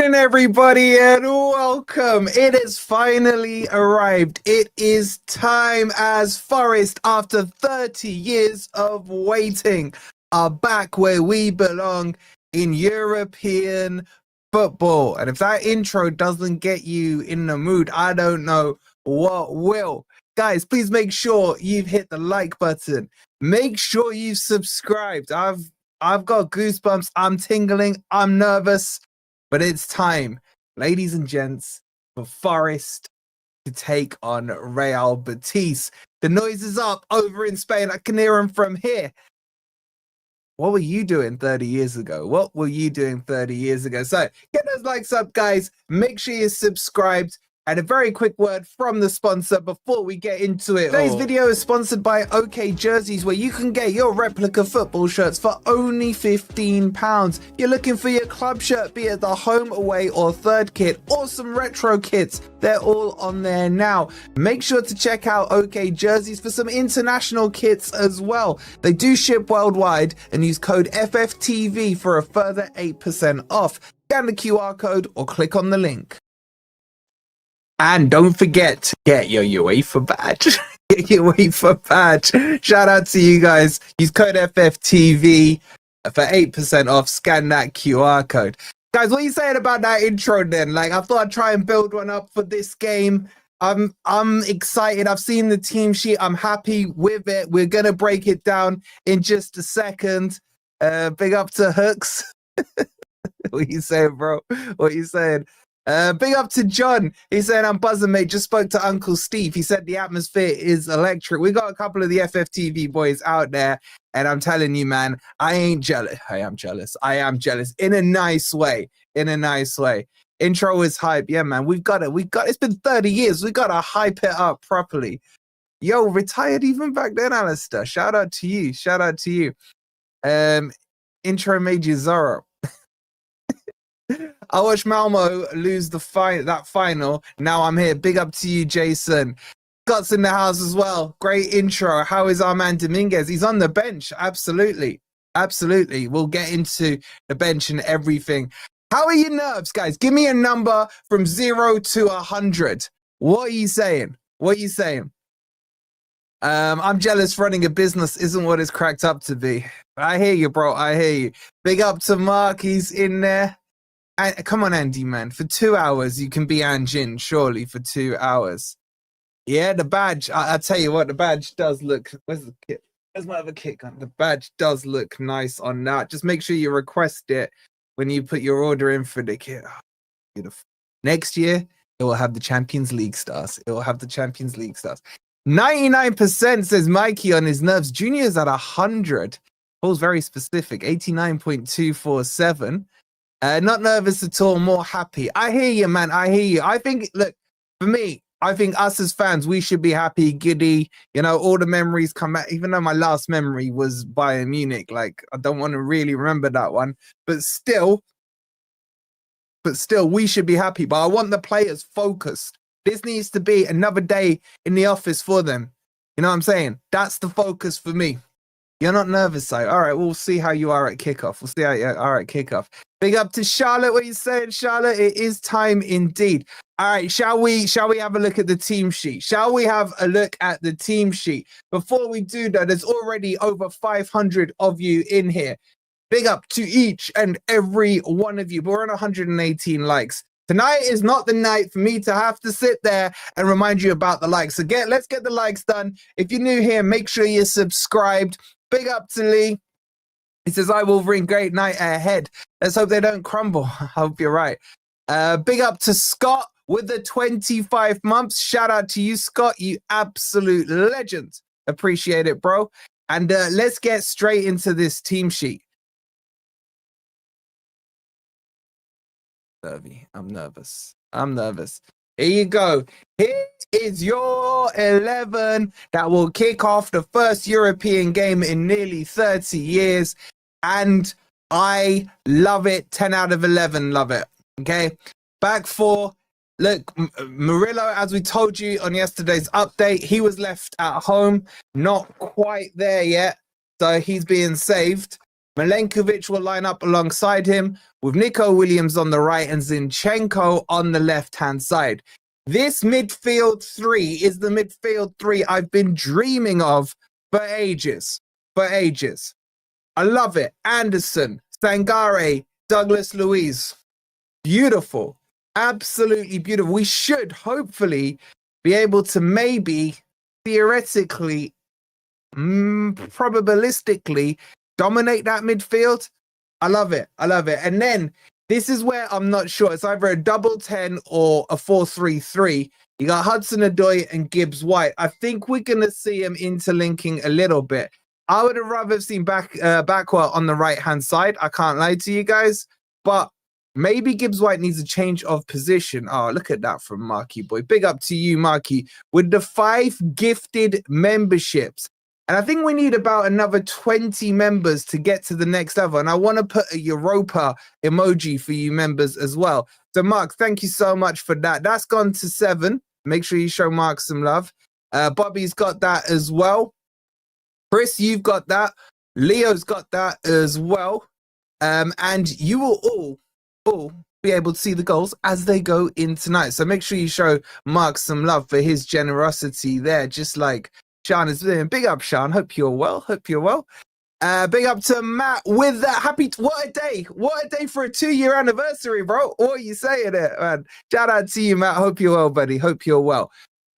evening, everybody, and welcome. It has finally arrived. It is time as Forest, after 30 years of waiting, are back where we belong in European football. And if that intro doesn't get you in the mood, I don't know what will. Guys, please make sure you've hit the like button. Make sure you've subscribed. I've got goosebumps. I'm tingling. I'm nervous. But it's time, ladies and gents, for Forest to take on Real Betis. The noise is up over in Spain. I can hear them from here. What were you doing 30 years ago? What were you doing 30 years ago? So get those likes up, guys. Make sure you're subscribed. And a very quick word from the sponsor before we get into it. Today's video is sponsored by OK Jerseys, where you can get your replica football shirts for only £15. You're looking for your club shirt, be it the home, away or third kit, or some retro kits. They're all on there now. Make sure to check out OK Jerseys for some international kits as well. They do ship worldwide, and use code FFTV for a further 8% off. Scan the QR code or click on the link. And don't forget to get your UEFA badge. Get your UEFA badge. Shout out to you guys. Use code FFTV for 8% off. Scan that QR code. Guys, what are you saying about that intro then? Like, I thought I'd try and build one up for this game. I'm excited. I've seen the team sheet. I'm happy with it. We're going to break it down in just a second. Big up to Hooks. What are you saying, bro? What are you saying? Big up to John. He said, I'm buzzing, mate. Just spoke to Uncle Steve. He said the atmosphere is electric. We got a couple of the FFTV boys out there, and I'm telling you, man, I ain't jealous. I am jealous. I am jealous in a nice way. In a nice way. Intro is hype. Yeah, man. We've got it. It's been 30 years. We got to hype it up properly. Yo, retired even back then, Alistair. Shout out to you. Shout out to you. Intro made you Zorro. I watched Malmo lose that final. Now I'm here. Big up to you, Jason. Scott's in the house as well. Great intro. How is our man Dominguez? He's on the bench. Absolutely. Absolutely. We'll get into the bench and everything. How are your nerves, guys? Give me a number from 0 to 100. What are you saying? What are you saying? I'm jealous running a business isn't what it's cracked up to be. I hear you, bro. I hear you. Big up to Mark. He's in there. Come on, Andy, man. For 2 hours, you can be Anjin, surely, for 2 hours. Yeah, the badge. I'll tell you what, the badge does look... Where's the kit? Where's my other kit gun? The badge does look nice on that. Just make sure you request it when you put your order in for the kit. Oh, beautiful. Next year, it will have the Champions League stars. It will have the Champions League stars. 99% says Mikey on his nerves. Junior's at 100. Paul's very specific. 89.247. Not nervous at all, more happy. I hear you, man. I hear you. I think, look, for me, I think us as fans, we should be happy, giddy. You know, all the memories come back. Even though my last memory was Bayern Munich, like, I don't want to really remember that one. But still, we should be happy. But I want the players focused. This needs to be another day in the office for them. You know what I'm saying? That's the focus for me. You're not nervous, though. All right, we'll see how you are at kickoff. We'll see how you are at kickoff. Big up to Charlotte. What are you saying, Charlotte? It is time indeed. All right, shall we have a look at the team sheet? Shall we have a look at the team sheet? Before we do, though, there's already over 500 of you in here. Big up to each and every one of you. But we're on 118 likes. Tonight is not the night for me to have to sit there and remind you about the likes. So let's get the likes done. If you're new here, make sure you're subscribed. Big up to Lee. He says, I Wolverine, great night ahead. Let's hope they don't crumble. I hope you're right. Big up to Scott with the 25 months. Shout out to you, Scott. You absolute legend. Appreciate it, bro. And let's get straight into this team sheet. I'm nervous. Here you go. Here is your 11 that will kick off the first European game in nearly 30 years. And I love it. 10 out of 11. Love it. Okay. Back four. Look, Murillo, as we told you on yesterday's update, he was left at home. Not quite there yet. So he's being saved. Milenkovic will line up alongside him with Nico Williams on the right and Zinchenko on the left-hand side. This midfield three is the midfield three I've been dreaming of for ages. I love it. Anderson, Sangare, Douglas Luiz. Beautiful. Absolutely beautiful. We should hopefully be able to maybe theoretically, probabilistically dominate that midfield. I love it. And then this is where I'm not sure. It's either a double 10 or a 4-3-3. You got Hudson Ndoye and Gibbs White. I think we're going to see them interlinking a little bit. I would have rather seen Backwell on the right-hand side. I can't lie to you guys. But maybe Gibbs White needs a change of position. Oh, look at that from Marky Boy. Big up to you, Marky. With the 5 gifted memberships. And I think we need about another 20 members to get to the next level. And I want to put a Europa emoji for you members as well. So, Mark, thank you so much for that. That's gone to 7. Make sure you show Mark some love. Bobby's got that as well. Chris, you've got that. Leo's got that as well. And you will all be able to see the goals as they go in tonight. So make sure you show Mark some love for his generosity there, just like Sean is doing. Big up, Sean. Hope you're well. Big up to Matt with that. What a day for a 2-year anniversary, bro. What are you saying it, man? Shout out to you, Matt. Hope you're well, buddy. Hope you're well.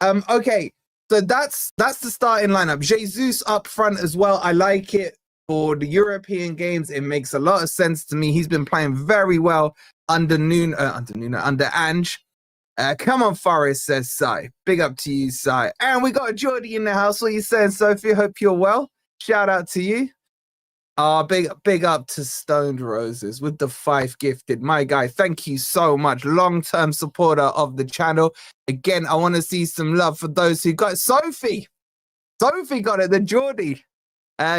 Okay, so that's the starting lineup. Jesus up front as well. I like it for the European games. It makes a lot of sense to me. He's been playing very well under Ange. Come on, Forrest, says Sai. Big up to you, Sai. And we got a Geordie in the house. What are you saying, Sophie? Hope you're well. Shout out to you. Big up to Stoned Roses with the 5 gifted. My guy, thank you so much. Long-term supporter of the channel. Again, I want to see some love for those who got it. Sophie got it, the Geordie.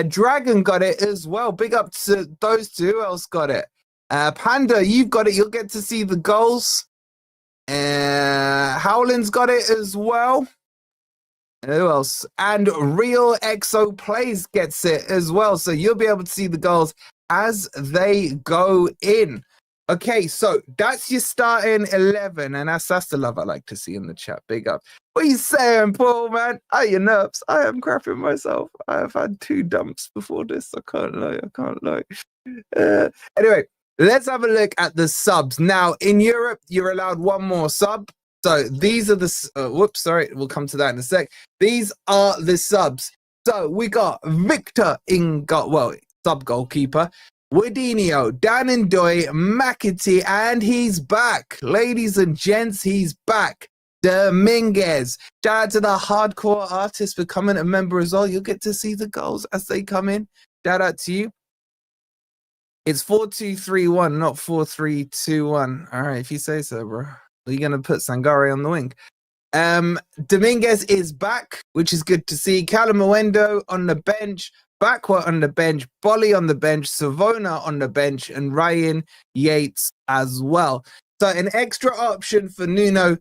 Dragon got it as well. Big up to those two. Who else got it? Panda, you've got it. You'll get to see the goals. Howland's got it as well. Who else? And Real Exo Plays gets it as well. So you'll be able to see the goals as they go in. Okay, so that's your starting 11. And that's the love I like to see in the chat. Big up. What are you saying, Paul, man? Are your nerves? I am crapping myself. I have had 2 dumps before this. I can't lie. Anyway, let's have a look at the subs. Now, in Europe, you're allowed 1 more sub. So these are the, we'll come to that in a sec. These are the subs. So we got Victor sub goalkeeper, Wadinho, Dan Ndoye, McAtee, and he's back. Ladies and gents, he's back. Dominguez. Shout out to the hardcore artist becoming a member as well. You'll get to see the goals as they come in. Shout out to you. It's 4-2-3-1, not 4-3-2-1. All right, if you say so, bro. Are you going to put Sangare on the wing? Dominguez is back, which is good to see. Calamuendo on the bench, Backwell on the bench, Bolly on the bench, Savona on the bench, and Ryan Yates as well. So an extra option for Nuno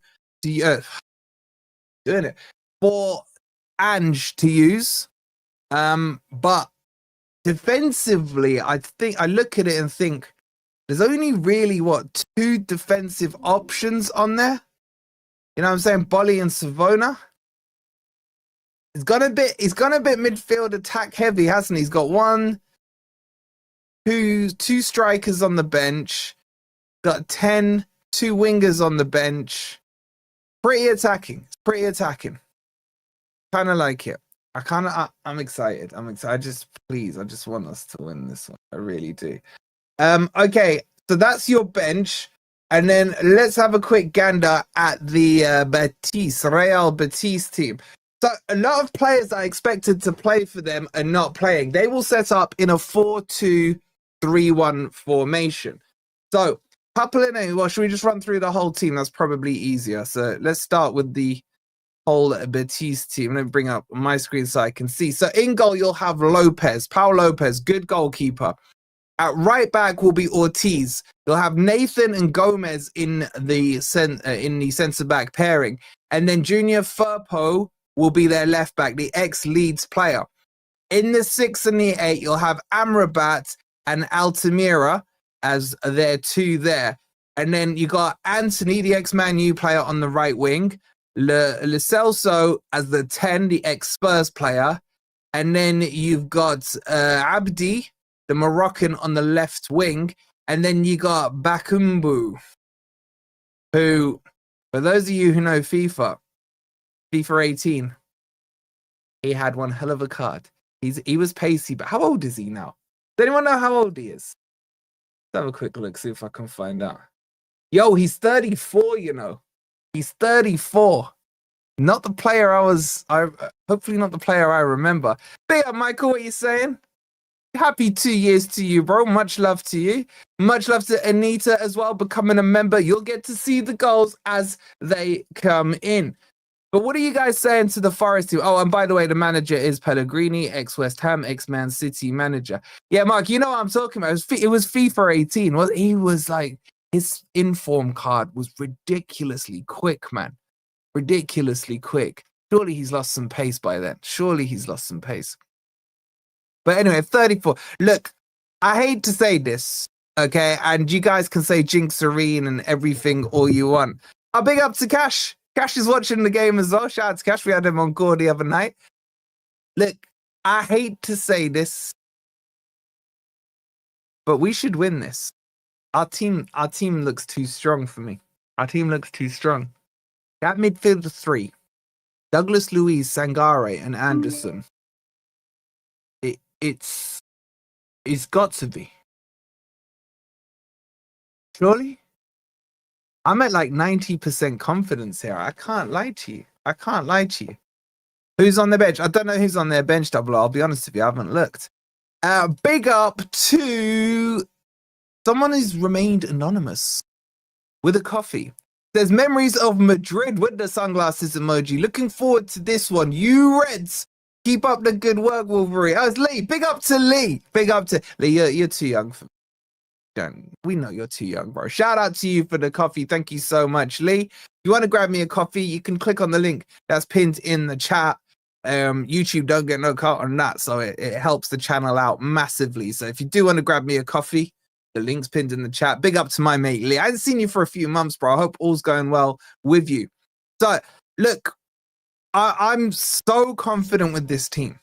for Ange to use. But defensively, I think I look at it and think there's only really 2 defensive options on there. You know what I'm saying? Bolly and Savona. He's gone a bit midfield attack heavy, hasn't he? He's got 2 strikers on the bench, got 2 wingers on the bench. Pretty attacking. Kind of like it. I'm excited. I just want us to win this one. I really do. Okay, so that's your bench. And then let's have a quick gander at the Real Betis team. So a lot of players that I expected to play for them are not playing. They will set up in a 4-2-3-1 formation. So should we just run through the whole team? That's probably easier. So let's start with the whole Betis team. Let me bring up my screen so I can see. So in goal, you'll have Paul Lopez, good goalkeeper. At right back will be Ortiz. You'll have Nathan and Gomez in the centre back pairing, and then Junior Firpo will be their left back, the ex-Leeds player. In the 6 and the 8, you'll have Amrabat, and Altamira as their two there. And then you got Anthony, the ex-Man U player, on the right wing. Le Celso as the 10, the ex-Spurs player. And then you've got Abdi, the Moroccan, on the left wing. And then you got Bakumbu, who, for those of you who know FIFA 18, he had one hell of a card. He was pacey, but how old is he now? Does anyone know how old he is? Let's have a quick look, see if I can find out. Yo, he's 34, you know. He's 34. Not the player hopefully not the player I remember. But yeah, Michael, what are you saying? Happy 2 years to you, bro. Much love to you. Much love to Anita as well, becoming a member. You'll get to see the goals as they come in. But what are you guys saying to the Forest team? Oh, and by the way, the manager is Pellegrini, ex-West Ham, ex-Man City manager. Yeah, Mark, you know what I'm talking about. It was FIFA 18. He was like, his inform card was ridiculously quick, man. Ridiculously quick. Surely he's lost some pace by then. Surely he's lost some pace. But anyway, 34. Look, I hate to say this, okay? And you guys can say Jinx Serene and everything all you want. I'll big up to Cash. Cash is watching the game as well. Shout out to Cash. We had him on Gore the other night. Look, I hate to say this, but we should win this. Our team looks too strong for me. Our team looks too strong. That midfield three, Douglas Luiz, Sangare, and Anderson. It's got to be. Surely? I'm at like 90% confidence here. I can't lie to you. Who's on the bench? I don't know who's on their bench, double. I'll be honest with you, I haven't looked. Big up to someone who's remained anonymous with a coffee. There's memories of Madrid with the sunglasses emoji. Looking forward to this one. You Reds, keep up the good work, Wolverine. Oh, it's Lee. Big up to Lee. Big up to Lee. You're too young for me. We know you're too young, bro. Shout out to you for the coffee. Thank you so much, Lee. If you want to grab me a coffee, you can click on the link that's pinned in the chat. YouTube don't get no cut on that, so it helps the channel out massively. So if you do want to grab me a coffee, the link's pinned in the chat. Big up to my mate Lee. I haven't seen you for a few months, bro. I hope all's going well with you. So look, I'm so confident with this team.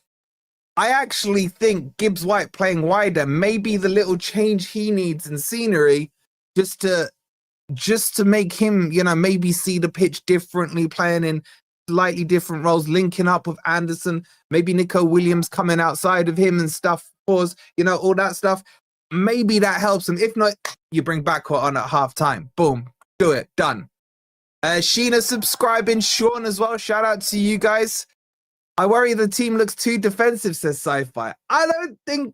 I actually think Gibbs White playing wider may be the little change he needs in scenery just to make him, you know, maybe see the pitch differently, playing in slightly different roles, linking up with Anderson, maybe Nico Williams coming outside of him and stuff, pause, you know, all that stuff. Maybe that helps him. If not, you bring Backward on at halftime. Boom. Do it. Done. Sheena subscribing. Sean as well. Shout out to you guys. I worry the team looks too defensive, says Sci-Fi. I don't think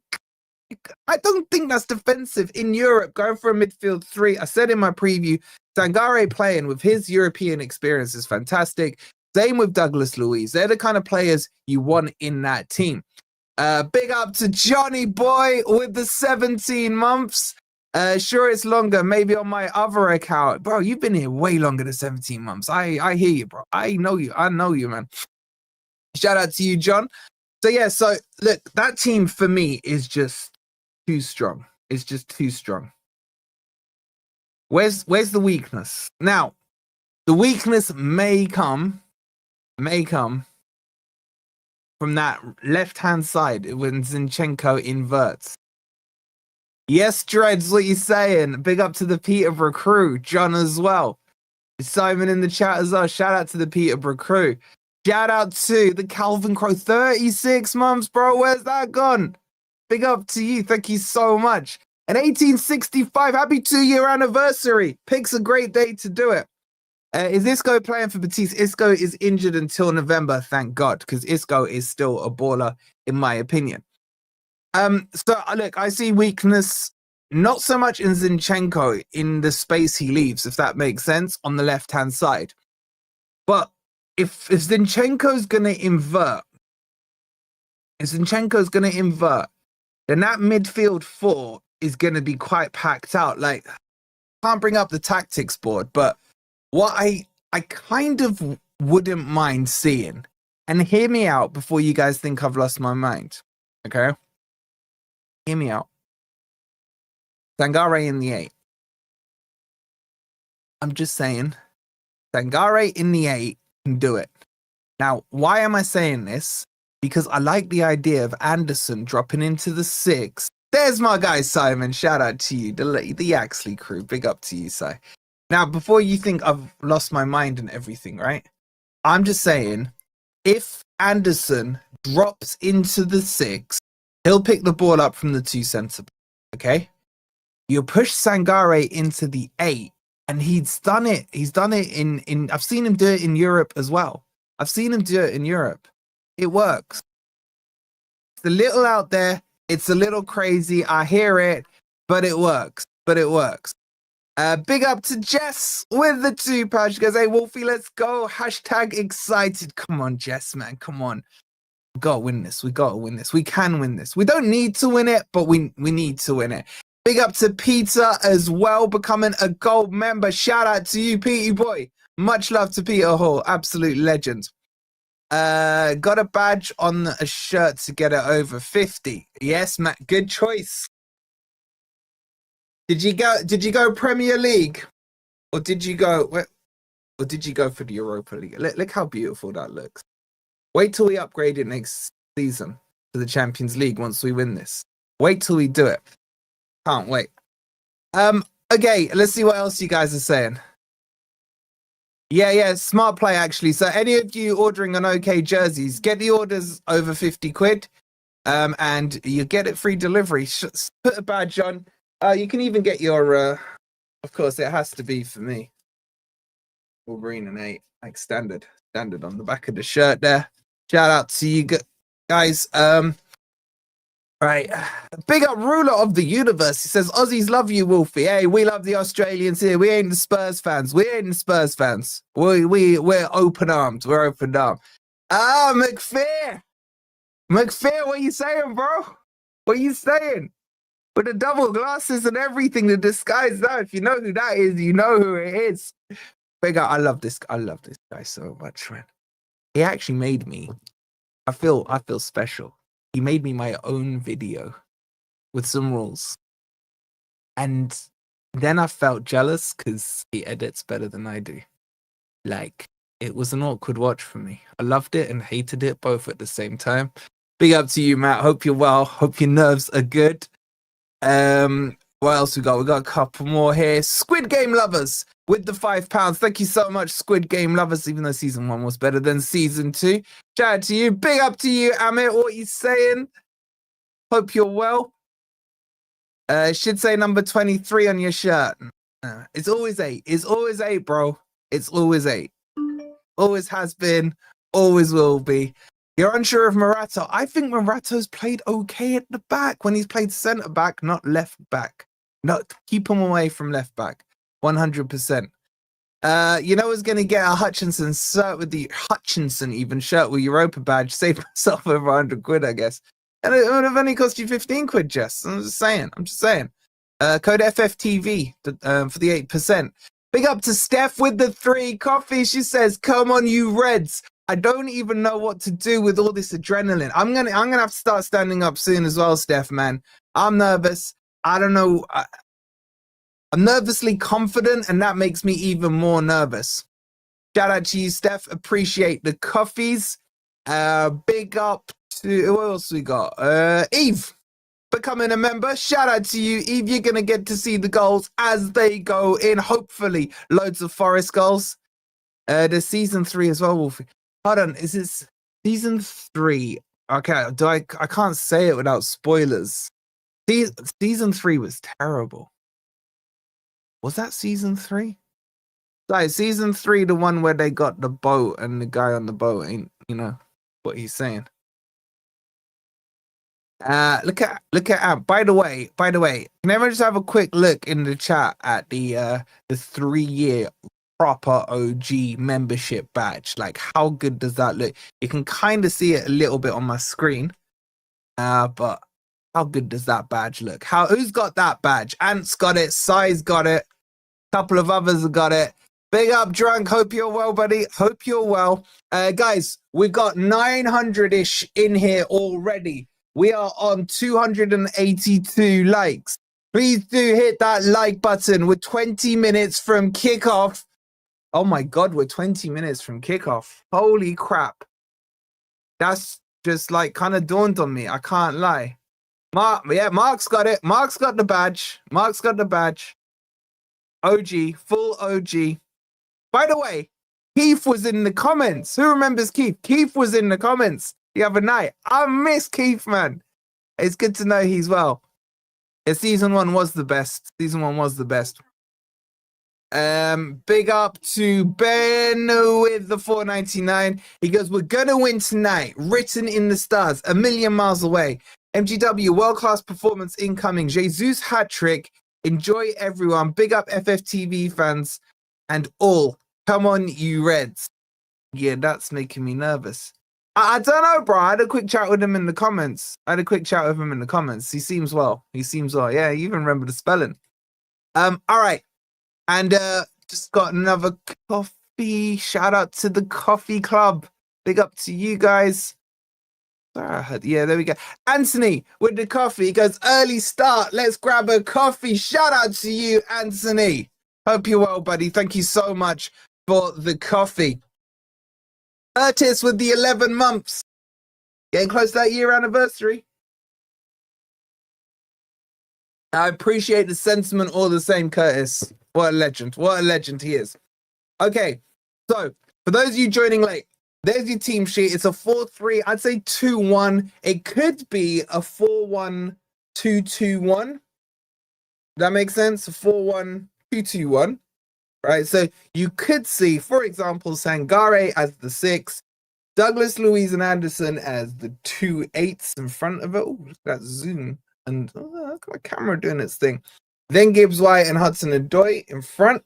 that's defensive in Europe. Going for a midfield three. I said in my preview, Sangare playing with his European experience is fantastic. Same with Douglas Luiz. They're the kind of players you want in that team. Big up to Johnny Boy with the 17 months. Sure, it's longer. Maybe on my other account. Bro, you've been here way longer than 17 months. I hear you, bro. I know you, man. Shout out to you, John. So yeah, so look, that team for me is just too strong. It's just too strong. Where's the weakness? Now, the weakness may come from that left-hand side when Zinchenko inverts. Yes, Dreads, what you saying? Big up to the Peterborough crew. John as well. Simon in the chat as well. Shout out to the Peterborough crew. Shout out to the Calvin Crow, 36 months, bro. Where's that gone? Big up to you. Thank you so much. And 1865, happy 2-year anniversary. Pick's a great day to do it. Is Isco playing for Betis? Isco is injured until November, thank God, because Isco is still a baller, in my opinion. So, look, I see weakness, not so much in Zinchenko, in the space he leaves, if that makes sense, on the left-hand side. But if Zinchenko's going to invert, then that midfield four is going to be quite packed out. Like, I can't bring up the tactics board, but what I kind of wouldn't mind seeing, and hear me out before you guys think I've lost my mind, okay? Hear me out. Sangare in the 8. I'm just saying, Sangare in the 8 can do it. Now, why am I saying this? Because I like the idea of Anderson dropping into the 6. There's my guy, Simon. Shout out to you, the Yaxley crew. Big up to you, Si. Now, before you think I've lost my mind and everything, right? I'm just saying, if Anderson drops into the 6, he'll pick the ball up from the 2 centre, okay? You push Sangare into the 8, and he's done it. He's done it in I've seen him do it in Europe as well. I've seen him do it in Europe. It works. It's a little out there. It's a little crazy. I hear it, but it works. Big up to Jess with the 2 pouch. She goes, hey, Wolfie, let's go. Hashtag excited. Come on, Jess, man. Come on. We gotta win this. We can win this. We don't need to win it, but we need to win it. Big up to Peter as well, becoming a gold member. Shout out to you, Petey boy. Much love to Peter Hall. Absolute legend. Got a badge on a shirt to get it over 50. Yes, Matt. Good choice. Did you go Premier League? Or did you go for the Europa League? Look how beautiful that looks. Wait till we upgrade it next season to the Champions League once we win this. Wait till we do it. Can't wait. Okay, let's see what else you guys are saying. Yeah, smart play actually. So any of you ordering an OK jerseys, get the orders over 50 quid, and you get it free delivery. Put a badge on. You can even get your, of course, it has to be for me. Wolverine and 8, like standard on the back of the shirt there. Shout out to you guys. Right. Big up ruler of the universe. He says, Aussies love you, Wolfie. Hey, we love the Australians here. We ain't the Spurs fans. We're open armed. We're open armed. McPhair, what you saying, bro? What you saying? With the double glasses and everything to disguise that. If you know who that is, you know who it is. Big up. I love this guy so much, man. He actually made me. I feel special. He made me my own video with some rules. And then I felt jealous because he edits better than I do. Like, it was an awkward watch for me. I loved it and hated it both at the same time. Big up to you, Matt. Hope you're well. Hope your nerves are good. What else we got? We got a couple more here. Squid Game lovers with the £5. Thank you so much, Squid Game lovers, even though season 1 was better than season 2. Shout out to you. Big up to you, Amit. What you saying? Hope you're well. Should say number 23 on your shirt. It's always 8. It's always 8, bro. It's always 8. Always has been. Always will be. You're unsure of Morata. I think Morata's played okay at the back when he's played centre back, not left back. No, keep him away from left back. 100%. You know, I was going to get a Hutchinson shirt with the Hutchinson even shirt with Europa badge. Save myself over 100 quid, I guess. And it would have only cost you 15 quid, Jess. I'm just saying. Code FFTV for the 8%. Big up to Steph with the 3 coffee. She says, come on, you Reds. I don't even know what to do with all this adrenaline. I'm gonna have to start standing up soon as well, Steph, man. I'm nervous. I don't know. I'm nervously confident, and that makes me even more nervous. Shout out to you, Steph. Appreciate the coffees. Big up to who else we got? Eve, becoming a member. Shout out to you, Eve. You're gonna get to see the goals as they go in. Hopefully, loads of Forest goals. There's season 3 as well, Wolfie. Hold on, is this season 3? Okay, I can't say it without spoilers. Season 3 was terrible. Was that season 3? Like season 3, the one where they got the boat and the guy on the boat ain't, you know what he's saying. Look at by the way, can everyone just have a quick look in the chat at the 3-year proper OG membership badge? Like, how good does that look? You can kind of see it a little bit on my screen, but how good does that badge look? Who's got that badge? Ant's got it, Sai's got it, a couple of others have got it. Big up, Drunk. Hope you're well, buddy. Hope you're well. Guys, we've got 900-ish in here already. We are on 282 likes. Please do hit that like button. We're 20 minutes from kickoff. Oh my God, we're 20 minutes from kickoff. Holy crap. That's just like kind of dawned on me. I can't lie. Mark's got it. Mark's got the badge. Mark's got the badge. OG, full OG. By the way, Keith was in the comments. Who remembers Keith? Keith was in the comments the other night. I miss Keith, man. It's good to know he's well. Yeah, season 1 was the best. Season 1 was the best. Big up to Ben with the 4.99. He goes, we're gonna win tonight. Written in the stars, a million miles away. MGW, world-class performance incoming. Jesus hat-trick. Enjoy everyone. Big up FFTV fans and all. Come on, you Reds. Yeah, that's making me nervous. I don't know, bro. I had a quick chat with him in the comments. He seems well. Yeah, you even remember the spelling. All right. And just got another coffee. Shout out to the coffee club. Big up to you guys. Yeah, there we go. Anthony with the coffee. He goes, early start. Let's grab a coffee. Shout out to you, Anthony. Hope you're well, buddy. Thank you so much for the coffee. Curtis with the 11 months. Getting close to that year anniversary. I appreciate the sentiment all the same, Curtis. What a legend. What a legend he is. Okay, so for those of you joining late, there's your team sheet. It's a 4-3. I'd say 2-1. It could be a 4-1-2-2-1. That makes sense? 4-1-2-2-1. Right, so you could see, for example, Sangare as the 6, Douglas, Luiz, and Anderson as the 2 8s in front of it. Oh, look at that zoom. And look at my camera doing its thing. Then Gibbs White and Hudson Ndoye in front.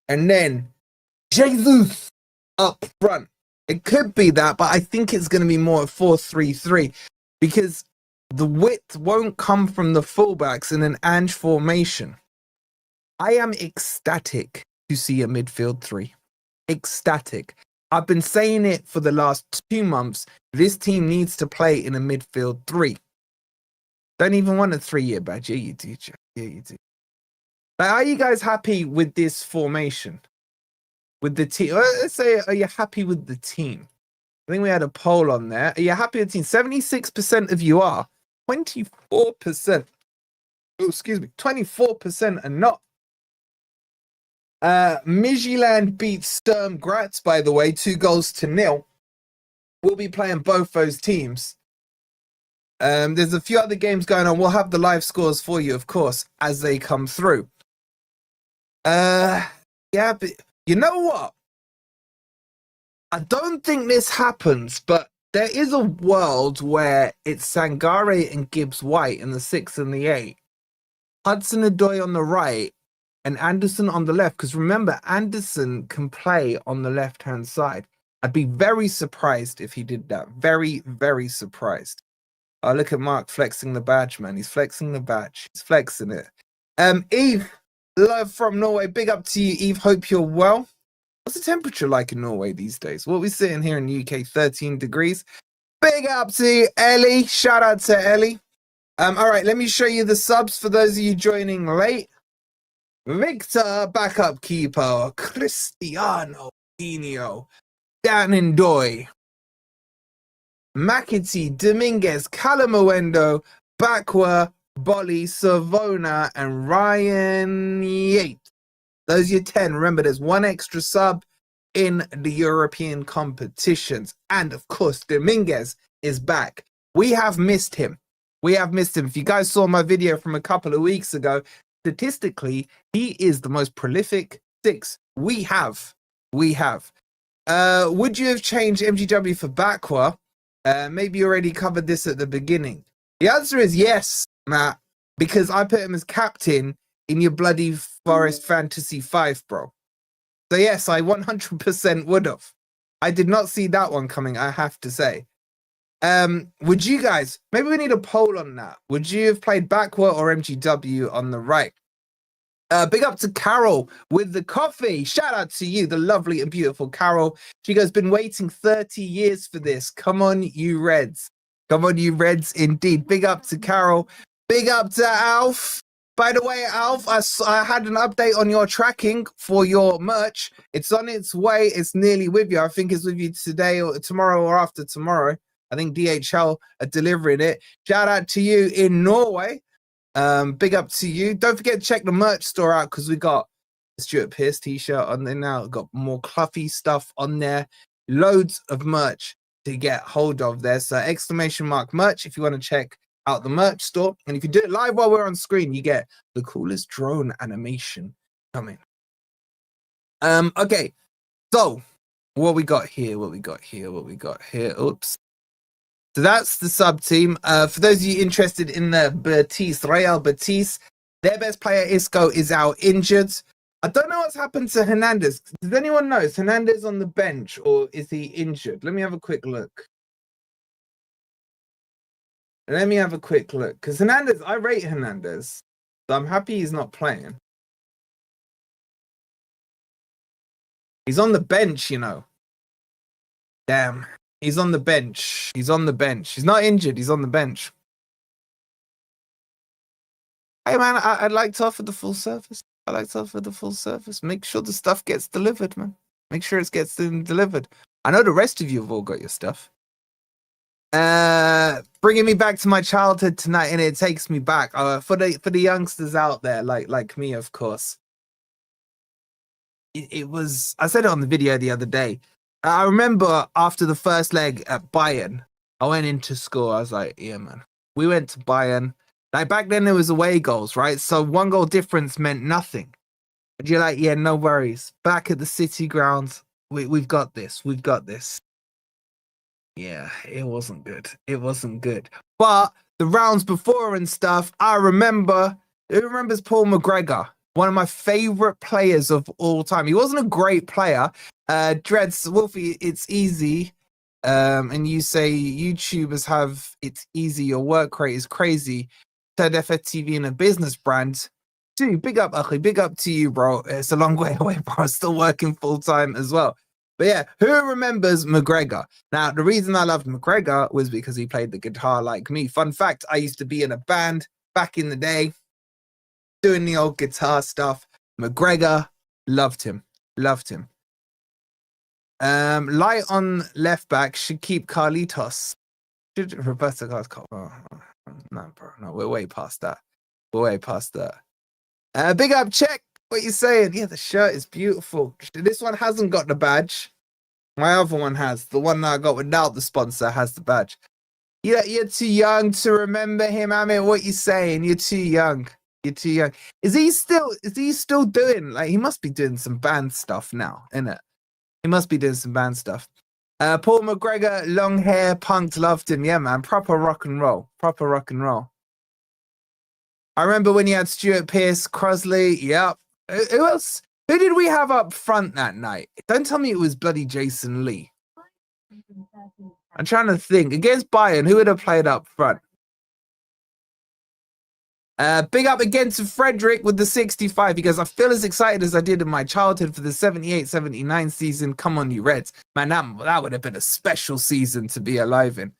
And then Jesus up front. It could be that, but I think it's going to be more 4-3-3 because the width won't come from the fullbacks in an Ange formation. I am ecstatic to see a midfield 3. Ecstatic. I've been saying it for the last 2 months. This team needs to play in a midfield 3. Don't even want a 3-year badge. Yeah, you do. Yeah, you do. Like, are you guys happy with this formation? With the team? Let's say, are you happy with the team? I think we had a poll on there. Are you happy with the team? 76% of you are. 24%. Oh, excuse me. 24% are not. Midtjylland beat Sturm Graz, by the way, 2-0. We'll be playing both those teams. There's a few other games going on. We'll have the live scores for you, of course, as they come through. Yeah, but you know what? I don't think this happens, but there is a world where it's Sangare and Gibbs White in the 6 and the 8. Hudson Ndoye on the right and Anderson on the left. Because remember, Anderson can play on the left-hand side. I'd be very surprised if he did that. Very, very surprised. Oh, look at Mark flexing the badge, man. He's flexing the badge. He's flexing it. Eve, love from Norway. Big up to you, Eve. Hope you're well. What's the temperature like in Norway these days? Well, we're sitting here in the UK, 13 degrees. Big up to Ellie. Shout out to Ellie. All right, let me show you the subs for those of you joining late. Victor, backup keeper. Cristiano Dino. Dan Ndoye. McAtee, Dominguez, Calamuendo, Bakwa, Bolly, Savona, and Ryan Yates. Those are your 10. Remember, there's one extra sub in the European competitions. And, of course, Dominguez is back. We have missed him. If you guys saw my video from a couple of weeks ago, statistically, he is the most prolific 6 we have. Would you have changed MGW for Bakwa? Maybe you already covered this at the beginning. The answer is yes, Matt, because I put him as captain in your bloody Forest Fantasy 5, bro. So yes, I 100% would have. I did not see that one coming, I have to say. Would you guys, maybe we need a poll on that. Would you have played Bakwa or MGW on the right? Big up to Carol with the coffee. Shout out to you, the lovely and beautiful Carol. She goes, been waiting 30 years for this. Come on, you Reds. Come on, you Reds, indeed. Big up to Carol. Big up to Alf. By the way, Alf, I had an update on your tracking for your merch. It's on its way. It's nearly with you. I think it's with you today or tomorrow or after tomorrow. I think DHL are delivering it. Shout out to you in Norway. Big up to you. Don't forget to check the merch store out because we got a Stuart Pearce t-shirt on there now. Got more Cluffy stuff on there. Loads of merch to get hold of there. So exclamation mark merch if you want to check out the merch store. And if you do it live while we're on screen, you get the coolest drone animation coming. Okay. So what we got here? Oops. So that's the sub team. For those of you interested in the Betis, Real Betis, their best player Isco is out injured. I don't know what's happened to Hernandez. Does anyone know? Is Hernandez on the bench or is he injured? Let me have a quick look. Because Hernandez, I rate Hernandez. So I'm happy he's not playing. He's on the bench, you know. Damn. He's on the bench. He's not injured. He's on the bench. Hey, man, I'd like to offer the full service. Make sure the stuff gets delivered, man. Make sure it gets delivered. I know the rest of you have all got your stuff. Bringing me back to my childhood tonight, and it takes me back. For the youngsters out there, like me, of course. It was. I said it on the video the other day. I remember after the first leg at Bayern, I went into school. I was like, yeah, man. We went to Bayern. Like back then, there was away goals, right? So 1 goal difference meant nothing. But you're like, yeah, no worries. Back at the city grounds, we've got this. Yeah, it wasn't good. But the rounds before and stuff, I remember. Who remembers Paul McGregor? One of my favorite players of all time. He wasn't a great player. Dreads, Wolfie, it's easy. And you say YouTubers have it's easy. Your work rate is crazy. Things FFTV and a business brand. Dude, big up, Akhi. Big up to you, bro. It's a long way away, bro. Still working full time as well. But yeah, who remembers McGregor? Now, the reason I loved McGregor was because he played the guitar like me. Fun fact, I used to be in a band back in the day, doing the old guitar stuff. McGregor, loved him. Light on left back should keep Carlitos. Should Roberto Carlos? No, bro. No, we're way past that. Big up, check. What you saying? Yeah, the shirt is beautiful. This one hasn't got the badge. My other one has. The one that I got without the sponsor has the badge. Yeah, you're too young to remember him. I mean, what you saying? You're too young. Is he still doing, like, he must be doing some band stuff now, innit? He must be doing some band stuff. Paul McGregor, long hair, punked, loved him. Yeah, man, proper rock and roll. I remember when you had Stuart Pearce, Crosley. Yep. Who else? Who did we have up front that night? Don't tell me it was bloody Jason Lee. I'm trying to think. Against Bayern, who would have played up front? Big up again to Frederick with the 65. He goes, I feel as excited as I did in my childhood for the 78-79 season. Come on, you Reds. Man, that would have been a special season to be alive in.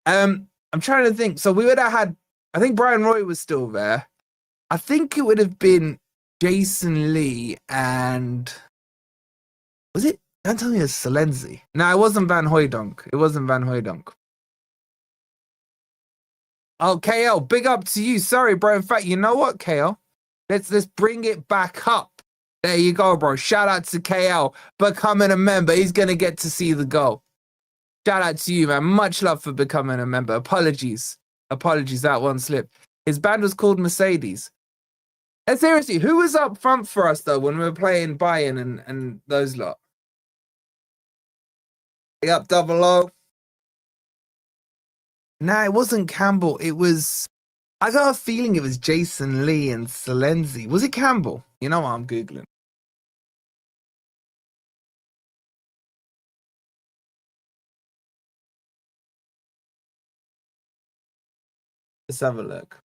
I'm trying to think. So we would have had, I think Brian Roy was still there. I think it would have been Jason Lee and... Was it? Don't tell me it was Selenzi. No, it wasn't Van Hooijdonk. Oh, KL, big up to you. Sorry, bro. In fact, you know what, KL? Let's bring it back up. There you go, bro. Shout out to KL becoming a member. He's going to get to see the goal. Shout out to you, man. Much love for becoming a member. Apologies, that one slipped. His band was called Mercedes. And seriously, who was up front for us, though, when we were playing Bayern and those lot? Big up, Double O. Nah, it wasn't Campbell. It was... I got a feeling it was Jason Lee and Selenzi. Was it Campbell? You know what I'm Googling. Let's have a look.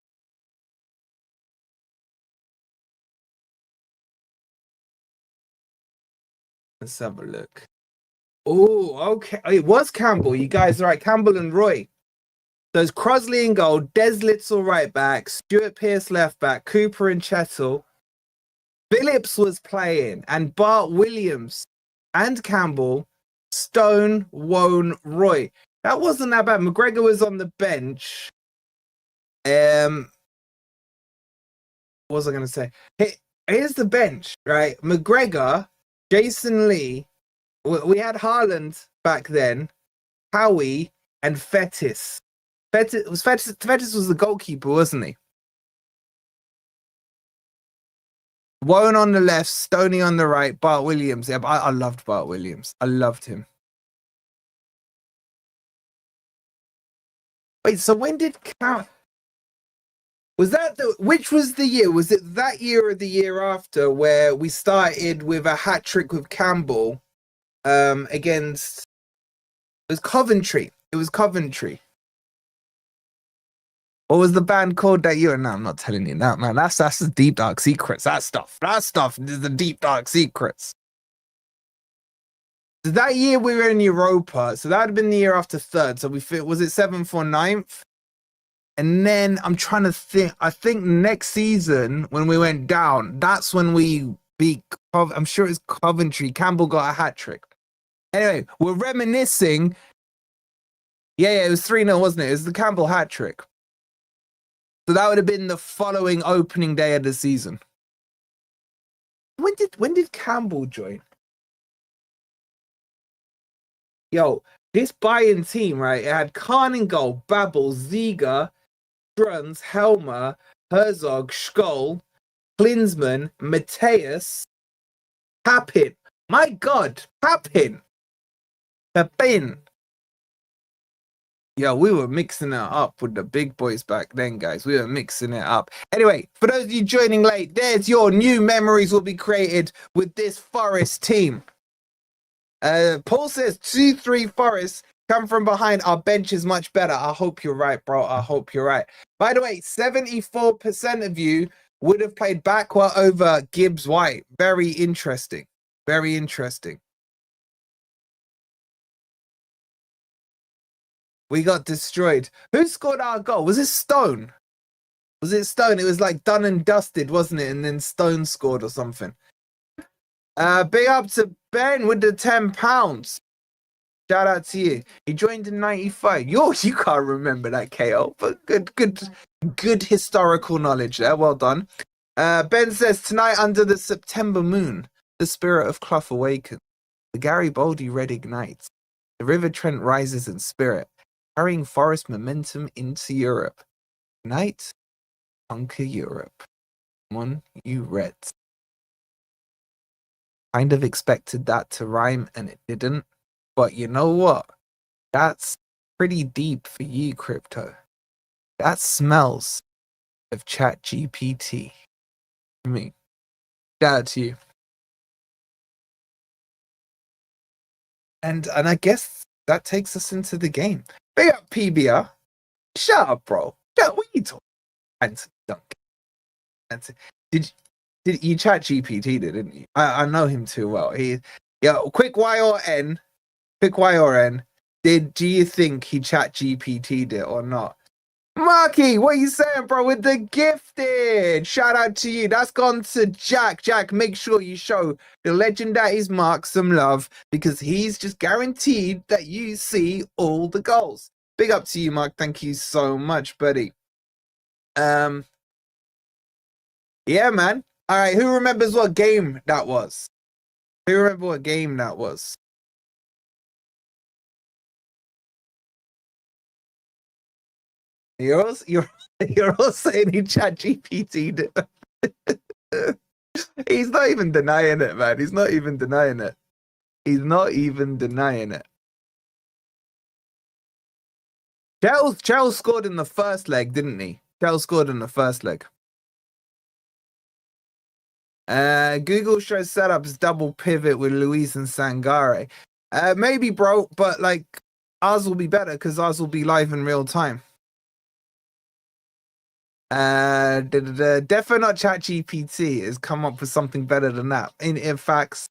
Oh, okay. It was Campbell. You guys are right. Campbell and Roy. Those Crosley in goal, Des Little right back, Stuart Pearce left back, Cooper and Chettle. Phillips was playing, and Bart Williams and Campbell, Stone, Wone, Roy. That wasn't that bad. McGregor was on the bench. What was I going to say? Here's the bench, right? McGregor, Jason Lee. We had Haaland back then, Howie, and Fetis. Fetis was the goalkeeper, wasn't he? Wone on the left, Stoney on the right, Bart Williams. Yeah, but I loved Bart Williams. I loved him. Wait, so when did was that which was the year? Was it that year or the year after where we started with a hat trick with Campbell against it was Coventry. It was Coventry. What was the band called that year? No, I'm not telling you that, man. That's the deep dark secrets. That stuff is the deep dark secrets. So that year we were in Europa, so that would have been the year after third. So was it 7th or 9th? And then I'm trying to think. I think next season when we went down, that's when we beat. I'm sure it's Coventry. Campbell got a hat trick. Anyway, we're reminiscing. Yeah, it was 3-0, wasn't it? It was the Campbell hat trick. So that would have been the following opening day of the season. When did Campbell join? Yo, this Bayern team, right? It had Kahn in goal, Babel, Ziga, Bruns, Helmer, Herzog, Scholl, Klinsmann, Mateus, Papin. My God, Papin. Yeah, we were mixing it up with the big boys back then, guys. We were mixing it up. Anyway, for those of you joining late, there's your new memories will be created with this Forest team. Paul says 2-3 Forest come from behind. Our bench is much better. I hope you're right, bro. I hope you're right. By the way, 74% of you would have played Bakwa over Gibbs White. Very interesting. Very interesting. We got destroyed. Who scored our goal? Was it Stone? Was it Stone? It was like done and dusted, wasn't it? And then Stone scored or something. Big up to Ben with the £10. Shout out to you. He joined in 95. You can't remember that, KO, but good historical knowledge there. Well done. Ben says, tonight under the September moon, the spirit of Clough awakens. The Garibaldi red ignites. The River Trent rises in spirit, carrying Forest momentum into Europe. Tonight, conquer Europe. Come on, you Reds. Kind of expected that to rhyme and it didn't. But you know what? That's pretty deep for you, Crypto. That smells of ChatGPT. For me. Shout out to you. And I guess that takes us into the game. Big up PBR. Shut up, bro. What are you talking about? Anthony Duncan. Did you ChatGPT didn't you? I know him too well. Quick YRN. Do you think he ChatGPT'd it or not? Marky, what are you saying, bro? With the gifted. Shout out to you. That's gone to Jack. Jack, make sure you show the legend that is Mark some love because he's just guaranteed that you see all the goals. Big up to you, Mark. Thank you so much, buddy. Yeah, man. All right, who remembers what game that was? Who remember what game that was? You're all saying he ChatGPT'd it. He's not even denying it, man. He's not even denying it. Charles scored in the first leg, didn't he? Charles scored in the first leg. Google shows setups double pivot with Luis and Sangare. Maybe, bro, but like ours will be better because ours will be live in real time. Defo not ChatGPT has come up with something better than that. In facts.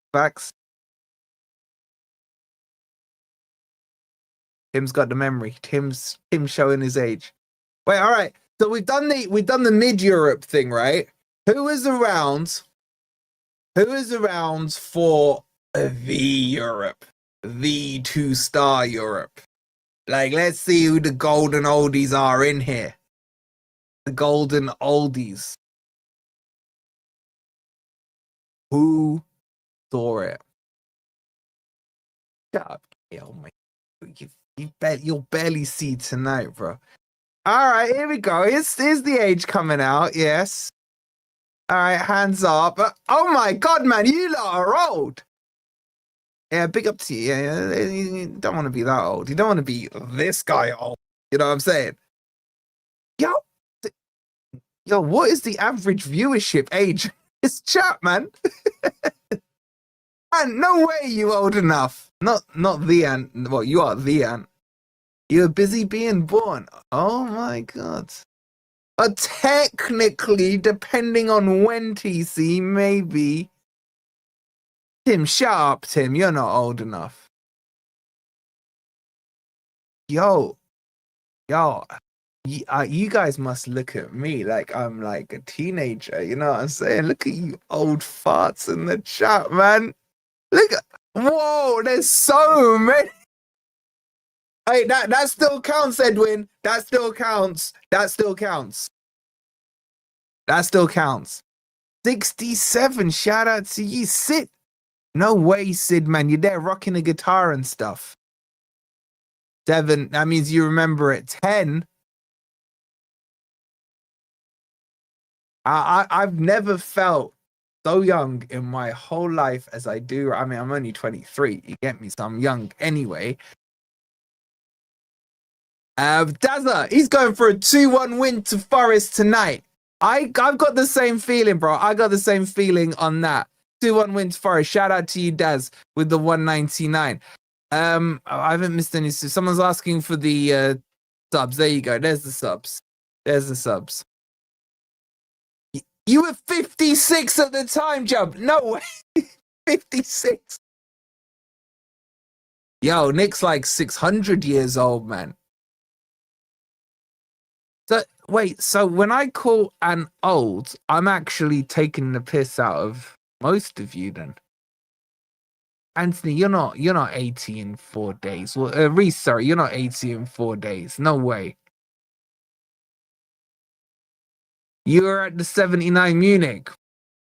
Tim's got the memory. Tim's showing his age. Wait, all right. So we've done the mid-Europe thing, right? Who is around for the Europe? The 2-star Europe. Like, let's see who the golden oldies are in here. The golden oldies. Who saw it? Shut up. Oh my, you'll barely see tonight, bro. All right, here we go. Here's the age coming out. Yes. All right, hands up. Oh my God, man, you lot are old. Yeah, big up to you. Yeah, you don't want to be that old. You don't want to be this guy old. You know what I'm saying? Yo, what is the average viewership age? It's chat, man. And no way you old enough. Not the ant. Well, you are the ant. You're busy being born. Oh my God. But technically, depending on when TC, maybe. Tim, shut up, Tim. You're not old enough. Yo, you guys must look at me like I'm like a teenager. You know what I'm saying? Look at you old farts in the chat, man. Look at, whoa, there's so many. Hey, that still counts, Edwin. That still counts. That still counts. That still counts. 67. Shout out to you, Sid. No way, Sid, man. You're there rocking a guitar and stuff. 7. That means you remember it. 10. I've never felt so young in my whole life as I do. I mean, I'm only 23. You get me? So I'm young anyway. Dazza, he's going for a 2-1 win to Forest tonight. I've got the same feeling, bro. I got the same feeling on that. 2-1 win to Forest. Shout out to you, Daz, with the 199. I haven't missed any. Someone's asking for the subs. There you go. There's the subs. There's the subs. You were 56 at the time, Jump. No way. 56. Yo, Nick's like 600 years old, man. So, wait, so when I call an old, I'm actually taking the piss out of most of you then. Anthony, you're not 80 in 4 days. Well, Reese, sorry, you're not 80 in 4 days. No way. You were at the 79 Munich.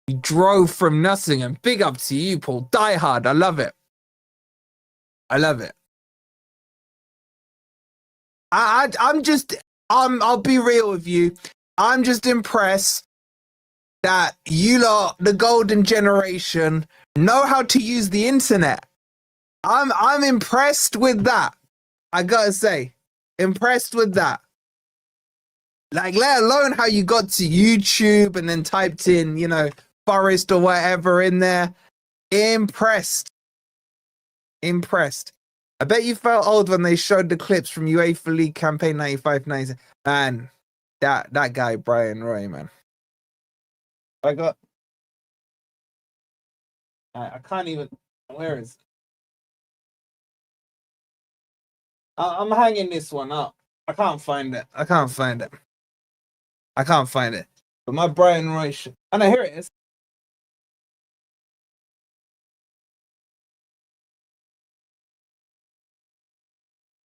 You drove from Nottingham. Big up to you, Paul. Die hard. I love it. I love it. I'll be real with you. I'm just impressed that you lot, the golden generation, know how to use the internet. I'm impressed with that. I gotta say, impressed with that. Like, let alone how you got to YouTube and then typed in, you know, Forest or whatever in there. Impressed. Impressed. I bet you felt old when they showed the clips from UEFA League campaign 95-96. Man, that guy, Brian Roy, man. I can't even, where is it? I'm hanging this one up. I can't find it. But my Brian Roy oh no, here it is.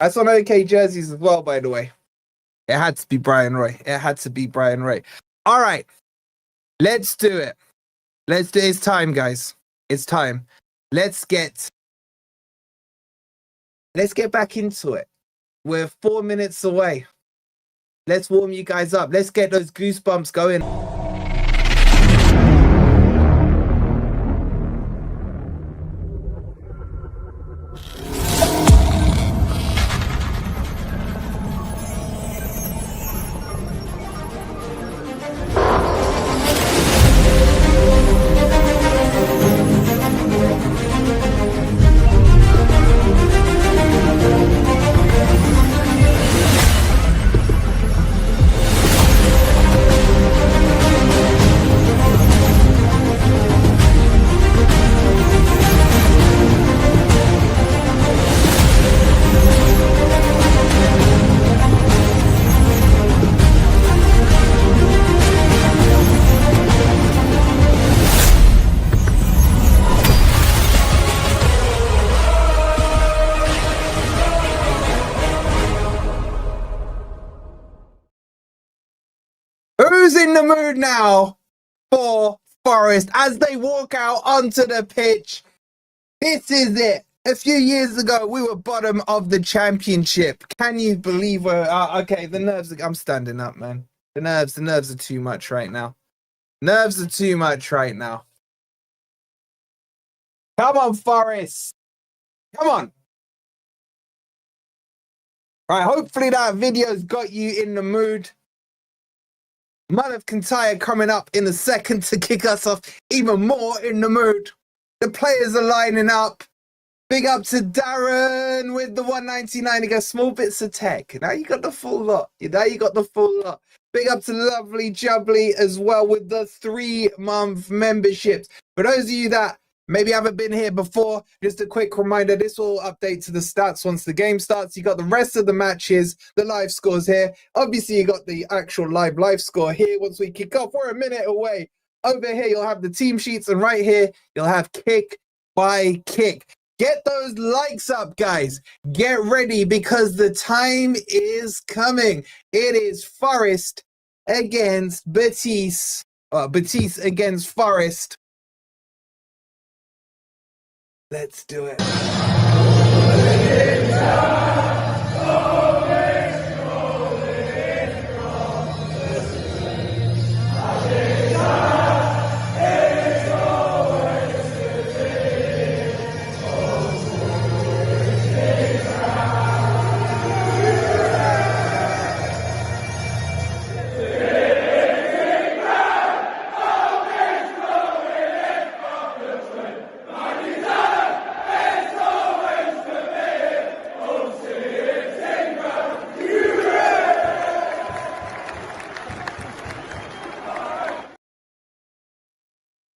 That's on OK jerseys as well, by the way. It had to be Brian Roy. All right. Let's do it. It's time, guys. It's time. Let's get back into it. We're 4 minutes away. Let's warm you guys up. Let's get those goosebumps going. mood now for Forest as they walk out onto the pitch. This is it. A few years ago, we were bottom of the championship. Can you believe we're... okay, the nerves... I'm standing up, man. The nerves are too much right now. Nerves are too much right now. Come on, Forest. Come on. Right, hopefully that video's got you in the mood. Manav Kantaya coming up in a second to kick us off even more in the mood. The players are lining up. Big up to Darren with the 199. He got small bits of tech. Now you got the full lot. Now you got the full lot. Big up to Lovely Jubbly as well with the 3-month memberships. For those of you that maybe haven't been here before, just a quick reminder, this will update to the stats once the game starts. You got the rest of the matches, the live scores here. Obviously, you got the actual live score here once we kick off. We're a minute away. Over here, you'll have the team sheets, and right here, you'll have kick by kick. Get those likes up, guys. Get ready because the time is coming. It is Forest against Betis. Betis against Forest. Let's do it.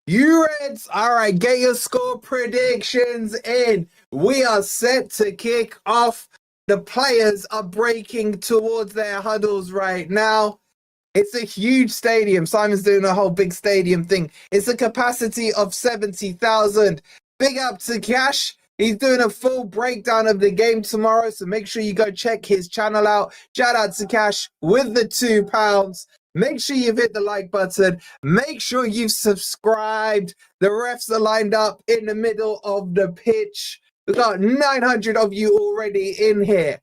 You Reds, all right, get your score predictions in. We are set to kick off. The players are breaking towards their huddles right now. It's a huge stadium. Simon's doing a whole big stadium thing. It's a capacity of 70,000. Big up to Cash. He's doing a full breakdown of the game tomorrow, so make sure you go check his channel out. Shout out to Cash with the £2. Make sure you've hit the like button. Make sure you've subscribed. The refs are lined up in the middle of the pitch. We've got 900 of you already in here.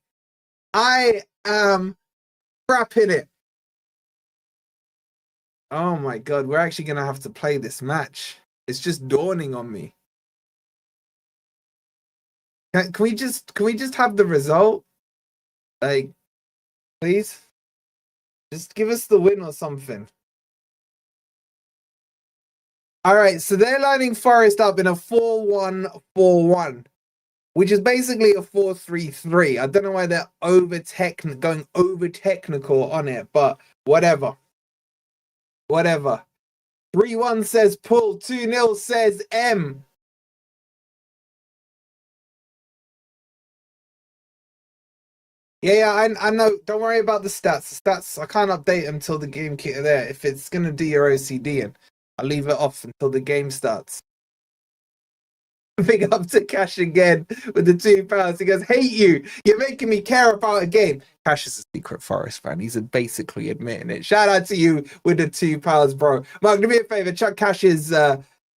I am crapping it. Oh my God, we're actually going to have to play this match. It's just dawning on me. Can we just have the result? Like, please? Just give us the win or something. All right, so they're lining Forest up in a 4-1-4-1, which is basically a 4-3-3. I don't know why they're going over technical on it, but whatever. Whatever. 3-1 says pull, 2-0 says M. Yeah, I know. Don't worry about the stats. The stats, I can't update them until the game kit are there. If it's going to do your OCD, and I'll leave it off until the game starts. Big up to Cash again with the £2. He goes, hate you. You're making me care about a game. Cash is a secret Forest fan. He's basically admitting it. Shout out to you with the £2, bro. Mark, do me a favor. Chuck Cash's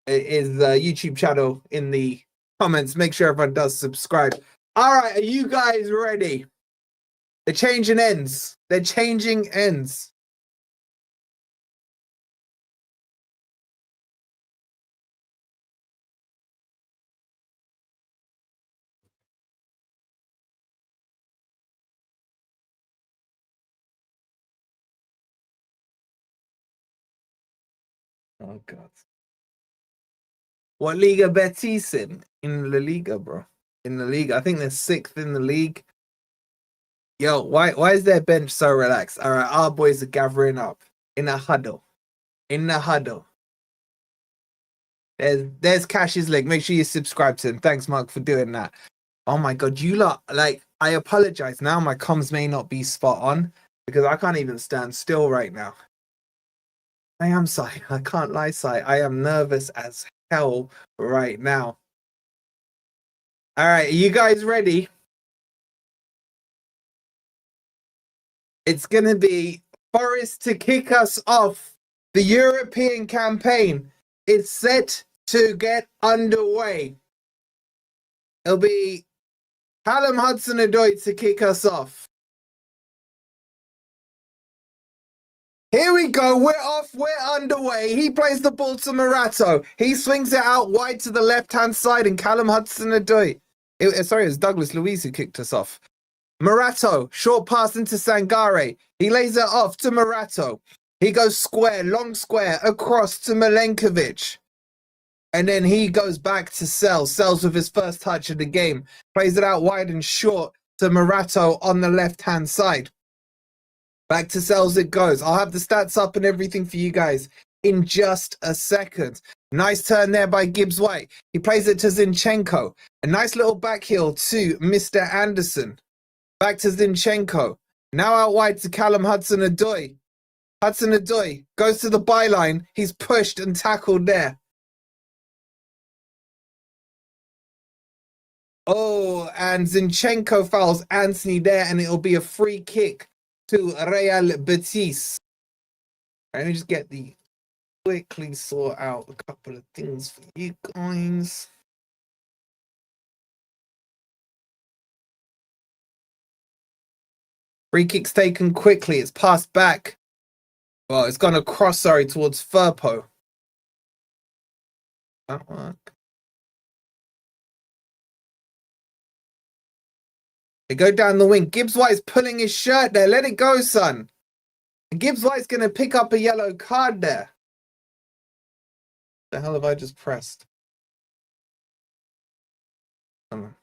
YouTube channel in the comments. Make sure everyone does subscribe. All right, are you guys ready? They're changing ends. They're changing ends. Oh, God. What Liga Betis in? In La Liga, bro. In the league. I think they're 6th in the league. Yo, why is their bench so relaxed? All right, our boys are gathering up in a huddle. In the huddle. There's Cash's leg. Make sure you subscribe to him. Thanks, Mark, for doing that. Oh my God, you lot, like, I apologize. Now my comms may not be spot on because I can't even stand still right now. I am Sai. I can't lie, Sai. I am nervous as hell right now. All right, are you guys ready? It's going to be Forest to kick us off The European campaign is set to get underway. It'll be Callum Hudson-Odoi to kick us off. Here we go. We're off. We're underway. He plays the ball to Morato. He swings it out wide to the left-hand side, and Callum Hudson-Odoi. Sorry, it was Douglas Luiz who kicked us off. Morato, short pass into Sangare. He lays it off to Morato. He goes square, long square, across to Milenkovic. And then he goes back to Sels. Sels with his first touch of the game. Plays it out wide and short to Morato on the left-hand side. Back to Sels it goes. I'll have the stats up and everything for you guys in just a second. Nice turn there by Gibbs-White. He plays it to Zinchenko. A nice little back heel to Mr. Anderson. Back to Zinchenko. Now out wide to Callum Hudson-Odoi. Hudson-Odoi goes to the byline. He's pushed and tackled there. Oh, and Zinchenko fouls Anthony there, and it'll be a free kick to Real Betis. Let me just quickly sort out a couple of things for you guys. Free kick's taken quickly. It's passed back. Well, it's gone across, towards Firpo. That work. They go down the wing. Gibbs-White's pulling his shirt there. Let it go, son. And Gibbs-White's going to pick up a yellow card there. What the hell have I just pressed? Come on.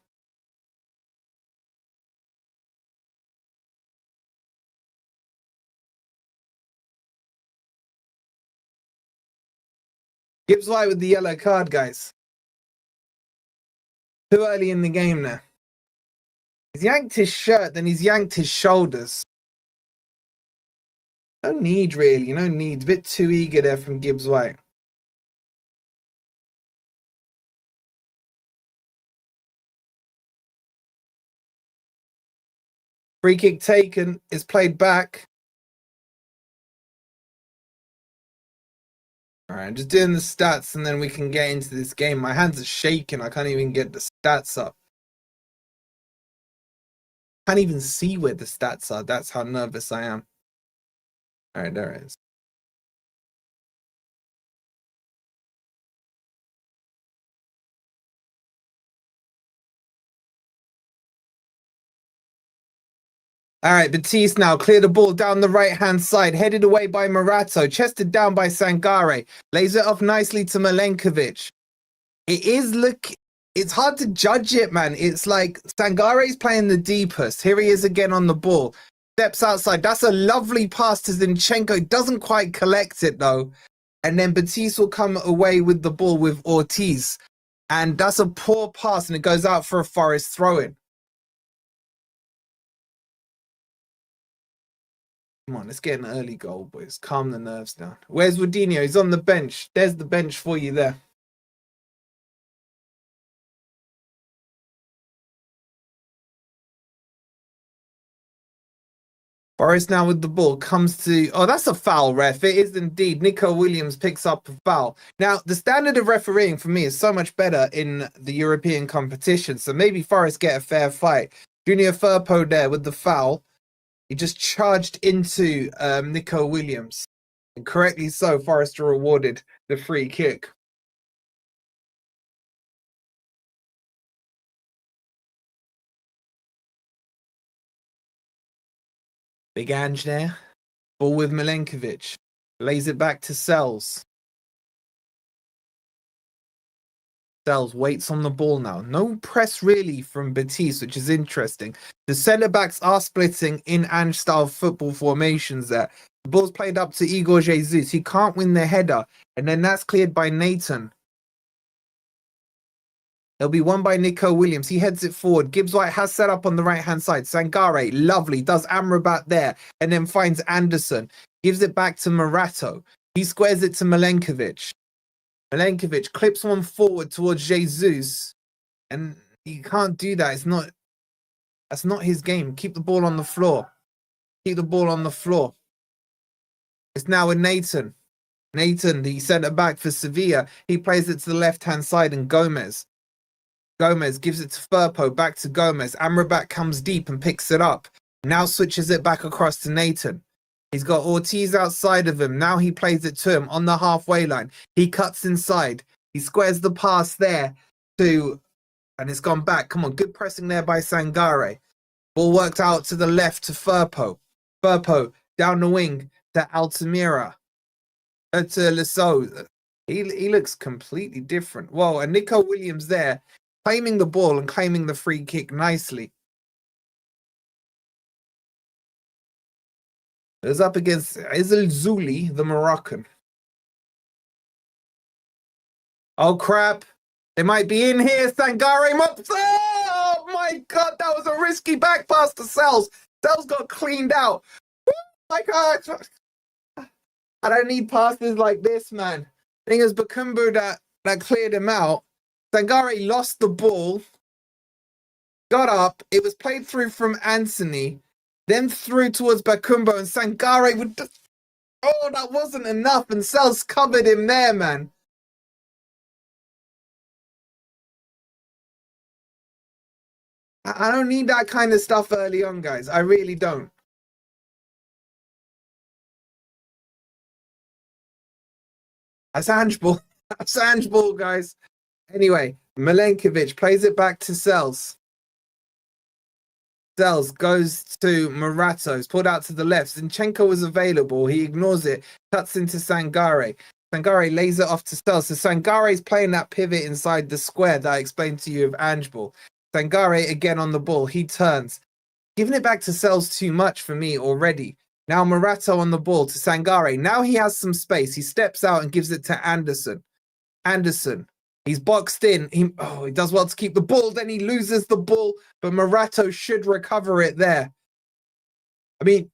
Gibbs-White with the yellow card, guys. Too early in the game now. He's yanked his shirt, then he's yanked his shoulders. No need, really. No need. A bit too eager there from Gibbs-White. Free kick taken. Is played back. All right, I'm just doing the stats, and then we can get into this game. My hands are shaking. I can't even get the stats up. Can't even see where the stats are. That's how nervous I am. All right, there it is. All right, Betis now clear the ball down the right-hand side, headed away by Morato, chested down by Sangare, lays it off nicely to Milenkovic. It's hard to judge it, man. It's like Sangare's playing the deepest. Here he is again on the ball. Steps outside. That's a lovely pass to Zinchenko. Doesn't quite collect it, though. And then Betis will come away with the ball with Ortiz. And that's a poor pass, and it goes out for a Forest throw-in. Come on, let's get an early goal, boys. Calm the nerves down. Where's Woodinho? He's on the bench. There's the bench for you there. Forest now with the ball comes to... Oh, that's a foul, ref. It is indeed. Nico Williams picks up a foul. Now, the standard of refereeing for me is so much better in the European competition, so maybe Forest get a fair fight. Junior Firpo there with the foul. He just charged into Nico Williams. And correctly so, Forest are awarded the free kick. Big Ange there. Ball with Milenkovic. Lays it back to Sels. Sels waits on the ball now. No press really from Betis, which is interesting. The centre-backs are splitting in Ange-style football formations there. The ball's played up to Igor Jesus. He can't win the header. And then that's cleared by Nathan. It'll be won by Nico Williams. He heads it forward. Gibbs-White has set up on the right-hand side. Sangare, lovely. Does Amrabat there. And then finds Anderson. Gives it back to Morato. He squares it to Milenkovic. Milenkovic clips one forward towards Jesus. And he can't do that. That's not his game. Keep the ball on the floor. Keep the ball on the floor. It's now with Nathan. Nathan, the centre-back for Sevilla, he plays it to the left-hand side, and Gomez gives it to Firpo, back to Gomez. Amrabat comes deep and picks it up. Now switches it back across to Nathan. He's got Ortiz outside of him. Now he plays it to him on the halfway line. He cuts inside. He squares the pass there to, and it's gone back. Come on, good pressing there by Sangare. Ball worked out to the left to Firpo. Firpo down the wing to Altamira. To Lesaux. He looks completely different. Whoa, and Nico Williams there, claiming the ball and claiming the free kick nicely. It was up against Isel Zuli, the Moroccan. Oh, crap. They might be in here. Sangare. Oh, my God. That was a risky back pass to Sels. Sels got cleaned out. Oh, my God. I don't need passes like this, man. I think it was Bakumbu that cleared him out. Sangare lost the ball. Got up. It was played through from Anthony. Then through towards Bakumbo, and Sangare would just... Oh, that wasn't enough, and Sels covered him there, man. I don't need that kind of stuff early on, guys. I really don't. That's Angeball. That's Angeball, guys. Anyway, Milenkovic plays it back to Sels. Sels goes to Morato. It's pulled out to the left. Zinchenko was available. He ignores it. Cuts into Sangare. Sangare lays it off to Sels. So Sangare is playing that pivot inside the square that I explained to you of Angeball. Sangare again on the ball. He turns. Giving it back to Sels too much for me already. Now Morato on the ball to Sangare. Now he has some space. He steps out and gives it to Anderson. Anderson. He's boxed in. He does well to keep the ball. Then he loses the ball, but Morato should recover it there. I mean,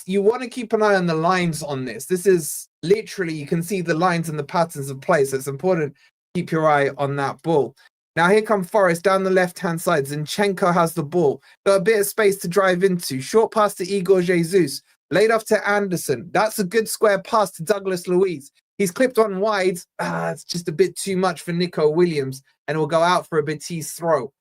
you want to keep an eye on the lines on this. This is literally, you can see the lines and the patterns of play, so it's important to keep your eye on that ball. Now here come Forest down the left-hand side. Zinchenko has the ball. Got a bit of space to drive into. Short pass to Igor Jesus. Laid off to Anderson. That's a good square pass to Douglas Luiz. He's clipped on wide. It's just a bit too much for Nico Williams, and it will go out for a Betis throw.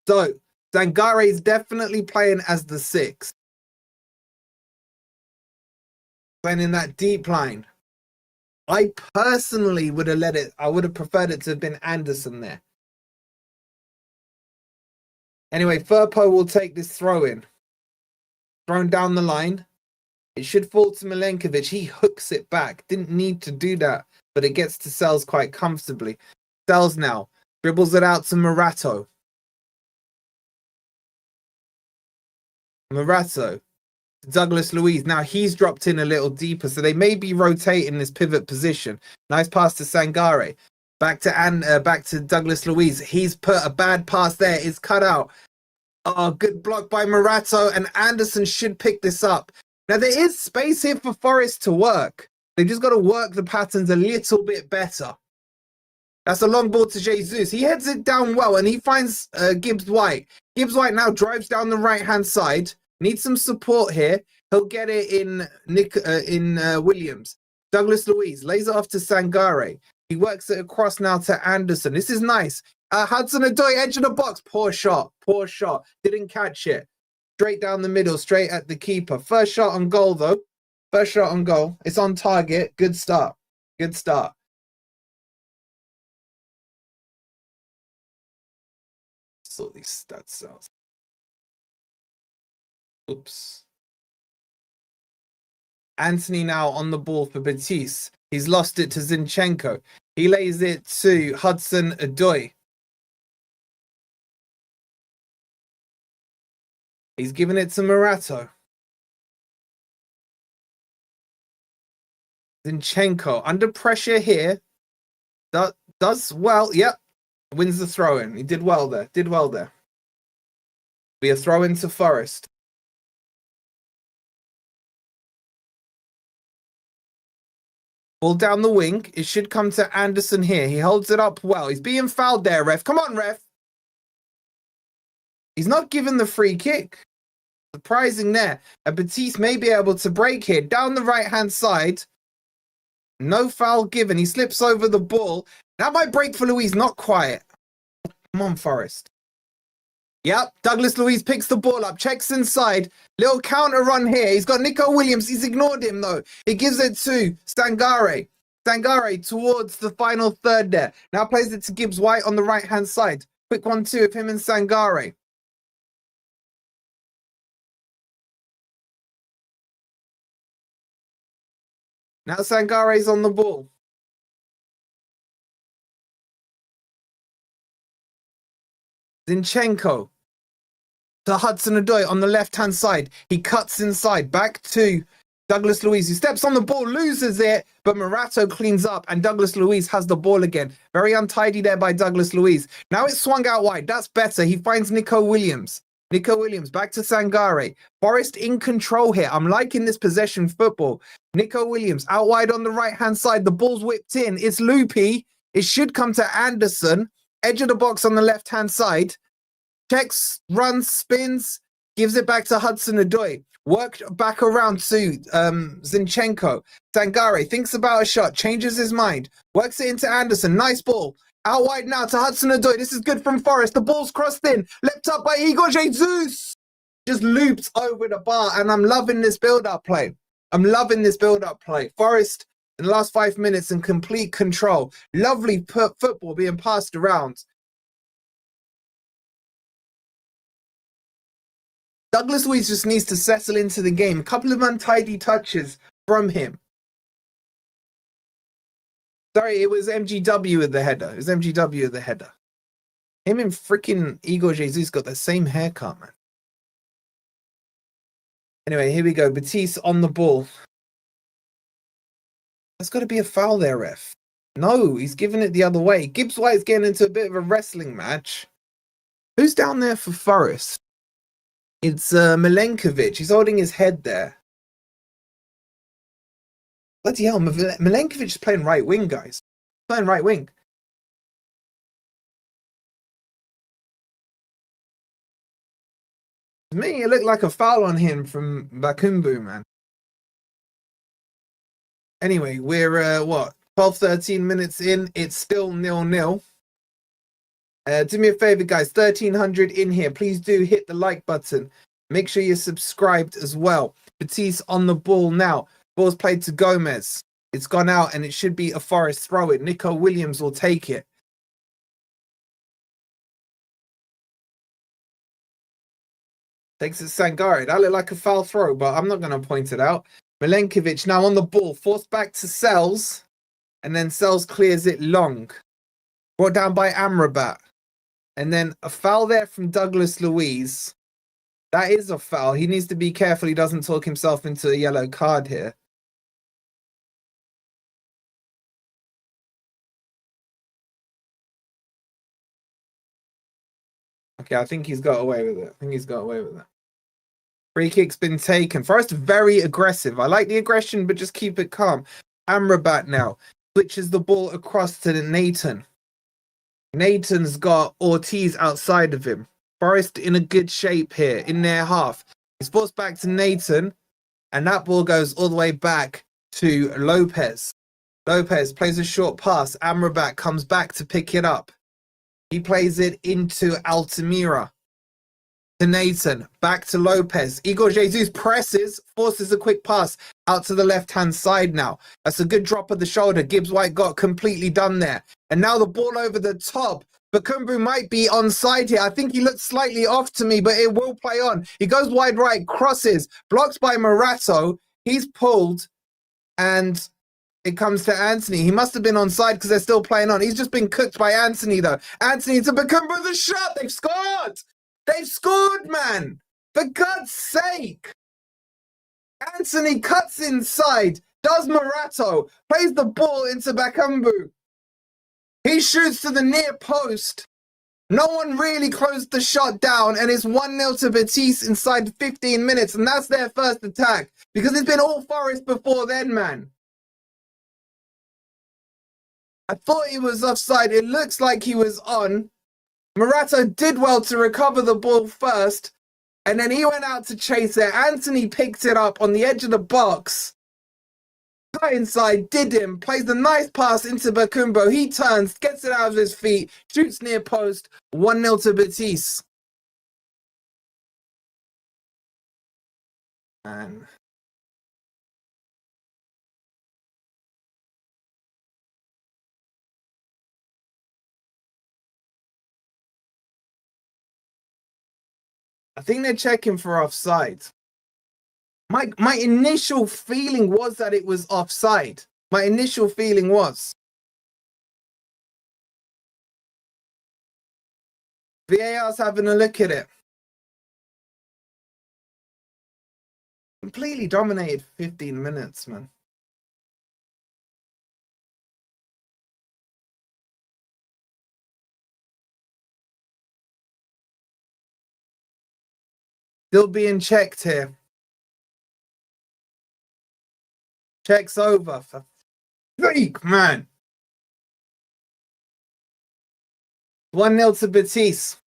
So, Sangare is definitely playing as the 6. Playing in that deep line. I personally would have preferred it to have been Anderson there. Anyway, Firpo will take this throw in. Thrown down the line. It should fall to Milenkovic. He hooks it back. Didn't need to do that, but it gets to Sels quite comfortably. Sels now dribbles it out to Morato. Morato to Douglas Luiz. Now he's dropped in a little deeper, so they may be rotating this pivot position. Nice pass to Sangare. Back to Douglas Luiz. He's put a bad pass there. It's cut out. Oh, good block by Morato, and Anderson should pick this up. Now, there is space here for Forest to work. They've just got to work the patterns a little bit better. That's a long ball to Jesus. He heads it down well, and he finds Gibbs White. Gibbs White now drives down the right-hand side. Needs some support here. He'll get it in Williams. Douglas Luiz lays it off to Sangare. He works it across now to Anderson. This is nice. Hudson Ndoye, edge of the box. Poor shot. Poor shot. Didn't catch it. Straight down the middle, straight at the keeper. First shot on goal, though. First shot on goal. It's on target. Good start. Good start. Sort these stats out. Oops. Anthony now on the ball for Betis. He's lost it to Zinchenko. He lays it to Hudson Ndoye. He's given it to Morato. Zinchenko under pressure here. Does well. Yep. Wins the throw-in. He did well there. Did well there. Be a throw-in to Forest. Ball down the wing. It should come to Anderson here. He holds it up well. He's being fouled there, ref. Come on, ref. He's not given the free kick. Surprising there. And Betis may be able to break here. Down the right-hand side. No foul given. He slips over the ball. That might break for Luiz. Not quiet. Come on, Forest. Yep, Douglas Luiz picks the ball up, checks inside. Little counter run here. He's got Nico Williams. He's ignored him, though. He gives it to Sangare. Sangare towards the final third there. Now plays it to Gibbs White on the right-hand side. Quick 1-2 of him and Sangare. Now Sangare's on the ball. Zinchenko to Hudson-Odoi on the left-hand side. He cuts inside, back to Douglas Luiz, who steps on the ball, loses it, but Morato cleans up, and Douglas Luiz has the ball again. Very untidy there by Douglas Luiz. Now it's swung out wide. That's better. He finds Nico Williams. Nico Williams back to Sangare. Forest in control here. I'm liking this possession football. Nico Williams out wide on the right-hand side. The ball's whipped in. It's loopy. It should come to Anderson. Edge of the box on the left-hand side. Checks, runs, spins, gives it back to Hudson-Odoi. Worked back around to Zinchenko. Sangare thinks about a shot, changes his mind, works it into Anderson. Nice ball. Out wide now to Hudson-Odoi. This is good from Forest. The ball's crossed in. Leapt up by Igor Jesus. Just looped over the bar, and I'm loving this build-up play. I'm loving this build-up play. Forest in the last 5 minutes in complete control. Lovely football being passed around. Douglas Luiz just needs to settle into the game. A couple of untidy touches from him. Sorry, it was MGW at the header. It was MGW at the header. Him and freaking Igor Jesus got the same haircut, man. Anyway, here we go. Betis on the ball. There's got to be a foul there, ref. No, he's giving it the other way. Gibbs White's getting into a bit of a wrestling match. Who's down there for Forest? It's Milenkovic. He's holding his head there. Bloody hell, Milenkovic is playing right wing, guys. Playing right wing. To me, it looked like a foul on him from Bakumbu, man. Anyway, we're, 12, 13 minutes in. It's still 0-0. Do me a favor, guys. 1,300 in here. Please do hit the like button. Make sure you're subscribed as well. Betis on the ball now. Ball's played to Gomez. It's gone out, and it should be a Forest throw. It. Nico Williams will take it. Takes it Sangare. That looked like a foul throw, but I'm not going to point it out. Milenkovic now on the ball. Forced back to Sels. And then Sels clears it long. Brought down by Amrabat. And then a foul there from Douglas Luiz. That is a foul. He needs to be careful he doesn't talk himself into a yellow card here. Okay, I think he's got away with it. Free kick's been taken. Forest very aggressive. I like the aggression, but just keep it calm. Amrabat now switches the ball across to Nathan. Nathan's got Ortiz outside of him. Forest in a good shape here in their half. He's forced back to Nathan, and that ball goes all the way back to Lopez. Lopez plays a short pass. Amrabat comes back to pick it up. He plays it into Altamira. To Nathan, back to Lopez. Igor Jesus presses, forces a quick pass out to the left-hand side now. That's a good drop of the shoulder. Gibbs White got completely done there. And now the ball over the top. Bakumbu might be onside here. I think he looks slightly off to me, but it will play on. He goes wide right, crosses, blocked by Morato. He's pulled, and it comes to Anthony. He must have been onside because they're still playing on. He's just been cooked by Anthony, though. Anthony to Bakumbu, the shot. They've scored. They've scored, man! For God's sake! Anthony cuts inside, does Morato, plays the ball into Bakumbu. He shoots to the near post. No one really closed the shot down, and it's 1-0 to Betis inside 15 minutes, and that's their first attack. Because it's been all Forest before then, man. I thought he was offside. It looks like he was on. Morato did well to recover the ball first, And then he went out to chase it. Anthony picked it up on the edge of the box. Cut inside, did him, plays a nice pass into Bakumbo. He turns, gets it out of his feet, shoots near post. 1-0 to Betis. Man. I think they're checking for offside. My initial feeling was that it was offside. My initial feeling was. VAR's having a look at it. Completely dominated 15 minutes, man. Still being checked here. Checks over for freak, man. 1-0 to Betis.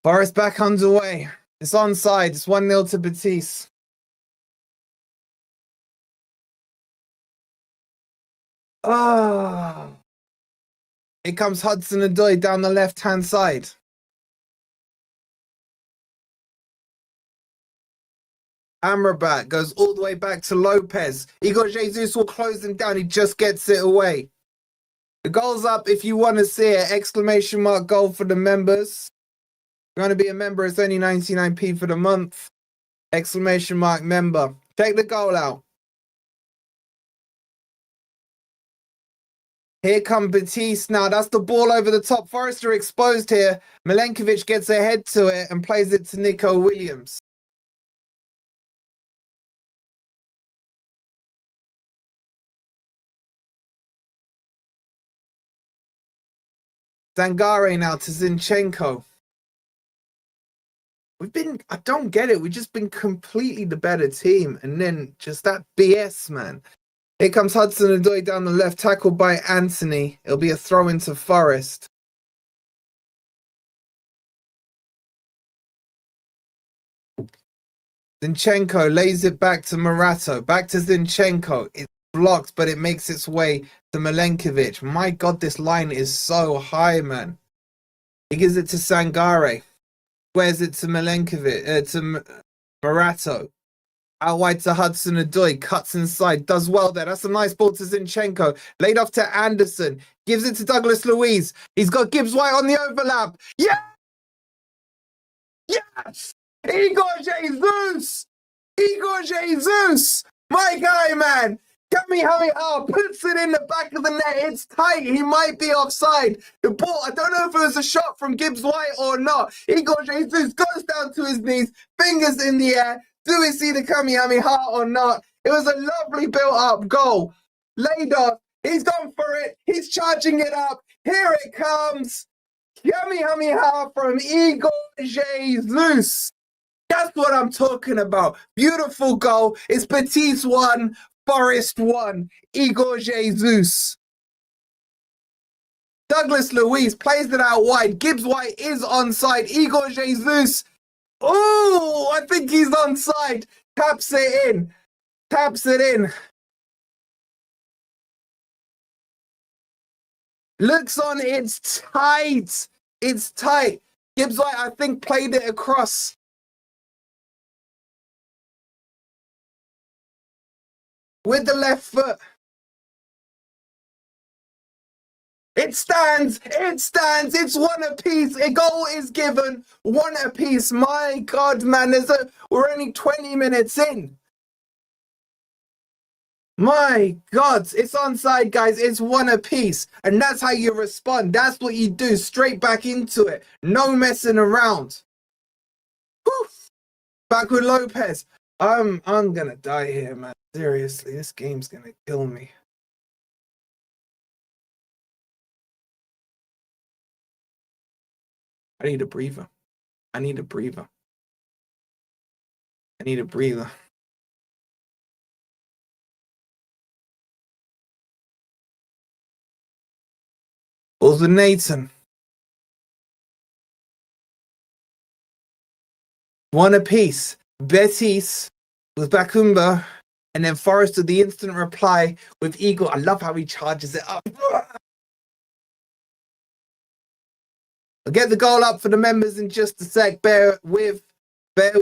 Forest back underway. It's onside. It's 1-0 to Betis. Oh. Here comes Hudson Ndoye down the left-hand side. Amrabat goes all the way back to Lopez. Igor Jesus will close him down. He just gets it away. The goal's up if you want to see it. Exclamation mark goal for the members. If you want to be a member, it's only 99p for the month. Exclamation mark member. Check the goal out. Here come Betis now. That's the ball over the top. Forrester exposed here. Milenkovic gets ahead to it and plays it to Nico Williams. Zangare now to Zinchenko. I don't get it. We've just been completely the better team. And then just that BS, man. Here comes Hudson Ndoye down the left, tackled by Anthony. It'll be a throw into Forest. Zinchenko lays it back to Morato. Back to Zinchenko. It's blocked, but it makes its way to Milenkovic. My God, this line is so high, man. He gives it to Sangare. Squares it to Milenkovic, to Morato. Out wide to Hudson Ndoye. Cuts inside. Does well there. That's a nice ball to Zinchenko. Laid off to Anderson. Gives it to Douglas Luiz. He's got Gibbs White on the overlap. Yeah! Yes! Igor Jesus! Igor Jesus! My guy, man! Kamehameha puts it in the back of the net. It's tight. He might be offside. The ball, I don't know if it was a shot from Gibbs White or not. Igor Jesus goes down to his knees, fingers in the air. Do we see the Kamehameha or not? It was a lovely built-up goal. Laid off. He's gone for it. He's charging it up. Here it comes. Kamehameha from Igor Jesus. That's what I'm talking about. Beautiful goal. It's Betis 1, Forest 1. Igor Jesus. Douglas Luiz plays it out wide. Gibbs White is onside. Igor Jesus. Oh, I think he's onside. Taps it in. Taps it in. Looks on. It's tight. It's tight. Gibbs White, I think, played it across. With the left foot. It stands. It stands. It's one apiece. A goal is given. One apiece. My God, man. We're only 20 minutes in. My God. It's onside, guys. It's one apiece. And that's how you respond. That's what you do. Straight back into it. No messing around. Whew. Back with Lopez. I'm gonna die here, man. Seriously, this game's gonna kill me. I need a breather. I need a breather. I need a breather. Nathan. One apiece. Betis with Bakumba. And then Forest with the instant reply with Eagle. I love how he charges it up. I'll get the goal up for the members in just a sec. Bear with. I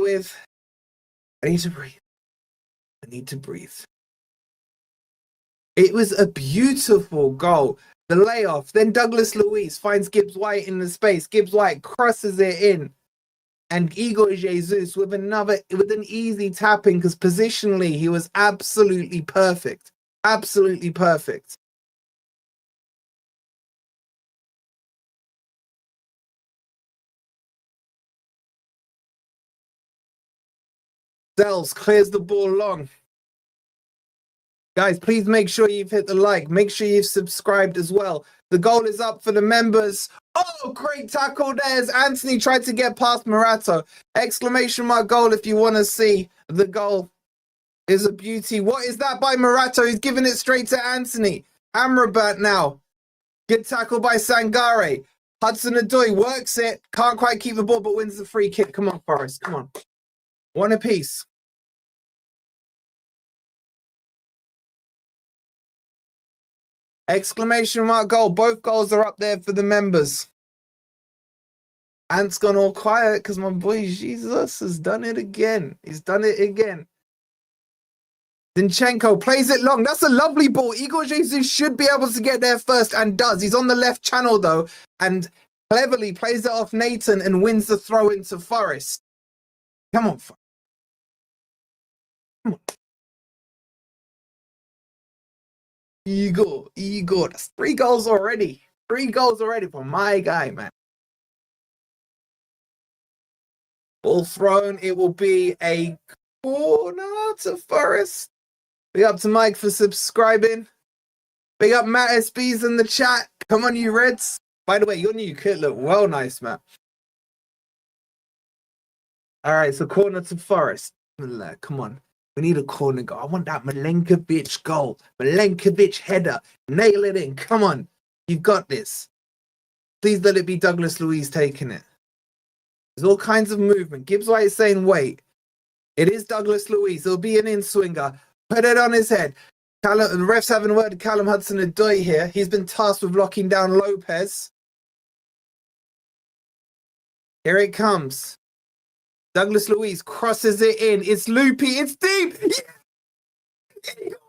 need to breathe. It was a beautiful goal. The layoff. Then Douglas Luiz finds Gibbs White in the space. Gibbs White crosses it in. And Igor Jesus with an easy tapping, because positionally he was absolutely perfect. Absolutely perfect. Sels clears the ball long. Guys, please make sure you've hit the like. Make sure you've subscribed as well. The goal is up for the members. Oh, great tackle there as Anthony tried to get past Morato. Exclamation mark goal if you want to see the goal. Is a beauty. What is that by Morato? He's giving it straight to Anthony. Amrabat now. Good tackle by Sangare. Hudson-Odoi works it. Can't quite keep the ball, but wins the free kick. Come on, Forest. Come on. One apiece. Exclamation mark goal. Both goals are up there for the members. Ant's gone all quiet because my boy Jesus has done it again. He's done it again. Zinchenko plays it long. That's a lovely ball. Igor Jesus should be able to get there first and does. He's on the left channel though and cleverly plays it off Nathan and wins the throw into Forest. Come on. Come on. Igor. That's 3 goals already. 3 goals already for my guy, man. Ball thrown. It will be a corner to Forest. Big up to Mike for subscribing. Big up Matt SB's in the chat. Come on, you Reds. By the way, your new kit look well nice, Matt. All right, so corner to Forest. Come on. We need a corner goal. I want that Milenkovic goal. Milenkovic header. Nail it in. Come on. You've got this. Please let it be Douglas Luiz taking it. There's all kinds of movement. Gibbs White is saying, wait. It is Douglas Luiz. It'll be an in-swinger. Put it on his head. The refs haven't worded Callum Hudson-Odoi here. He's been tasked with locking down Lopez. Here it comes. Douglas Luiz crosses it in. It's loopy. It's deep. Yeah!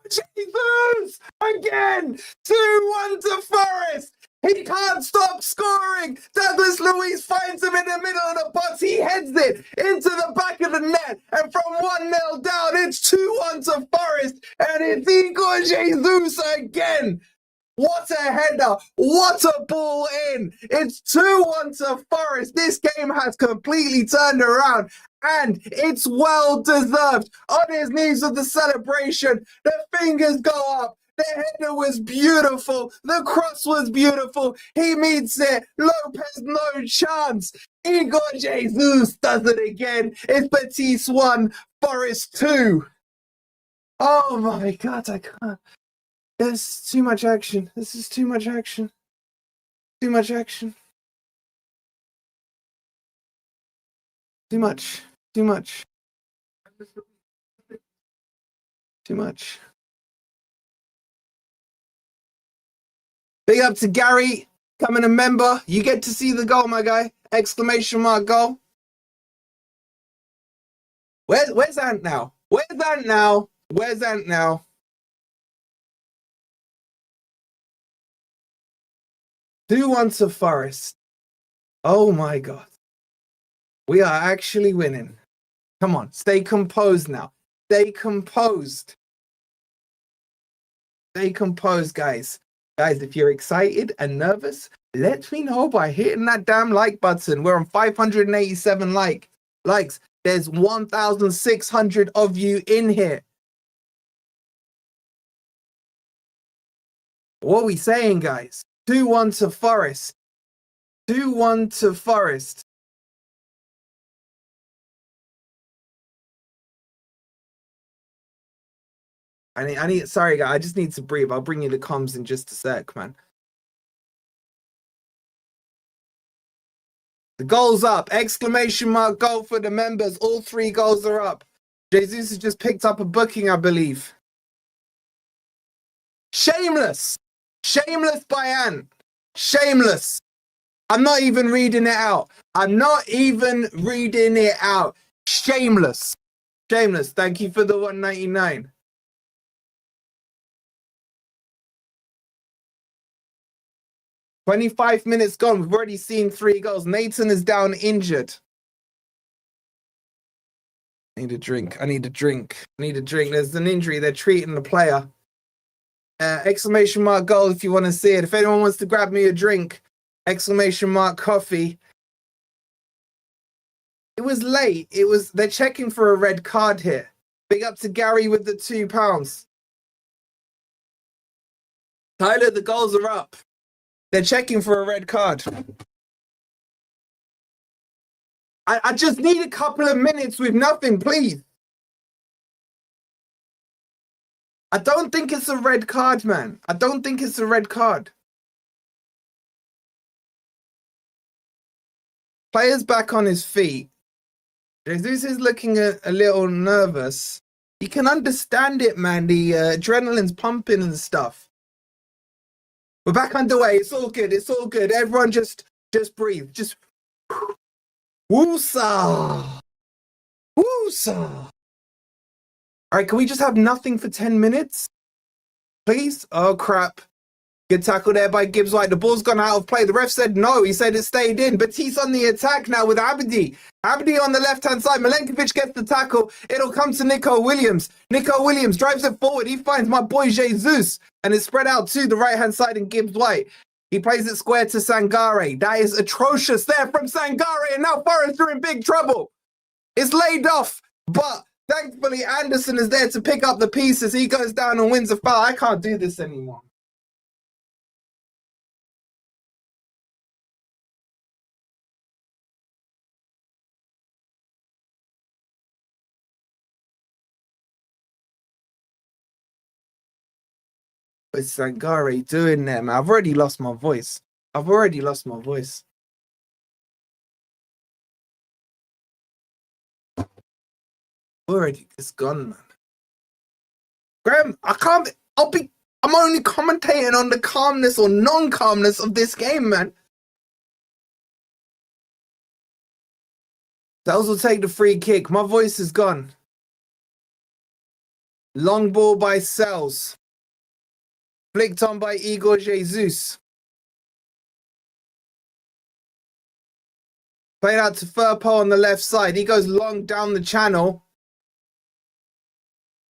Jesus! Again! 2-1 to Forest. He can't stop scoring. Douglas Luiz finds him in the middle of the box. He heads it into the back of the net. And from 1-0 down, it's 2-1 to Forest. And it's Igor Jesus again. What a header. What a ball in. It's 2-1 to Forest. This game has completely turned around. And it's well deserved. On his knees with the celebration. The fingers go up. The header was beautiful. The cross was beautiful. He meets it. Lopez, no chance. Igor Jesus does it again. It's Betis 1, Forest 2. Oh my God, I can't. There's too much action. This is too much action. Too much action. Too much. Too much. Too much. Big up to Gary, becoming a member. You get to see the goal, my guy. Exclamation mark goal. Where's Ant now? Where's Ant now? Where's Ant now? 2-1 to Forest. Oh my God. We are actually winning. Come on, stay composed now. Stay composed. Stay composed, guys. Guys, if you're excited and nervous, let me know by hitting that damn like button. We're on 587 likes. There's 1,600 of you in here. What are we saying, guys? 2-1 to Forest. 2-1 to Forest. Sorry, guys, I just need to breathe. I'll bring you the comms in just a sec, man. The goal's up. Exclamation mark goal for the members. All 3 goals are up. Jesus has just picked up a booking, I believe. Shameless. Shameless by Ant. Shameless. I'm not even reading it out. I'm not even reading it out. Shameless. Shameless. Thank you for the 199. "25 minutes gone. We've already seen 3 goals. Nathan is down injured. I need a drink. I need a drink. I need a drink. There's an injury. They're treating the player. Exclamation mark goal if you want to see it. If anyone wants to grab me a drink, exclamation mark coffee. It was late. They're checking for a red card here. Big up to Gary with the £2. Tyler, the goals are up. They're checking for a red card. I just need a couple of minutes with nothing, please. I don't think it's a red card, man. I don't think it's a red card. Player's back on his feet. Jesus is looking a little nervous. You can understand it, man. The adrenaline's pumping and stuff. We're back underway. It's all good. It's all good. Everyone just breathe. Just woosa. Woosa. All right, can we just have nothing for 10 minutes? Please? Oh, crap. Good tackle there by Gibbs White. The ball's gone out of play. The ref said no. He said it stayed in. Betis on the attack now with Abdi. Abdi on the left-hand side. Milenkovic gets the tackle. It'll come to Nico Williams. Nico Williams drives it forward. He finds my boy Jesus. And it's spread out to the right-hand side in Gibbs White. He plays it square to Sangare. That is atrocious there from Sangare. And now Forest are in big trouble. It's laid off. But thankfully, Anderson is there to pick up the pieces. He goes down and wins a foul. I can't do this anymore. What's Sangare doing there, man? I've already lost my voice. Already, it's gone, man. Graham, I'm only commentating on the calmness or non-calmness of this game, man. Sels will take the free kick. My voice is gone. Long ball by Sels. Flicked on by Igor Jesus. Played out to Firpo on the left side. He goes long down the channel.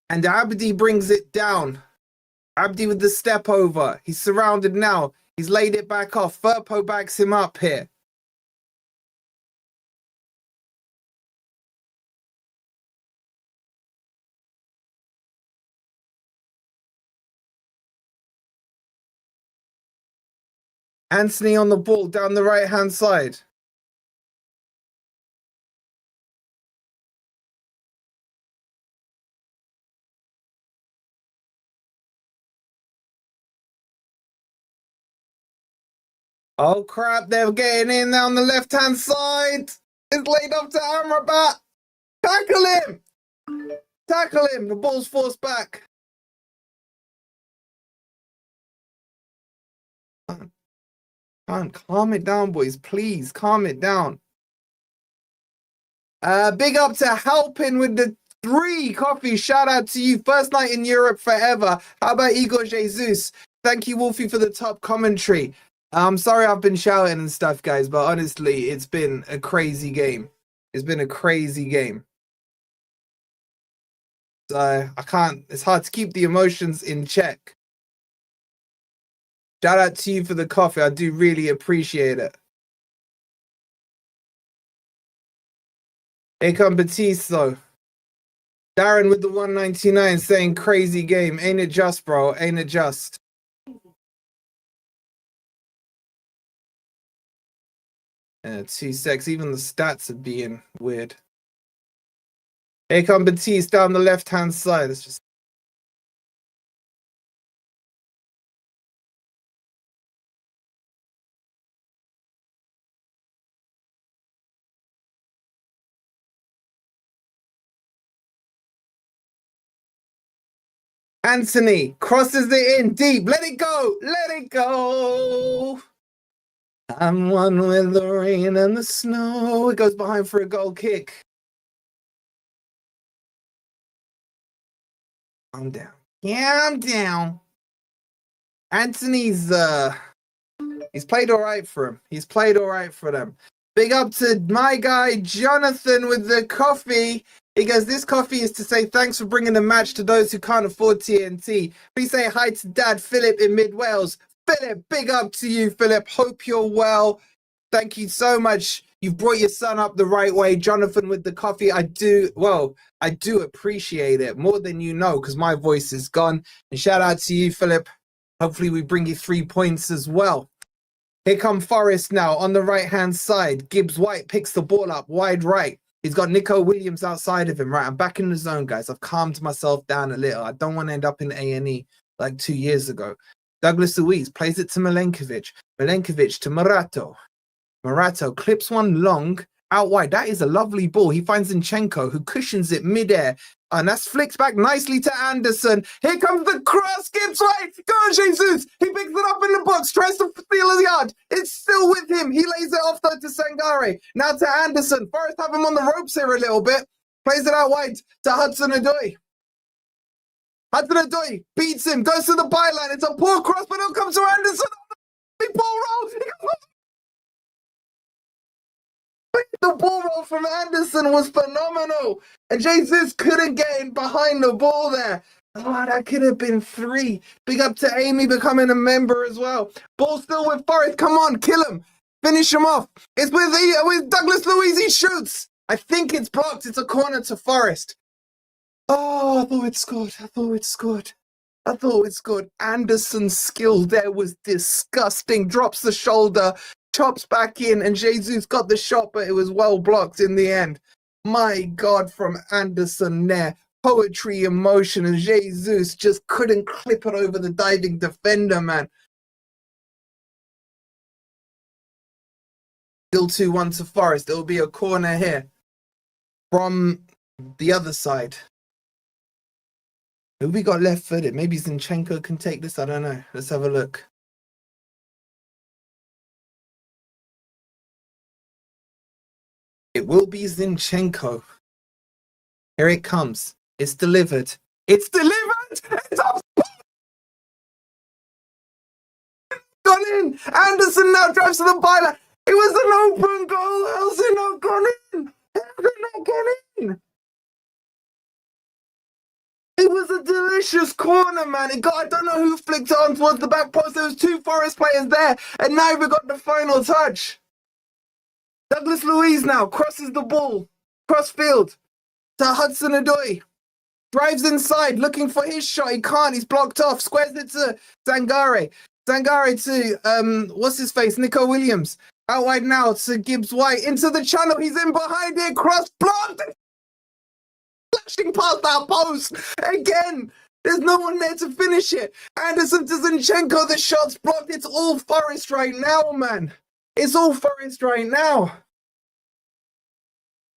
And Abdi brings it down. Abdi with the step over. He's surrounded now. He's laid it back off. Firpo backs him up here. Anthony on the ball down the right-hand side. Oh, crap. They're getting in down the left-hand side. It's laid up to Amrabat. Tackle him. Tackle him. The ball's forced back. Calm it down, boys. Please, calm it down. Big up to Halpin with the 3 coffee. Shout out to you. First night in Europe forever. How about Igor Jesus? Thank you, Wolfie, for the top commentary. I'm sorry I've been shouting and stuff, guys, but honestly, it's been a crazy game. It's been a crazy game. So it's hard to keep the emotions in check. Shout out to you for the coffee. I do really appreciate it. Here come Betis, though. Darren with the 199 saying crazy game. Ain't it just, bro? Ain't it just? Yeah, 2 secs. Even the stats are being weird. Here come Betis down the left-hand side. It's just Anthony crosses it in deep. Let it go. Let it go. I'm one with the rain and the snow. It goes behind for a goal kick. Calm down. Calm down. Anthony's he's played all right for him. He's played all right for them. Big up to my guy Jonathan with the coffee. He goes, this coffee is to say thanks for bringing the match to those who can't afford TNT. Please say hi to Dad Philip in Mid Wales. Philip, big up to you, Philip. Hope you're well. Thank you so much. You've brought your son up the right way. Jonathan with the coffee. I do appreciate it more than you know, because my voice is gone. And shout out to you, Philip. Hopefully we bring you 3 points as well. Here come Forest now on the right-hand side. Gibbs White picks the ball up wide right. He's got Nico Williams outside of him. Right, I'm back in the zone, guys. I've calmed myself down a little. I don't want to end up in A&E like 2 years ago. Douglas Luiz plays it to Milenkovic. Milenkovic to Morato. Morato clips one long out wide. That is a lovely ball. He finds Zinchenko, who cushions it midair. And that's flicked back nicely to Anderson. Here comes the cross. Gibbs White. Go on, Jesus. He picks it up in the box. Tries to steal a yard. It's still with him. He lays it off though to Sangare. Now to Anderson. Forrest have him on the ropes here a little bit. Plays it out wide to Hudson-Odoi. Hudson-Odoi beats him. Goes to the byline. It's a poor cross, but it'll come to Anderson. Big ball roll. The ball roll from Anderson was phenomenal. And Jesus couldn't get in behind the ball there. Oh, that could have been 3. Big up to Amy becoming a member as well. Ball still with Forrest. Come on, kill him. Finish him off. It's with Douglas Luiz. He shoots. I think it's blocked. It's a corner to Forrest. Oh, I thought it scored. I thought it scored. Anderson's skill there was disgusting. Drops the shoulder. Chops back in, and Jesus got the shot, but it was well blocked in the end. My God, from Anderson there. Poetry in motion, and Jesus just couldn't clip it over the diving defender, man. Still 2-1 to Forest. It'll be a corner here from the other side. Who we got left-footed? Maybe Zinchenko can take this. I don't know. Let's have a look. It will be Zinchenko. Here it comes. It's delivered. It's delivered! It's up! Gone in! Anderson now drives to the byline. It was an open goal. How's it not gone in? How's it not gone in? It was a delicious corner, man. I don't know who flicked it on towards the back post. There was 2 Forest players there. And now we got the final touch. Douglas Luiz now crosses the ball, cross field to Hudson-Odoi. Drives inside, looking for his shot. He can't. He's blocked off. Squares it to Sangare. Sangare to what's his face? Nico Williams. Out wide now to Gibbs White into the channel. He's in behind it. Cross blocked. Flashing past that post again. There's no one there to finish it. Anderson to Zinchenko. The shot's blocked. It's all Forest right now, man. It's all Forest right now.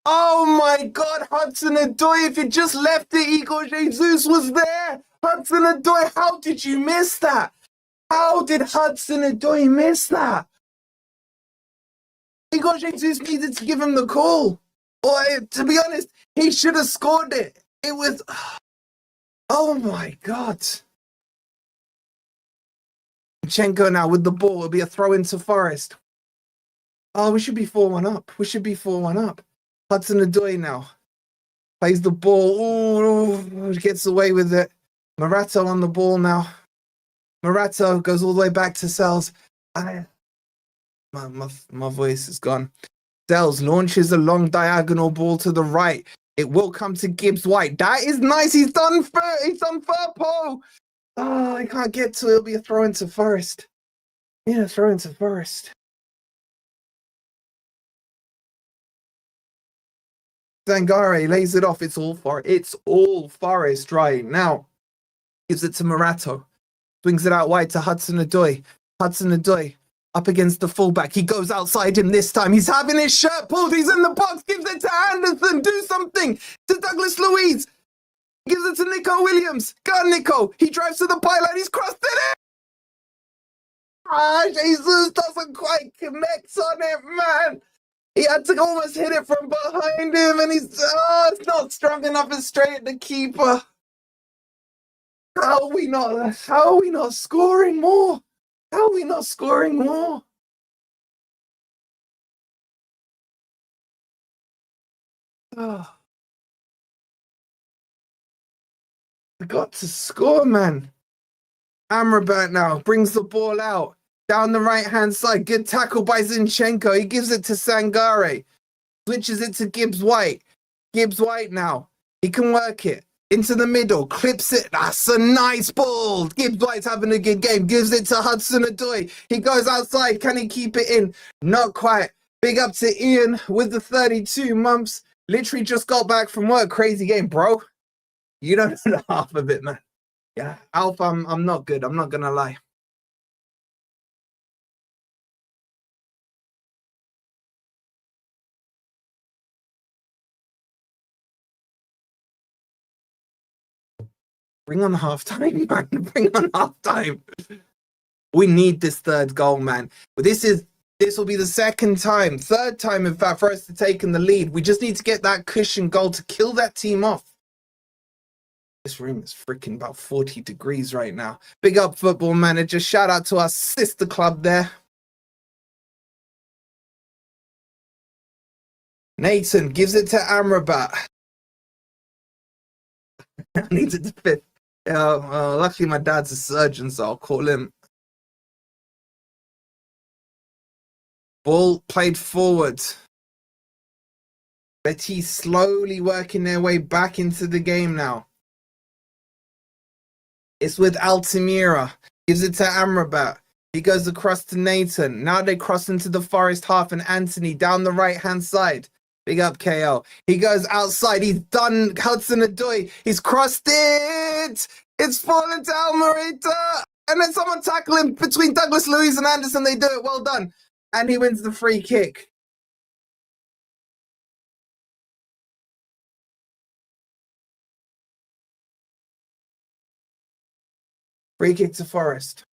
Oh my God, Hudson-Odoi, if you just left it, Igor Jesus was there. Hudson-Odoi, how did you miss that? How did Hudson-Odoi miss that? Igor Jesus needed to give him the call. Or, to be honest, he should have scored it. It was... Oh my God. Zinchenko now with the ball. It'll be a throw into Forest. Oh, we should be 4-1 up. We should be 4-1 up. Hudson-Odoi now. Plays the ball. Ooh, gets away with it. Morato on the ball now. Morato goes all the way back to Sels. My voice is gone. Sels launches a long diagonal ball to the right. It will come to Gibbs White. That is nice. He's done Firpo. Oh, I can't get to it. It'll be a throw into Forest. Yeah, throw into Forest. Sangare lays it off. It's all Forest right now. Gives it to Morato. Swings it out wide to Hudson-Odoi. Hudson-Odoi up against the fullback. He goes outside him this time. He's having his shirt pulled. He's in the box. Gives it to Anderson. Do something. To Douglas Luiz. Gives it to Nico Williams. Go on, Nico. He drives to the byline. He's crossed it. Jesus doesn't quite connect on it, man. He had to almost hit it from behind him, and it's not strong enough and straight at the keeper. How are we not scoring more? How are we not scoring more? Oh. We got to score, man. Amrabat now brings the ball out down the right-hand side. Good tackle by Zinchenko. He gives it to Sangare. Switches it to Gibbs White. Gibbs White now. He can work it into the middle. Clips it. That's a nice ball. Gibbs White's having a good game. Gives it to Hutchinson. He goes outside. Can he keep it in? Not quite. Big up to Ian with the 32 months. Literally just got back from work. Crazy game, bro. You don't know the half of it, man. Yeah, Alf, I'm not good. I'm not going to lie. Bring on halftime, man. Bring on halftime. We need this third goal, man. But this will be the third time, in fact, for us to take in the lead. We just need to get that cushion goal to kill that team off. This room is freaking about 40 degrees right now. Big up, Football Manager. Shout out to our sister club there. Nathan gives it to Amrabat. I need to defend. Luckily, my dad's a surgeon, so I'll call him. Ball played forward. Betis slowly working their way back into the game now. It's with Altamira. Gives it to Amrabat. He goes across to Nathan. Now they cross into the Forest half and Anthony down the right-hand side. Big up, KO. He goes outside. He's done Hutchinson. He's crossed it. It's fallen to Almerita. And then someone tackle him between Douglas Luiz and Anderson. They do it. Well done. And he wins the free kick. Free kick to Forest.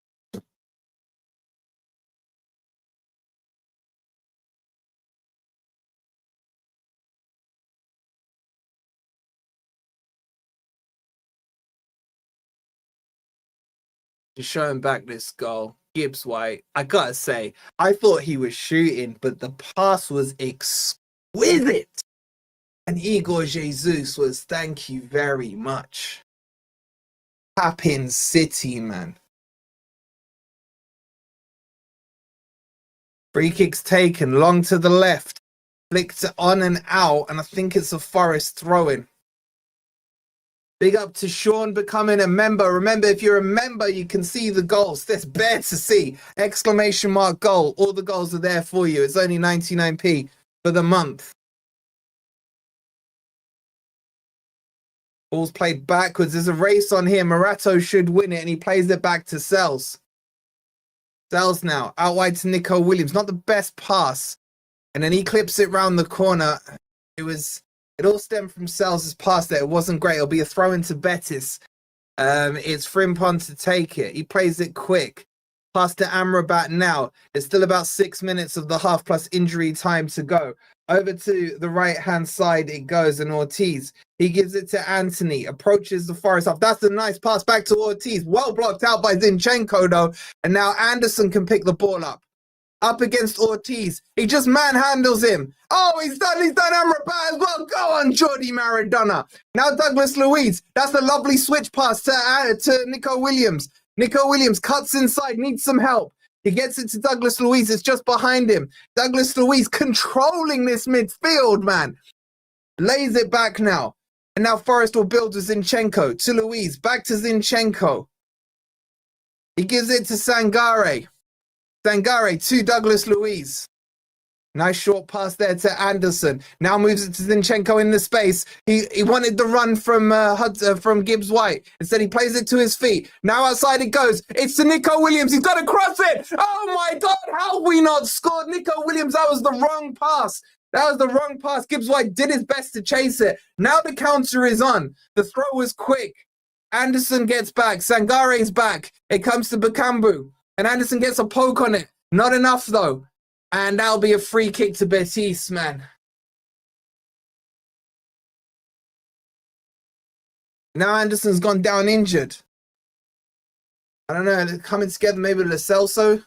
Just showing back this goal. Gibbs White. I gotta say, I thought he was shooting, but the pass was exquisite. And Igor Jesus was, thank you very much. Tap-in City, man. Free kick's taken, long to the left. Flicked on and out, and I think it's a Forest throw-in. Big up to Sean becoming a member. Remember, if you're a member, you can see the goals. That's bare to see. Exclamation mark goal. All the goals are there for you. It's only 99p for the month. Ball's played backwards. There's a race on here. Morato should win it, and he plays it back to Sels. Sels now. Out wide to Nico Williams. Not the best pass. And then he clips it round the corner. It all stemmed from Sels' pass there. It wasn't great. It'll be a throw into Betis. It's Frimpong to take it. He plays it quick. Pass to Amrabat now. There's still about 6 minutes of the half plus injury time to go. Over to the right-hand side it goes, and Ortiz. He gives it to Anthony. Approaches the Forest half. That's a nice pass back to Ortiz. Well blocked out by Zinchenko, though. And now Anderson can pick the ball up. Up against Ortiz. He just manhandles him. Oh, he's done Amrabat as well. Go on, Jordi Maradona. Now Douglas Luiz. That's a lovely switch pass to Nico Williams. Nico Williams cuts inside, needs some help. He gets it to Douglas Luiz. It's just behind him. Douglas Luiz controlling this midfield, man. Lays it back now. And now Forest will build with Zinchenko. To Luiz. Back to Zinchenko. He gives it to Sangare. Sangare to Douglas Luiz. Nice short pass there to Anderson. Now moves it to Zinchenko in the space. He wanted the run from Gibbs White. Instead, he plays it to his feet. Now outside it goes. It's to Nico Williams. He's got to cross it. Oh my God, how have we not scored? Nico Williams, that was the wrong pass. That was the wrong pass. Gibbs White did his best to chase it. Now the counter is on. The throw was quick. Anderson gets back. Sangare's back. It comes to Bakambu. And Anderson gets a poke on it. Not enough, though. And that'll be a free kick to Betis, man. Now Anderson's gone down injured. I don't know. They're coming together maybe with Celso.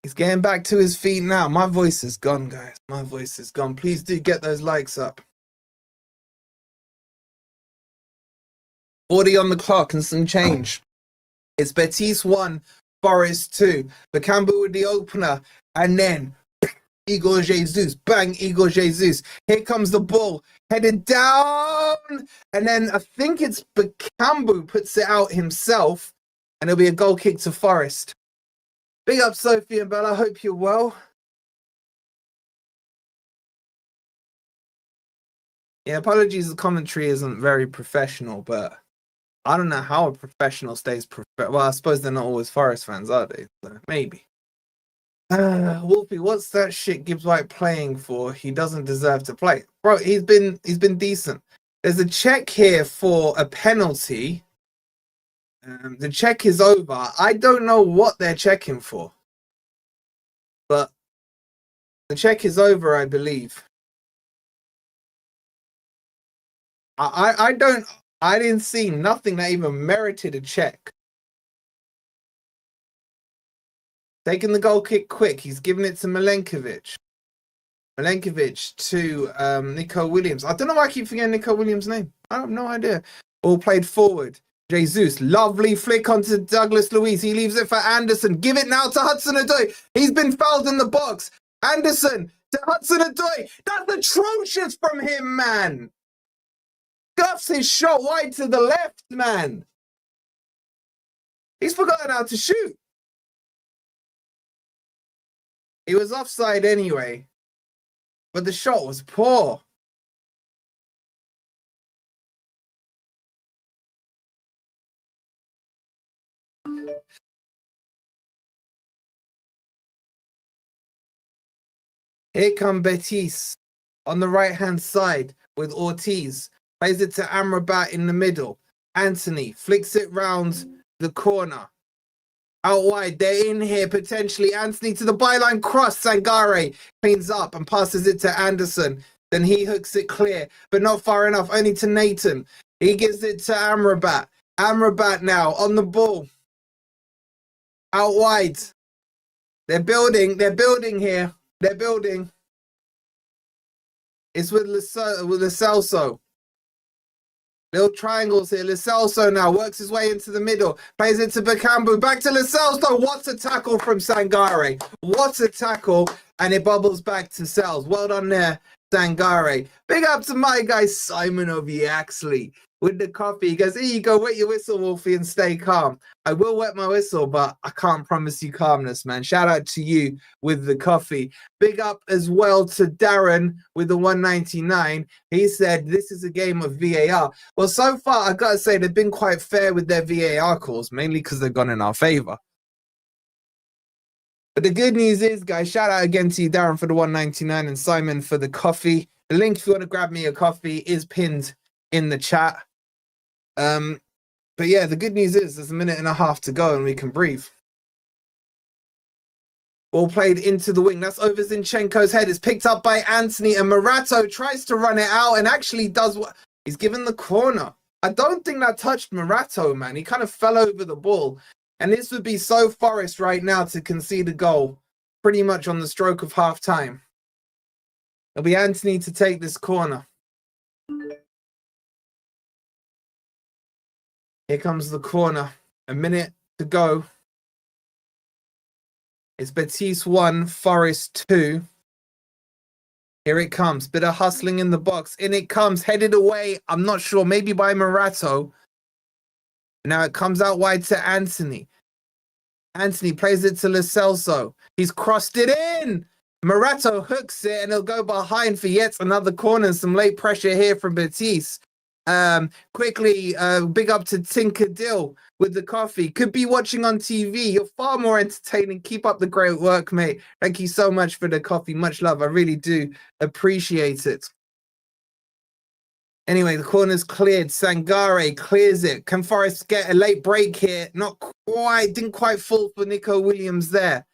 He's getting back to his feet now. My voice is gone, guys. My voice is gone. Please do get those likes up. 40 on the clock and some change. It's Betis 1, Forest 2. Bakambu with the opener. And then Igor Jesus. Bang, Igor Jesus. Here comes the ball. Headed down. And then I think it's Bakambu puts it out himself. And it'll be a goal kick to Forest. Big up, Sophie and Bella. I hope you're well. Yeah, apologies. The commentary isn't very professional, but I don't know how a professional stays well, I suppose they're not always Forest fans, are they? So maybe. Wolfie, what's that shit Gibbs White playing for? He doesn't deserve to play. Bro, he's been decent. There's a check here for a penalty. The check is over. I don't know what they're checking for. But the check is over, I believe. I didn't see nothing that even merited a check. Taking the goal kick quick. He's giving it to Milenkovic. Milenkovic to Nico Williams. I don't know why I keep forgetting Nico Williams' name. I have no idea. All played forward. Jesus, lovely flick onto Douglas Luiz. He leaves it for Anderson. Give it now to Hutchinson. He's been fouled in the box. Anderson to Hutchinson. That's atrocious from him, man. Guffs his shot wide to the left, man. He's forgotten how to shoot. He was offside anyway, but the shot was poor. Here come Betis on the right-hand side with Ortiz. Plays it to Amrabat in the middle. Anthony flicks it round the corner. Out wide, they're in here potentially. Anthony to the byline cross. Sangare cleans up and passes it to Anderson. Then he hooks it clear, but not far enough. Only to Nathan. He gives it to Amrabat. Amrabat now on the ball. Out wide. They're building here. They're building. It's with Celso. Little triangles here. Lo Celso now works his way into the middle. Plays it to Bakambu. Back to Lo Celso. What a tackle from Sangare. What a tackle. And it bubbles back to Sels. Well done there, Sangare. Big up to my guy, Simon of Yaxley. With the coffee. He goes, here you go, wet your whistle, Wolfie, and stay calm. I will wet my whistle, but I can't promise you calmness, man. Shout out to you with the coffee. Big up as well to Darren with the 199. He said, this is a game of VAR. Well, so far, I got to say, they've been quite fair with their VAR calls, mainly because they've gone in our favor. But the good news is, guys, shout out again to you, Darren, for the 199 and Simon for the coffee. The link, if you want to grab me a coffee, is pinned in the chat. But yeah, the good news is there's a minute and a half to go and we can breathe. Ball played into the wing. That's over Zinchenko's head. It's picked up by Anthony, and Morato tries to run it out and actually does what he's given the corner. I don't think that touched Morato, man. He kind of fell over the ball. And this would be so Forest right now to concede a goal pretty much on the stroke of half time. It'll be Anthony to take this corner. Here comes the corner. A minute to go. It's Betis 1, Forest 2. Here it comes. Bit of hustling in the box. In it comes. Headed away. I'm not sure. Maybe by Morato. Now it comes out wide to Anthony. Anthony plays it to Lo Celso. He's crossed it in. Morato hooks it and he'll go behind for yet another corner. Some late pressure here from Betis. Quickly, big up to Tinker Dill with the coffee. Could be watching on TV. You're far more entertaining. Keep up the great work, mate. Thank you so much for the coffee. Much love. I really do appreciate it. Anyway, the corner's cleared. Sangare clears it. Can Forest get a late break here? Not quite. Didn't quite fall for Nico Williams there.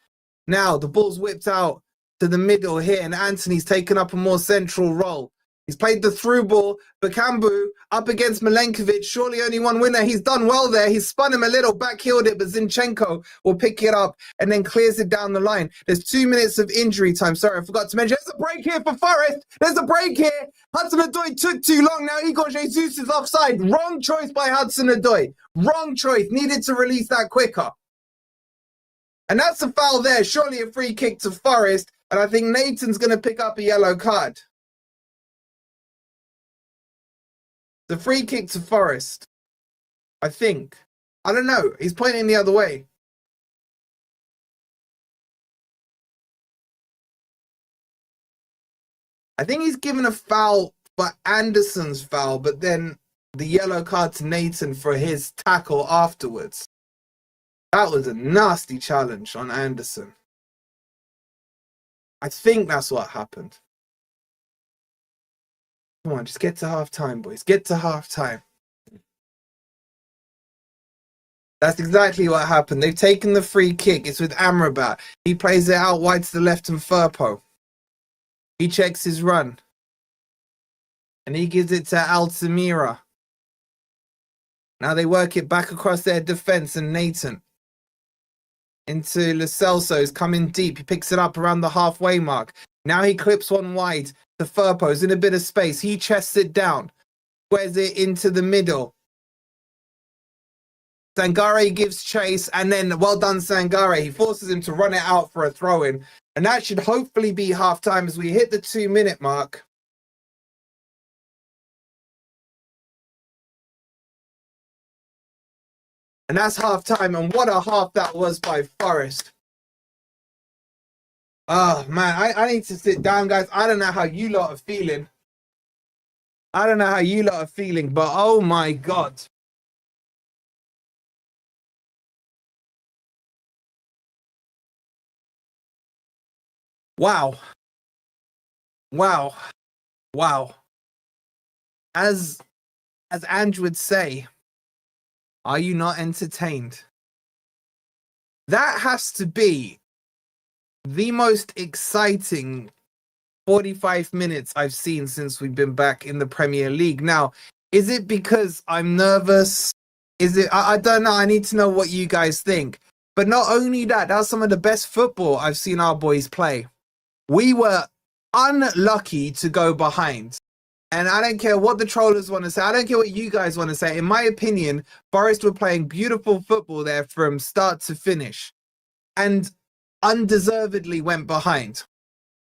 Now, the ball's whipped out to the middle here, and Anthony's taken up a more central role. He's played the through ball. Bakambu up against Milenkovic. Surely only one winner. He's done well there. He's spun him a little, back-heeled it, but Zinchenko will pick it up and then clears it down the line. There's 2 minutes of injury time. Sorry, I forgot to mention. There's a break here for Forest. There's a break here. Hudson-Ndoye took too long. Now Igor Jesus is offside. Wrong choice by Hudson-Ndoye. Wrong choice. Needed to release that quicker. And that's a foul there. Surely a free kick to Forest. And I think Nathan's going to pick up a yellow card. The free kick to Forest, I think. I don't know. He's pointing the other way. I think he's given a foul for Anderson's foul, but then the yellow card to Nathan for his tackle afterwards. That was a nasty challenge on Anderson. I think that's what happened. Come on, just get to half-time, boys. Get to half-time. That's exactly what happened. They've taken the free kick. It's with Amrabat. He plays it out wide to the left and Firpo. He checks his run. And he gives it to Altamira. Now they work it back across their defence and Nathan. Into Lo Celso's coming deep. He picks it up around the halfway mark. Now he clips one wide. The Firpo's in a bit of space. He chests it down. Squares it into the middle. Sangare gives chase, and then well done, Sangare. He forces him to run it out for a throw-in. And that should hopefully be half-time as we hit the 2-minute mark. And that's half-time, and what a half that was by Forest. Oh, man, I need to sit down, guys. I don't know how you lot are feeling. I don't know how you lot are feeling, but oh my God. Wow. Wow. Wow. As Ange would say, are you not entertained? That has to be the most exciting 45 minutes I've seen since we've been back in the Premier League. Now, is it because I'm nervous? Is it? I don't know. I need to know what you guys think. But not only that, that's some of the best football I've seen our boys play. We were unlucky to go behind. And I don't care what the trollers want to say. I don't care what you guys want to say. In my opinion, Forest were playing beautiful football there from start to finish. And undeservedly went behind.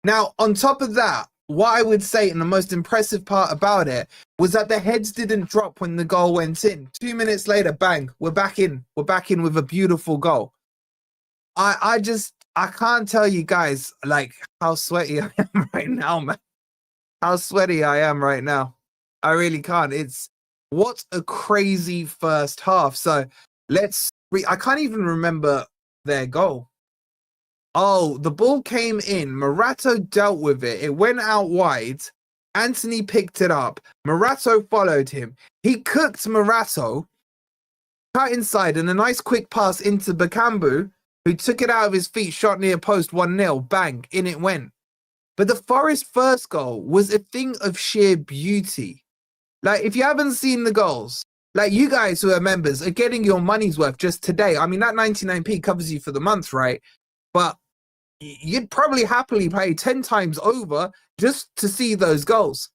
Now, on top of that, what I would say, and the most impressive part about it, was that the heads didn't drop when the goal went in. 2 minutes later, bang, we're back in. We're back in with a beautiful goal. I can't tell you guys, like, how sweaty I am right now, man. How sweaty I am right now. I really can't. What a crazy first half. So I can't even remember their goal. Oh, the ball came in. Morato dealt with it. It went out wide. Anthony picked it up. Morato followed him. He cooked Morato, cut inside, and a nice quick pass into Bakambu, who took it out of his feet, shot near post, 1-0. Bang, in it went. But the Forest first goal was a thing of sheer beauty. Like, if you haven't seen the goals, like, you guys who are members are getting your money's worth just today. I mean, that 99p covers you for the month, right? But you'd probably happily pay 10 times over just to see those goals.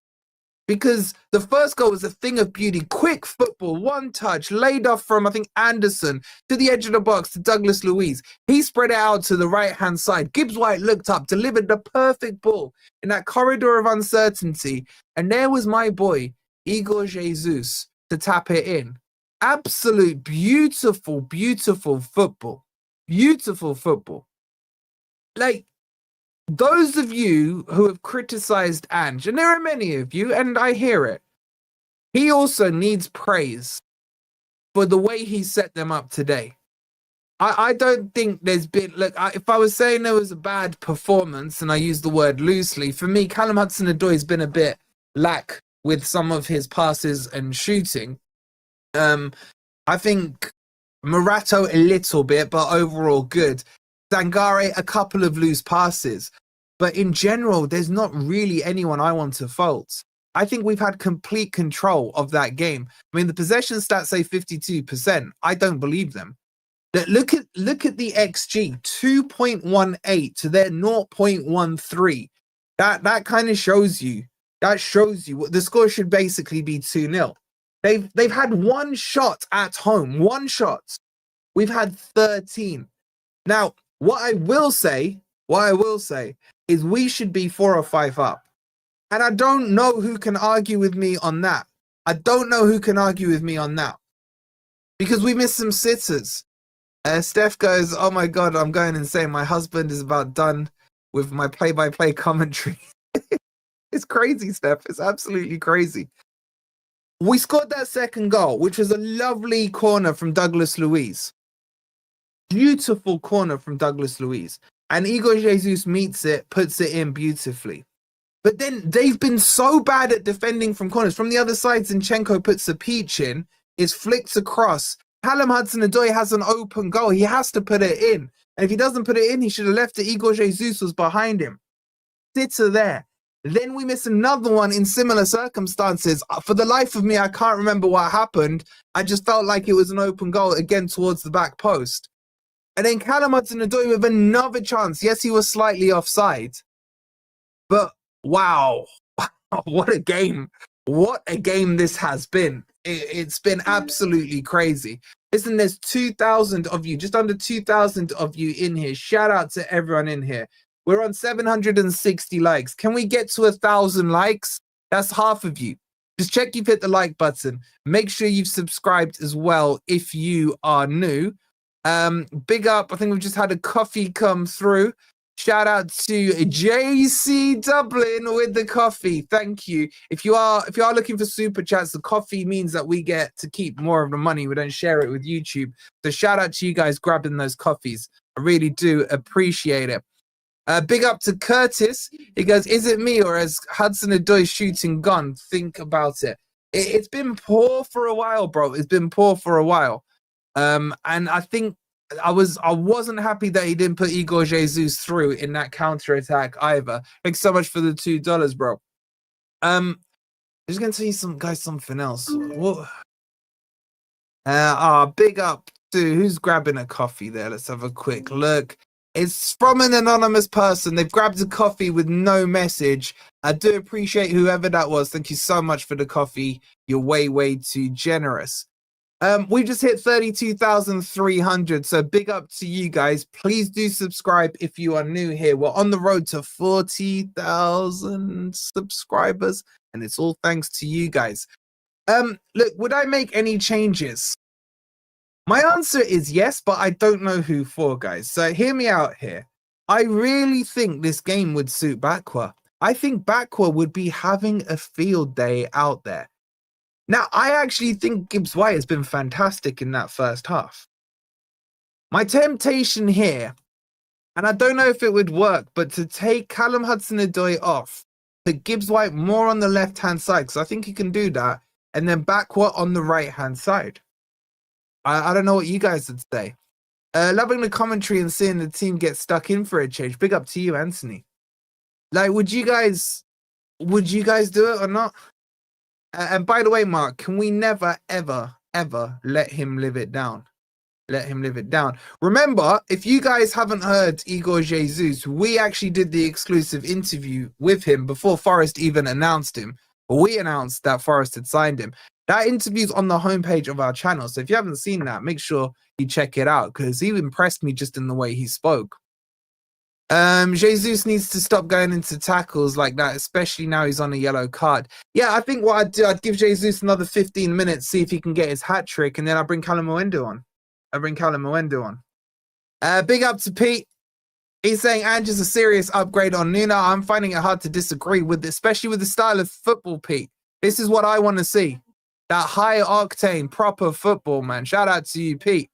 Because the first goal was a thing of beauty. Quick football, one touch, laid off from, I think, Anderson to the edge of the box to Douglas Luiz. He spread it out to the right-hand side. Gibbs White looked up, delivered the perfect ball in that corridor of uncertainty. And there was my boy, Igor Jesus, to tap it in. Absolute beautiful, beautiful football. Beautiful football. Like, those of you who have criticized Ange, and there are many of you, and I hear it, he also needs praise for the way he set them up today. I don't think there's been, look, if I was saying there was a bad performance, and I use the word loosely, for me, Callum Hudson-Odoi has been a bit lack with some of his passes and shooting. I think Morato a little bit, but overall good. Zangare, a couple of loose passes. But in general, there's not really anyone I want to fault. I think we've had complete control of that game. I mean, the possession stats say 52%. I don't believe them. Look at the XG, 2.18 to their 0.13. That kind of shows you. That shows you what the score should basically be 2-0. They've had one shot at home, one shot. We've had 13. Now, what I will say is we should be 4 or 5 up. And I don't know who can argue with me on that. Because we missed some sitters. Steph goes, oh my God, I'm going insane. My husband is about done with my play-by-play commentary. It's crazy, Steph. It's absolutely crazy. We scored that second goal, which was a lovely corner from Douglas Luiz. Beautiful corner from Douglas Luiz. And Igor Jesus meets it, puts it in beautifully. But then they've been so bad at defending from corners. From the other side, Zinchenko puts a peach in, is flicked across. Callum Hudson-Odoi has an open goal. He has to put it in. And if he doesn't put it in, he should have left it. Igor Jesus was behind him. Sitter there. Then we miss another one in similar circumstances. For the life of me, I can't remember what happened. I just felt like it was an open goal, again, towards the back post. And then Callum Hudson-Odoi with another chance. Yes, he was slightly offside. But wow, what a game. What a game this has been. It's been absolutely crazy. Listen, there's 2,000 of you, just under 2,000 of you in here. Shout out to everyone in here. We're on 760 likes. Can we get to 1,000 likes? That's half of you. Just check you've hit the like button. Make sure you've subscribed as well if you are new. Big up. I think we've just had a coffee come through. Shout out to JC Dublin with the coffee. Thank you. If you are looking for super chats, the coffee means that we get to keep more of the money. We don't share it with YouTube. So shout out to you guys grabbing those coffees. I really do appreciate it. Big up to Curtis. He goes, is it me or has Hudson-Odoi shooting gone? Think about it. It's been poor for a while, bro. It's been poor for a while. And I think I wasn't happy that he didn't put Igor Jesus through in that counter attack either. Thanks so much for the $2, bro. I'm just gonna tell you something else. What? Big up to who's grabbing a coffee there. Let's have a quick look. It's from an anonymous person. They've grabbed a coffee with no message. I do appreciate whoever that was. Thank you so much for the coffee. You're way too generous. We just hit 32,300, so big up to you guys. Please do subscribe if you are new here. We're on the road to 40,000 subscribers, and it's all thanks to you guys. Look, would I make any changes? My answer is yes, but I don't know who for, guys. So hear me out here. I really think this game would suit Bakwa. I think Bakwa would be having a field day out there. Now, I actually think Gibbs White has been fantastic in that first half. My temptation here, and I don't know if it would work, but to take Callum Hudson-Odoi off, put Gibbs White more on the left-hand side, because I think he can do that, and then Bakwa on the right-hand side. I don't know what you guys would say. Loving the commentary and seeing the team get stuck in for a change. Big up to you, Anthony. Like, would you guys do it or not? And by the way, Mark, can we never, ever, ever let him live it down? Let him live it down. Remember, if you guys haven't heard Igor Jesus, we actually did the exclusive interview with him before Forest even announced him. We announced that Forest had signed him. That interview's on the homepage of our channel. So if you haven't seen that, make sure you check it out because he impressed me just in the way he spoke. Jesus needs to stop going into tackles like that, especially now he's on a yellow card. Yeah, I think what I'd do, I'd give Jesus another 15 minutes, see if he can get his hat trick, and then I'll bring Callum Mwendo on. Big up to Pete. He's saying Ange is a serious upgrade on Nuno. I'm finding it hard to disagree with, especially with the style of football, Pete. This is what I want to see. That high octane, proper football, man. Shout out to you, Pete.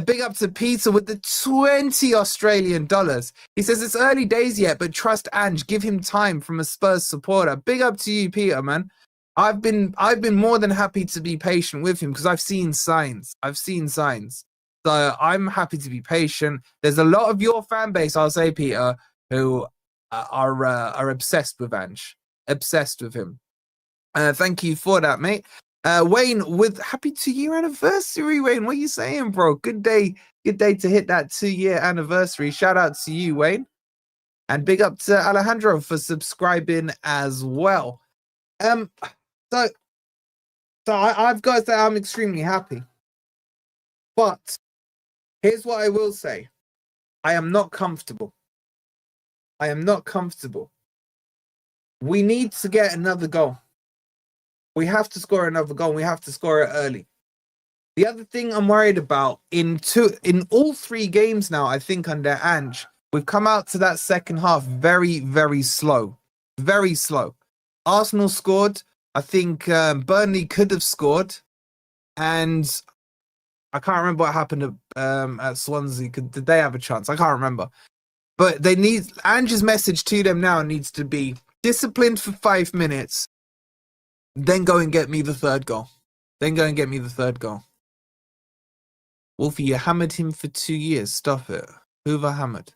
Big up to Peter with the 20 Australian dollars. He says it's early days yet, but trust Ange. Give him time from a Spurs supporter. Big up to you, Peter, man. I've been more than happy to be patient with him because I've seen signs. So I'm happy to be patient. There's a lot of your fan base, I'll say, Peter, who are obsessed with Ange, obsessed with him. Thank you for that, mate. Wayne, with happy 2-year anniversary, Wayne. What are you saying, bro? Good day to hit that 2-year anniversary. Shout out to you, Wayne. And big up to Alejandro for subscribing as well. So I've got to say I'm extremely happy. But here's what I will say. I am not comfortable. We need to get another goal. We have to score another goal. We have to score it early. The other thing I'm worried about in all 3 games now, I think under Ange, we've come out to that second half very, very slow. Very slow. Arsenal scored. I think Burnley could have scored. And I can't remember what happened at Swansea. Did they have a chance? I can't remember. But they need Ange's message to them now needs to be disciplined for 5 minutes. Then go and get me the third goal. Wolfie, you hammered him for 2 years. Stop it. Hoover hammered.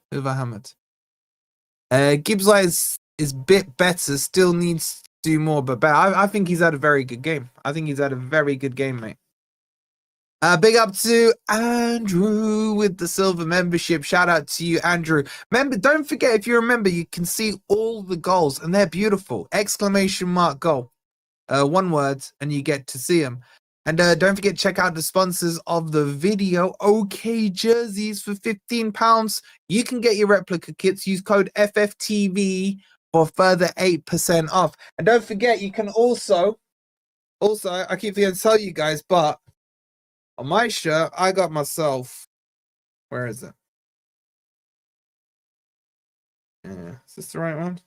Gibbs is a bit better. Still needs to do more, but better. I think he's had a very good game. Mate. Big up to Andrew with the silver membership. Shout out to you, Andrew. Remember, don't forget, if you remember, you can see all the goals, and they're beautiful. ! Goal. One word, and you get to see them. And don't forget, check out the sponsors of the video. OK Jerseys for £15. You can get your replica kits. Use code FFTV for further 8% off. And don't forget, you can also, I keep forgetting to tell you guys, but on my shirt, I got myself, where is it? Yeah, is this the right one?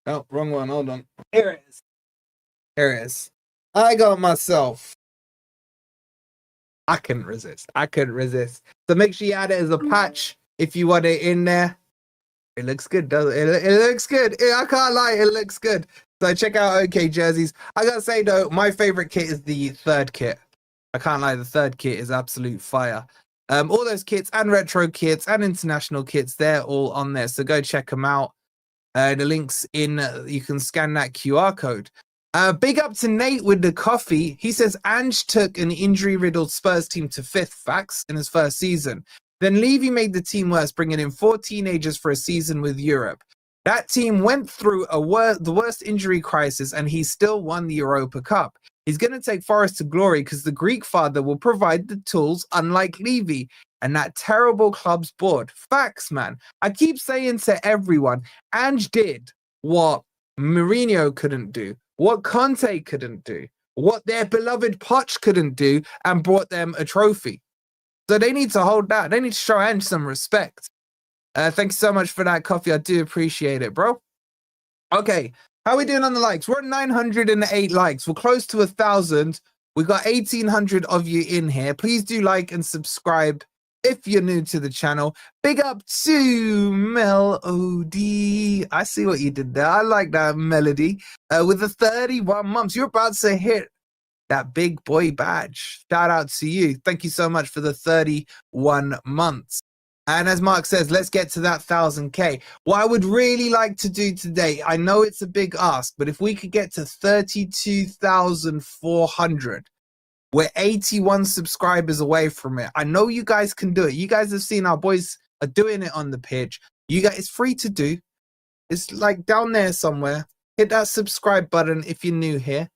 Oh, wrong one. Hold on. Here it is. I got myself. I couldn't resist. So make sure you add it as a patch if you want it in there. It looks good, doesn't it? It looks good. I can't lie. It looks good. So check out OK Jerseys. I gotta say, though, my favorite kit is the third kit. I can't lie. The third kit is absolute fire. All those kits and retro kits and international kits, they're all on there. So go check them out. The link's in. You can scan that QR code. Big up to Nate with the coffee. He says Ange took an injury-riddled Spurs team to 5th, facts, in his first season. Then Levy made the team worse, bringing in 4 teenagers for a season with Europe. That team went through the worst injury crisis, and he still won the Europa Cup. He's going to take Forest to glory because the Greek father will provide the tools, unlike Levy and that terrible club's board. Facts, man. I keep saying to everyone, Ange did what Mourinho couldn't do, what Conte couldn't do, what their beloved Poch couldn't do, and brought them a trophy. So they need to hold that. They need to show Ange some respect. Thank you so much for that coffee. I do appreciate it, bro. Okay, how are we doing on the likes? We're at 908 likes. We're close to 1,000. We've got 1,800 of you in here. Please do like and subscribe if you're new to the channel. Big up to Melody. I see what you did there. I like that melody. With the 31 months, you're about to hit that big boy badge. Shout out to you. Thank you so much for the 31 months. And as Mark says, let's get to that 1,000K. What I would really like to do today, I know it's a big ask, but if we could get to 32,400, we're 81 subscribers away from it. I know you guys can do it. You guys have seen our boys are doing it on the pitch. You guys, it's free to do. It's like down there somewhere. Hit that subscribe button if you're new here.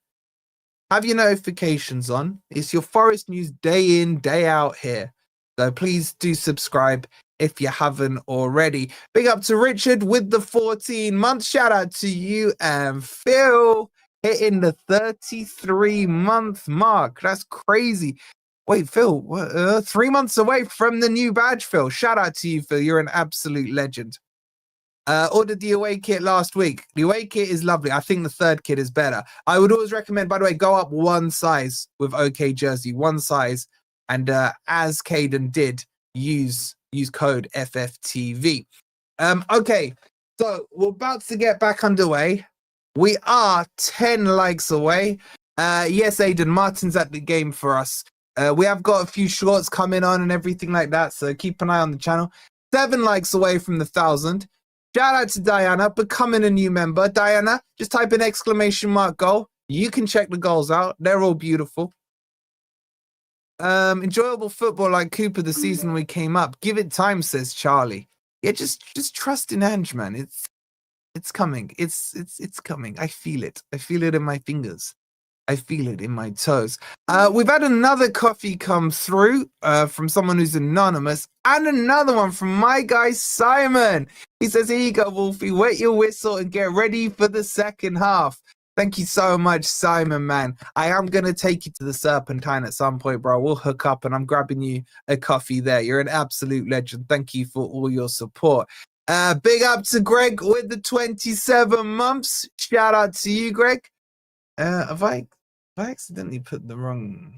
Have your notifications on. It's your Forest News day in, day out here. So please do subscribe if you haven't already. Big up to Richard with the 14 months. Shout out to you and Phil hitting the 33-month mark. That's crazy. Wait, Phil, 3 months away from the new badge, Phil. Shout out to you, Phil. You're an absolute legend. Ordered the away kit last week. The away kit is lovely. I think the third kit is better. I would always recommend, by the way, go up one size with OK Jersey, one size. And as Caden did, use code FFTV. Okay, so we're about to get back underway. We are 10 likes away. Yes, Aiden, Martin's at the game for us. We have got a few shorts coming on and everything like that, so keep an eye on the channel. 7 likes away from the 1,000. Shout out to Diana, becoming a new member. Diana, just type in ! goal. You can check the goals out. They're all beautiful. Enjoyable football like Cooper the season we came up. Give it time, says Charlie. Yeah, just trust in Ange, man. It's coming. It's coming. I feel it. I feel it in my fingers. I feel it in my toes. We've had another coffee come through from someone who's anonymous, and another one from my guy Simon. He says, here you go, Wolfie, wet your whistle and get ready for the second half. Thank you so much, Simon, man. I am going to take you to the Serpentine at some point, bro. We'll hook up and I'm grabbing you a coffee there. You're an absolute legend. Thank you for all your support. Big up to Greg with the 27 months. Shout out to you, Greg. Have I accidentally put the wrong...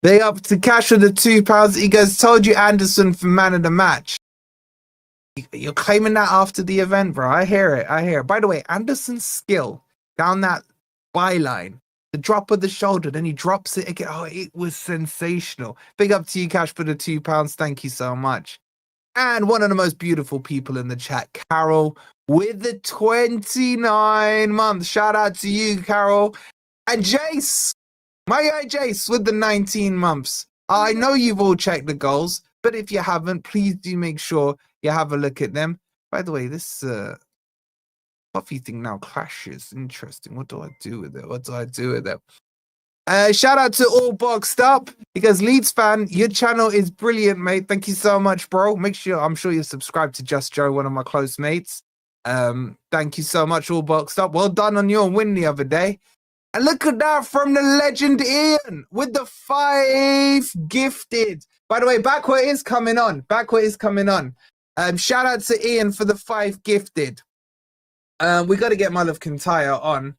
Big up to Cash with the £2. He goes, told you Anderson for man of the match. You're claiming that after the event, bro. I hear it. By the way, Anderson's skill down that byline, the drop of the shoulder, then he drops it again. Oh, it was sensational. Big up to you, Cash, for the £2. Thank you so much. And one of the most beautiful people in the chat, Carol, with the 29 months. Shout out to you, Carol. And Jace, my guy Jace, with the 19 months. I know you've all checked the goals, but if you haven't, please do make sure you have a look at them. By the way, this coffee thing now clashes. Interesting. What do I do with it? Shout out to All Boxed Up, because Leeds fan, your channel is brilliant, mate. Thank you so much, bro. I'm sure you're subscribed to Just Joe, one of my close mates. Thank you so much, All Boxed Up. Well done on your win the other day. And look at that from the legend Ian with the 5 gifted. By the way, Backward is coming on. Shout out to Ian for the 5 gifted. We got to get my love Kintaya on.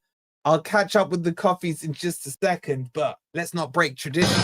I'll catch up with the coffees in just a second, but let's not break tradition.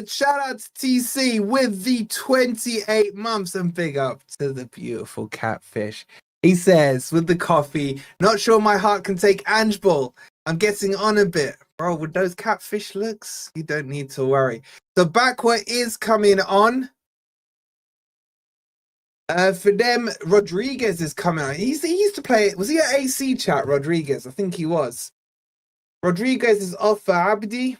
Shout out to TC with the 28 months, and big up to the beautiful catfish. He says, with the coffee, not sure my heart can take Angeball. I'm getting on a bit. Bro, with those catfish looks, you don't need to worry. The Backward is coming on. For them, Rodriguez is coming on. He used to play, was he at AC chat, Rodriguez? I think he was. Rodriguez is off for Abdi.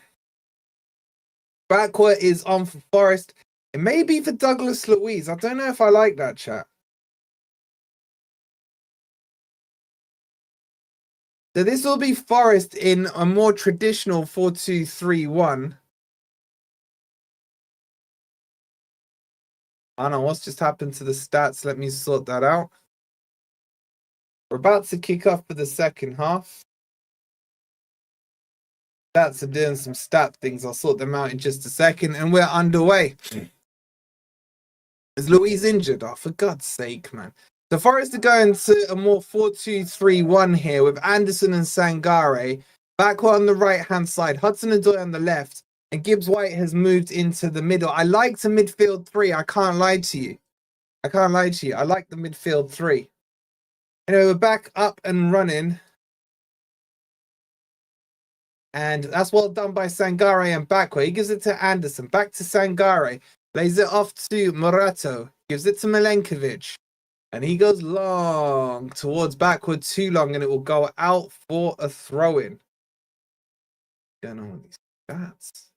Backward is on for Forest. It may be for Douglas Luiz. I don't know if I like that, chat. So this will be Forest in a more traditional 4-2-3-1. I don't know what's just happened to the stats. Let me sort that out. We're about to kick off for the second half. Stats are doing some stat things. I'll sort them out in just a second, and we're underway. Is Luiz injured? Oh, for God's sake, man. The Forest are going to a more 4-2-3-1 here with Anderson and Sangare. Backward on the right-hand side. Hudson and Ndoye on the left. And Gibbs White has moved into the middle. I like the midfield 3. I can't lie to you. I like the midfield 3. Anyway, we're back up and running. And that's well done by Sangare and Bakwa. He gives it to Anderson. Back to Sangare. Lays it off to Morato. Gives it to Milenkovic. And he goes long towards backward, too long, and it will go out for a throw-in. Going on with these stats.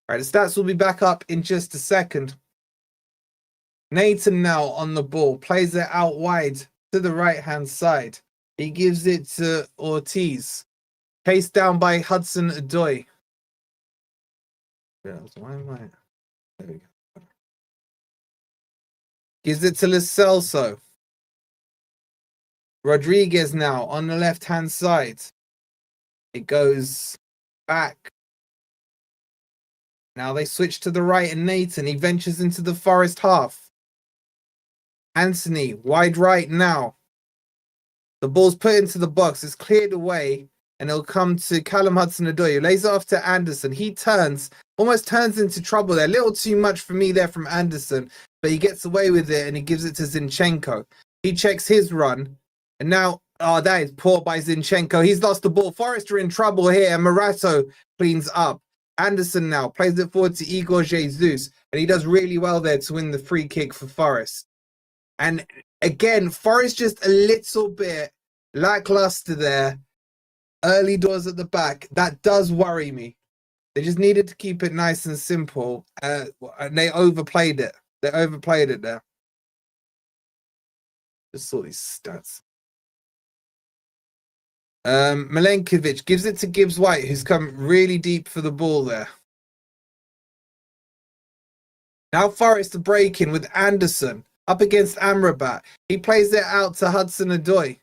All right, the stats will be back up in just a second. Nathan now on the ball. Plays it out wide to the right-hand side. He gives it to Ortiz. Chased down by Hudson Ndoye. Why am I? There we go. Gives it to Lo Celso. Rodriguez now on the left-hand side. It goes back. Now they switch to the right and Nathan. He ventures into the Forest half. Anthony, wide right now. The ball's put into the box. It's cleared away. And it'll come to Callum Hudson-Odoi. Lays it off to Anderson. He almost turns into trouble there. A little too much for me there from Anderson. But he gets away with it and he gives it to Zinchenko. He checks his run. And now, that is poor by Zinchenko. He's lost the ball. Forest are in trouble here. And Morato cleans up. Anderson now plays it forward to Igor Jesus. And he does really well there to win the free kick for Forest. And again, Forest just a little bit lackluster there. Early doors at the back. That does worry me. They just needed to keep it nice and simple. And they overplayed it. They overplayed it there. Just saw these stats. Milenkovic gives it to Gibbs White, who's come really deep for the ball there. Now Forest are breaking with Anderson up against Amrabat. He plays it out to Hudson-Odoi.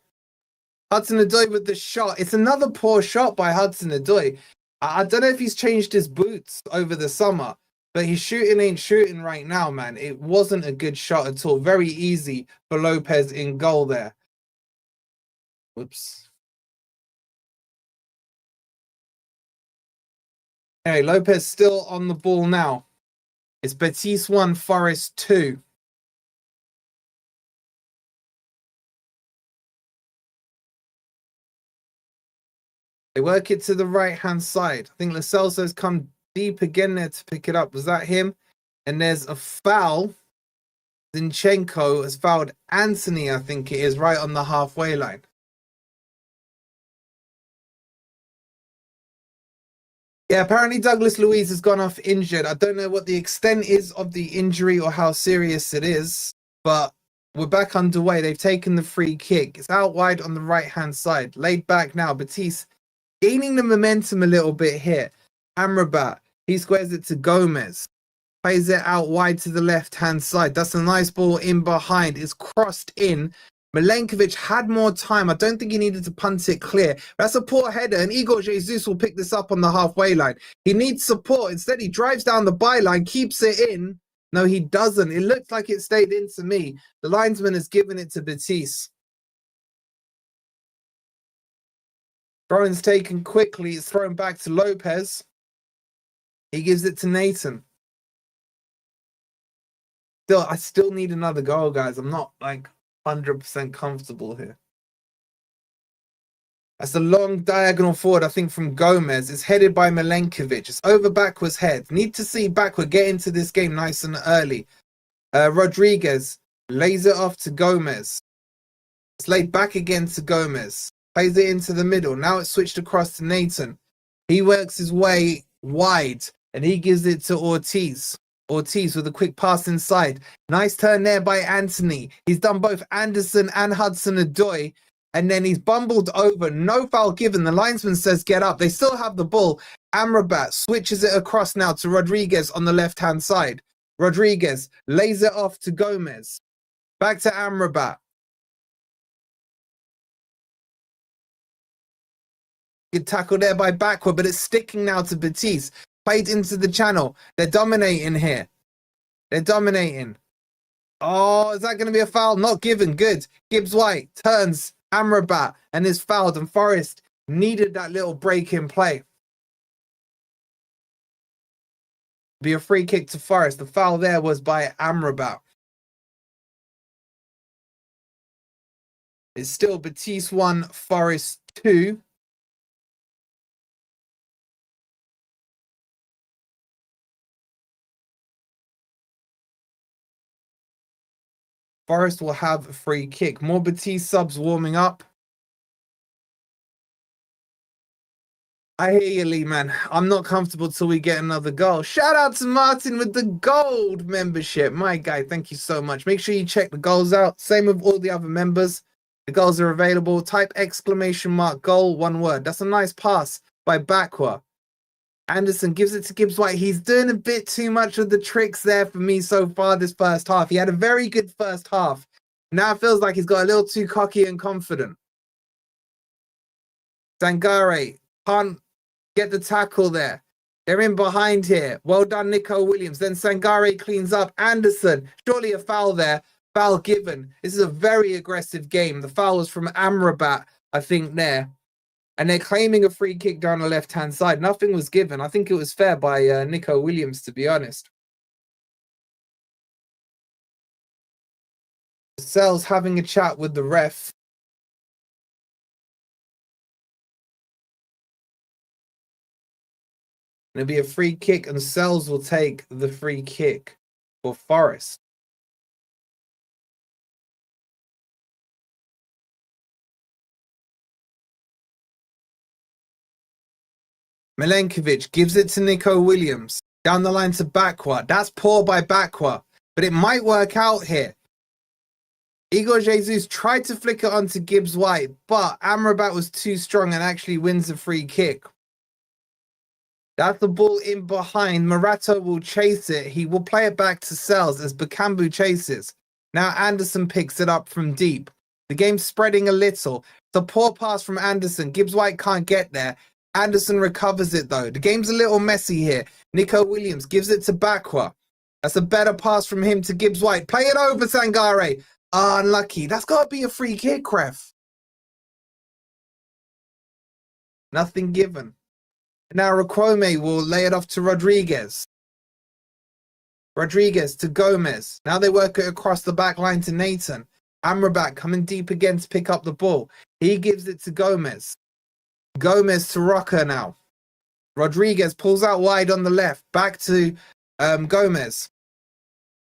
Hudson-Odoi with the shot. It's another poor shot by Hudson-Odoi. I don't know if he's changed his boots over the summer, but his shooting ain't shooting right now, man. It wasn't a good shot at all. Very easy for Lopez in goal there. Whoops. Anyway, Lopez still on the ball now. It's Betis 1, Forest 2. They work it to the right-hand side. I think Lo Celso's come deep again there to pick it up. Was that him? And there's a foul. Zinchenko has fouled Anthony, I think it is, right on the halfway line. Yeah, apparently Douglas Luiz has gone off injured. I don't know what the extent is of the injury or how serious it is, but we're back underway. They've taken the free kick. It's out wide on the right-hand side. Laid back now. Betis gaining the momentum a little bit here. Amrabat, he squares it to Gomez. Plays it out wide to the left-hand side. That's a nice ball in behind. It's crossed in. Milenkovic had more time. I don't think he needed to punt it clear. That's a poor header, and Igor Jesus will pick this up on the halfway line. He needs support. Instead, he drives down the byline, keeps it in. No, he doesn't. It looks like it stayed in to me. The linesman has given it to Betis. Throw-in's taken quickly. It's thrown back to Lopez. He gives it to Nathan. I still need another goal, guys. I'm not 100% comfortable here. That's a long diagonal forward, I think, from Gomez. It's headed by Milenkovic. It's over backwards head. Need to see backward get into this game nice and early. Rodriguez lays it off to Gomez. It's laid back again to Gomez. Plays it into the middle. Now it's switched across to Nathan. He works his way wide and he gives it to Ortiz. Ortiz with a quick pass inside. Nice turn there by Anthony. He's done both Anderson and Hudson-Odoi. And then he's bumbled over. No foul given. The linesman says get up. They still have the ball. Amrabat switches it across now to Rodriguez on the left-hand side. Rodriguez lays it off to Gomez. Back to Amrabat. Good tackle there by backward, but it's sticking now to Betis. Played into the channel. They're dominating here. They're dominating. Oh, is that going to be a foul? Not given. Good. Gibbs White turns Amrabat and is fouled, and Forest needed that little break in play. Be a free kick to Forest. The foul there was by Amrabat. It's still Betis 1, Forest 2. Forest will have a free kick. More Betis subs warming up. I hear you, Lee, man. I'm not comfortable till we get another goal. Shout out to Martin with the gold membership. My guy, thank you so much. Make sure you check the goals out. Same with all the other members. The goals are available. Type exclamation mark goal, one word. That's a nice pass by Bakwa. Anderson gives it to Gibbs White. He's doing a bit too much of the tricks there for me so far this first half. He had a very good first half. Now it feels like he's got a little too cocky and confident. Sangare can't get the tackle there. They're in behind here. Well done, Nico Williams. Then Sangare cleans up. Anderson, surely a foul there. Foul given. This is a very aggressive game. The foul was from Amrabat, I think, there. And they're claiming a free kick down the left-hand side. Nothing was given. I think it was fair by Nico Williams, to be honest. Sels having a chat with the ref. It'll be a free kick, and Sels will take the free kick for Forest. Milenkovic gives it to Nico Williams. Down the line to Bakwa. That's poor by Bakwa, but it might work out here. Igor Jesus tried to flick it onto Gibbs White, but Amrabat was too strong and actually wins the free kick. That's the ball in behind. Morato will chase it. He will play it back to Sels as Bakambu chases. Now Anderson picks it up from deep. The game's spreading a little. It's a poor pass from Anderson. Gibbs White can't get there. Anderson recovers it though. The game's a little messy here. Nico Williams gives it to Bakwa. That's a better pass from him to Gibbs White. Play it over, Sangare. Unlucky. That's got to be a free kick, ref. Nothing given. Now Rakwome will lay it off to Rodriguez. Rodriguez to Gomez. Now they work it across the back line to Nathan. Amrabat coming deep again to pick up the ball. He gives it to Gomez. Gomez to Rocker now. Rodriguez pulls out wide on the left. Back to Gomez.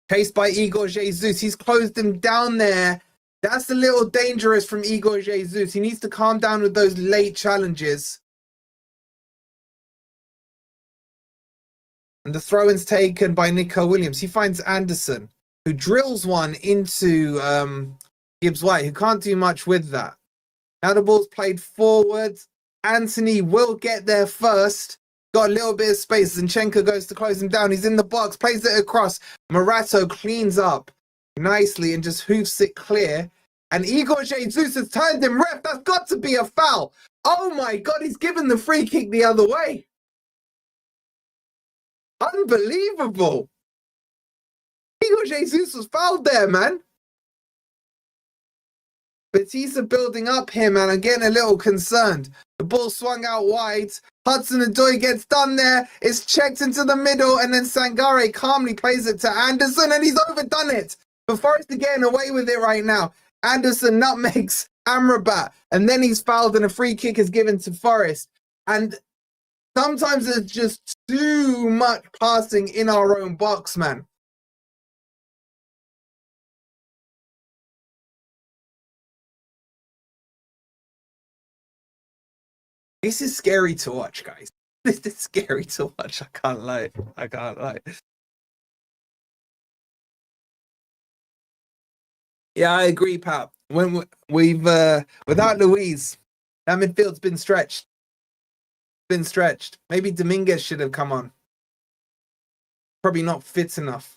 Chased by Igor Jesus. He's closed him down there. That's a little dangerous from Igor Jesus. He needs to calm down with those late challenges. And the throw-in's taken by Nico Williams. He finds Anderson, who drills one into Gibbs White, who can't do much with that. Now the ball's played forwards. Anthony will get there first. Got a little bit of space. Zinchenko goes to close him down. He's in the box, plays it across. Morato cleans up nicely and just hoofs it clear. And Igor Jesus has turned him. Ref, that's got to be a foul. Oh my God, he's given the free kick the other way. Unbelievable. Igor Jesus was fouled there, man. Betis are building up here, man. I'm getting a little concerned. The ball swung out wide. Hudson Ndoye gets done there. It's checked into the middle, and then Sangare calmly plays it to Anderson, and he's overdone it. But Forest are getting away with it right now. Anderson nutmegs Amrabat, and then he's fouled, and a free kick is given to Forest. And sometimes there's just too much passing in our own box, man. This is scary to watch, guys. This is scary to watch. I can't lie. I can't lie. Yeah, I agree, Pat. When we've without Luis, that midfield's been stretched. Been stretched. Maybe Dominguez should have come on. Probably not fit enough.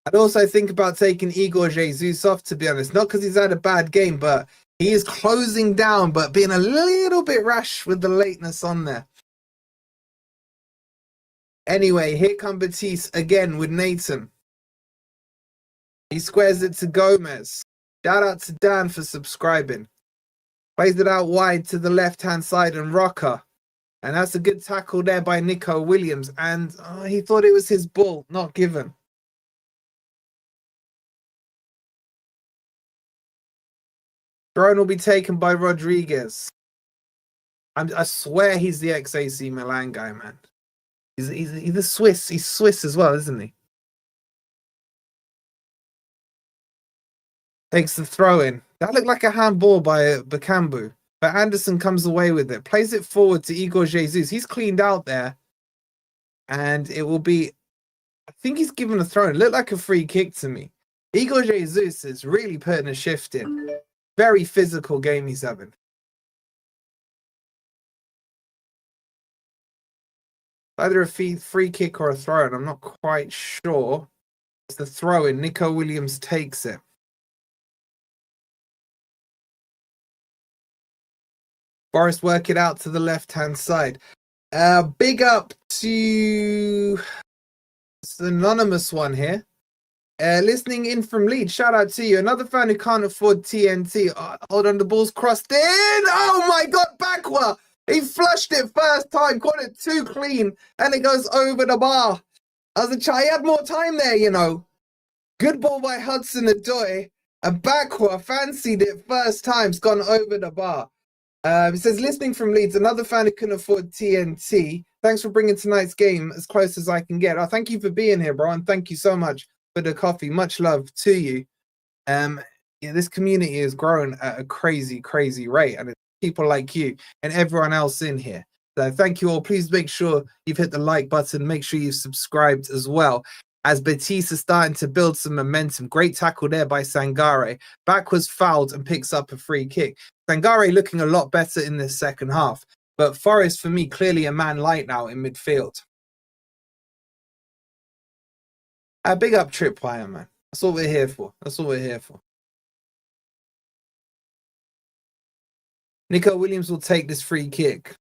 I'd also think about taking Igor Jesus off, to be honest. Not because he's had a bad game, but he is closing down, but being a little bit rash with the lateness on there. Anyway, here come Betis again with Nathan. He squares it to Gomez. Shout out to Dan for subscribing. Plays it out wide to the left-hand side and Rocker. And that's a good tackle there by Nico Williams. And he thought it was his ball, not given. Throne will be taken by Rodriguez. I swear he's the ex-AC Milan guy, man. He's a Swiss. He's Swiss as well, isn't he? Takes the throw in. That looked like a handball by Bakambu. But Anderson comes away with it. Plays it forward to Igor Jesus. He's cleaned out there. And it will be... I think he's given a throw in. It looked like a free kick to me. Igor Jesus is really putting a shift in. Very physical game he's having. Either a free kick or a throw in. I'm not quite sure. It's the throw in. Nico Williams takes it. Forest work it out to the left-hand side. Big up to it's the anonymous one here. Listening in from Leeds. Shout out to you. Another fan who can't afford TNT. Oh, hold on, the ball's crossed in. Oh my God, Bakwa. He flushed it first time, caught it too clean, and it goes over the bar. As a child, he had more time there, you know. Good ball by Hudson Ndoye. And Bakwa fancied it first time. It's gone over the bar. It says, listening from Leeds, another fan who couldn't afford TNT. Thanks for bringing tonight's game as close as I can get. Oh, thank you for being here, bro, and thank you so much for the coffee. Much love to you. Yeah, this community is growing at a crazy, crazy rate, and it's people like you and everyone else in here. So thank you all. Please make sure you've hit the like button. Make sure you've subscribed as well. As Betis is starting to build some momentum. Great tackle there by Sangare. Backwards fouled and picks up a free kick. Sangare looking a lot better in this second half. But Forest, for me, clearly a man light now in midfield. A big up Tripwire, man. That's what we're here for. That's what we're here for. Nico Williams will take this free kick.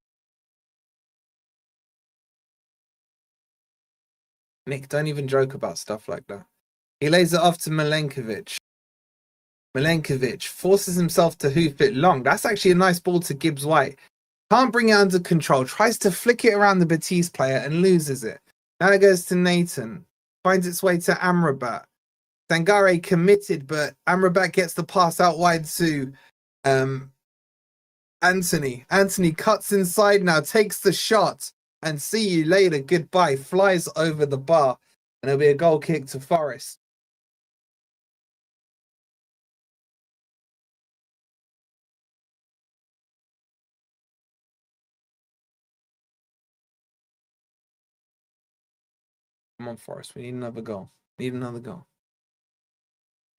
Nick, don't even joke about stuff like that. He lays it off to Milenkovic. Milenkovic forces himself to hoof it long. That's actually a nice ball to Gibbs White. Can't bring it under control. Tries to flick it around the Betis player and loses it. Now it goes to Nathan. Finds its way to Amrabat. Sangare committed, but Amrabat gets the pass out wide to Anthony. Anthony cuts inside now, takes the shot, and see you later. Goodbye. Flies over the bar, and it'll be a goal kick to Forest. Come on, Forest. We need another goal. Need another goal.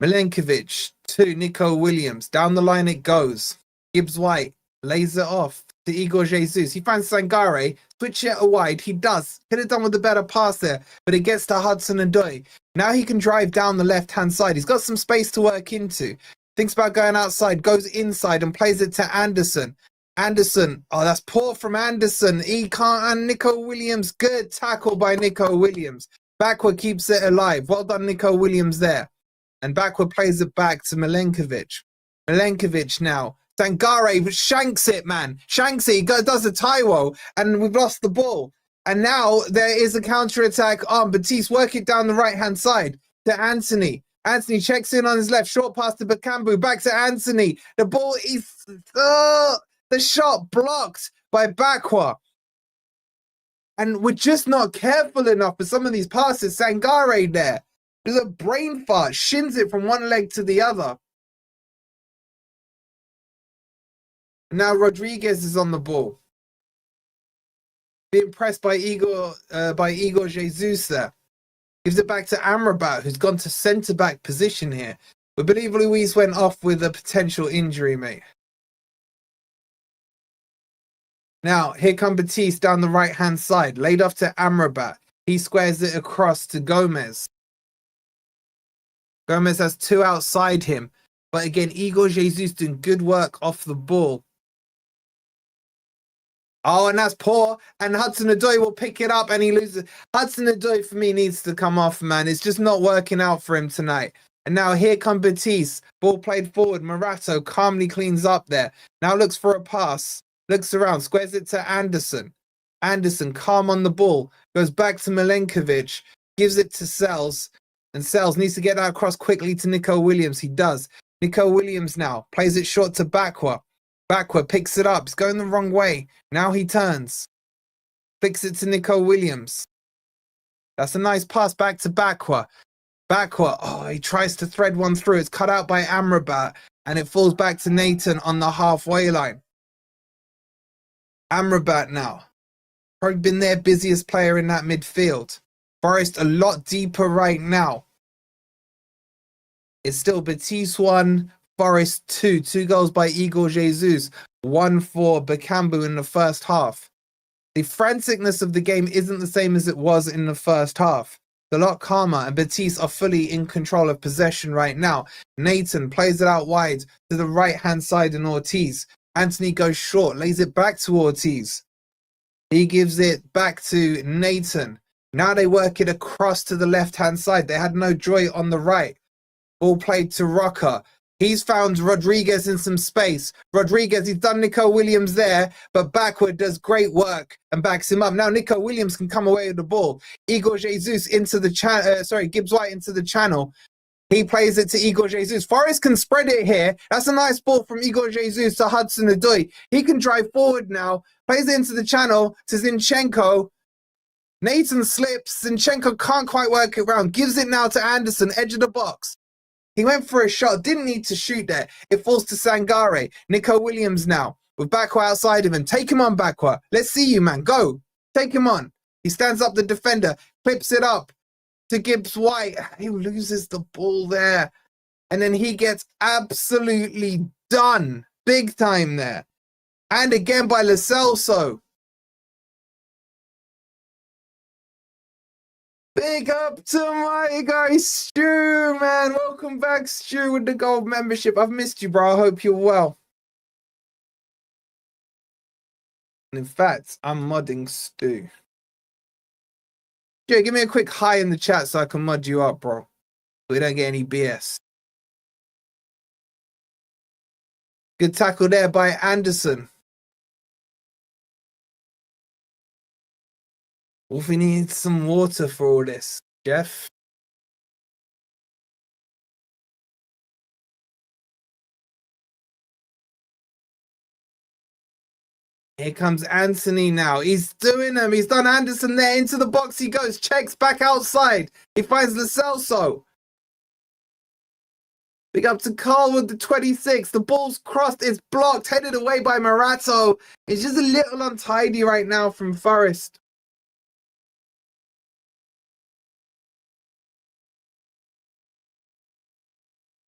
Milenkovic to Nico Williams. Down the line it goes. Gibbs White lays it off to Igor Jesus. He finds Sangare. Switch it wide. He does. Could have done with a better pass there, but it gets to Hudson Ndoye. Now he can drive down the left-hand side. He's got some space to work into. Thinks about going outside, goes inside and plays it to Anderson. Anderson. Oh, that's poor from Anderson. He can't. And Nico Williams. Good tackle by Nico Williams. Backward keeps it alive. Well done, Nico Williams there. And backward plays it back to Milenkovic. Milenkovic now. Sangare shanks it, man. Shanks it. He does a Taiwo, and we've lost the ball. And now there is a counter-attack on Betis. Work it down the right-hand side to Anthony. Anthony checks in on his left. Short pass to Bakambu. Back to Anthony. The ball is... the shot blocked by Bakwa. And we're just not careful enough for some of these passes. Sangare there. There's a brain fart. Shins it from one leg to the other. Now Rodriguez is on the ball. Being pressed by Igor Jesus there. Gives it back to Amrabat, who's gone to centre-back position here. We believe Luis went off with a potential injury, mate. Now, here come Betis down the right-hand side. Laid off to Amrabat. He squares it across to Gomez. Gomez has two outside him. But again, Igor Jesus doing good work off the ball. Oh, and that's poor. And Hudson Ndoye will pick it up and he loses. Hudson Ndoye, for me, needs to come off, man. It's just not working out for him tonight. And now here come Betis. Ball played forward. Morato calmly cleans up there. Now looks for a pass. Looks around. Squares it to Anderson. Anderson, calm on the ball. Goes back to Milenkovic. Gives it to Sels. And Sels needs to get that across quickly to Nico Williams. He does. Nico Williams now plays it short to Bakwa. Bakwa picks it up. It's going the wrong way. Now he turns. Flicks it to Nico Williams. That's a nice pass back to Bakwa. Bakwa, oh, he tries to thread one through. It's cut out by Amrabat, and it falls back to Nathan on the halfway line. Amrabat now. Probably been their busiest player in that midfield. Forest a lot deeper right now. It's still Betis 1, Forest 2. 2 goals by Igor Jesus. 1 for Bakambu in the first half. The franticness of the game isn't the same as it was in the first half. It's a lot calmer, and Betis are fully in control of possession right now. Nathan plays it out wide to the right-hand side in Ortiz. Anthony goes short, lays it back to Ortiz. He gives it back to Nathan. Now they work it across to the left-hand side. They had no joy on the right. Ball played to Rocker. He's found Rodriguez in some space. Rodriguez, he's done Nico Williams there, but backward does great work and backs him up. Now Nico Williams can come away with the ball. Igor Jesus into the channel. Gibbs White into the channel. He plays it to Igor Jesus. Forest can spread it here. That's a nice ball from Igor Jesus to Hudson Ndoye. He can drive forward now. Plays it into the channel to Zinchenko. Nathan slips. Zinchenko can't quite work it around. Gives it now to Anderson, edge of the box. He went for a shot, didn't need to shoot there. It falls to Sangare. Nico Williams now with Bakwa outside of him. Take him on, Bakwa. Let's see you, man. Go. Take him on. He stands up the defender, clips it up to Gibbs White. He loses the ball there. And then he gets absolutely done. Big time there. And again by Lo Celso. Big up to my guy Stu, man. Welcome back, Stu, with the gold membership. I've missed you, bro. I hope you're well. In fact, I'm modding Stu. Stu, give me a quick hi in the chat so I can mod you up, bro. We don't get any BS. Good tackle there by Anderson. Wolfie needs some water for all this, Jeff. Here comes Anthony now. He's doing them. He's done Anderson there. Into the box he goes. Checks back outside. He finds Lo Celso. Big up to Carl with the 26. The ball's crossed. It's blocked. Headed away by Morato. It's just a little untidy right now from Forest.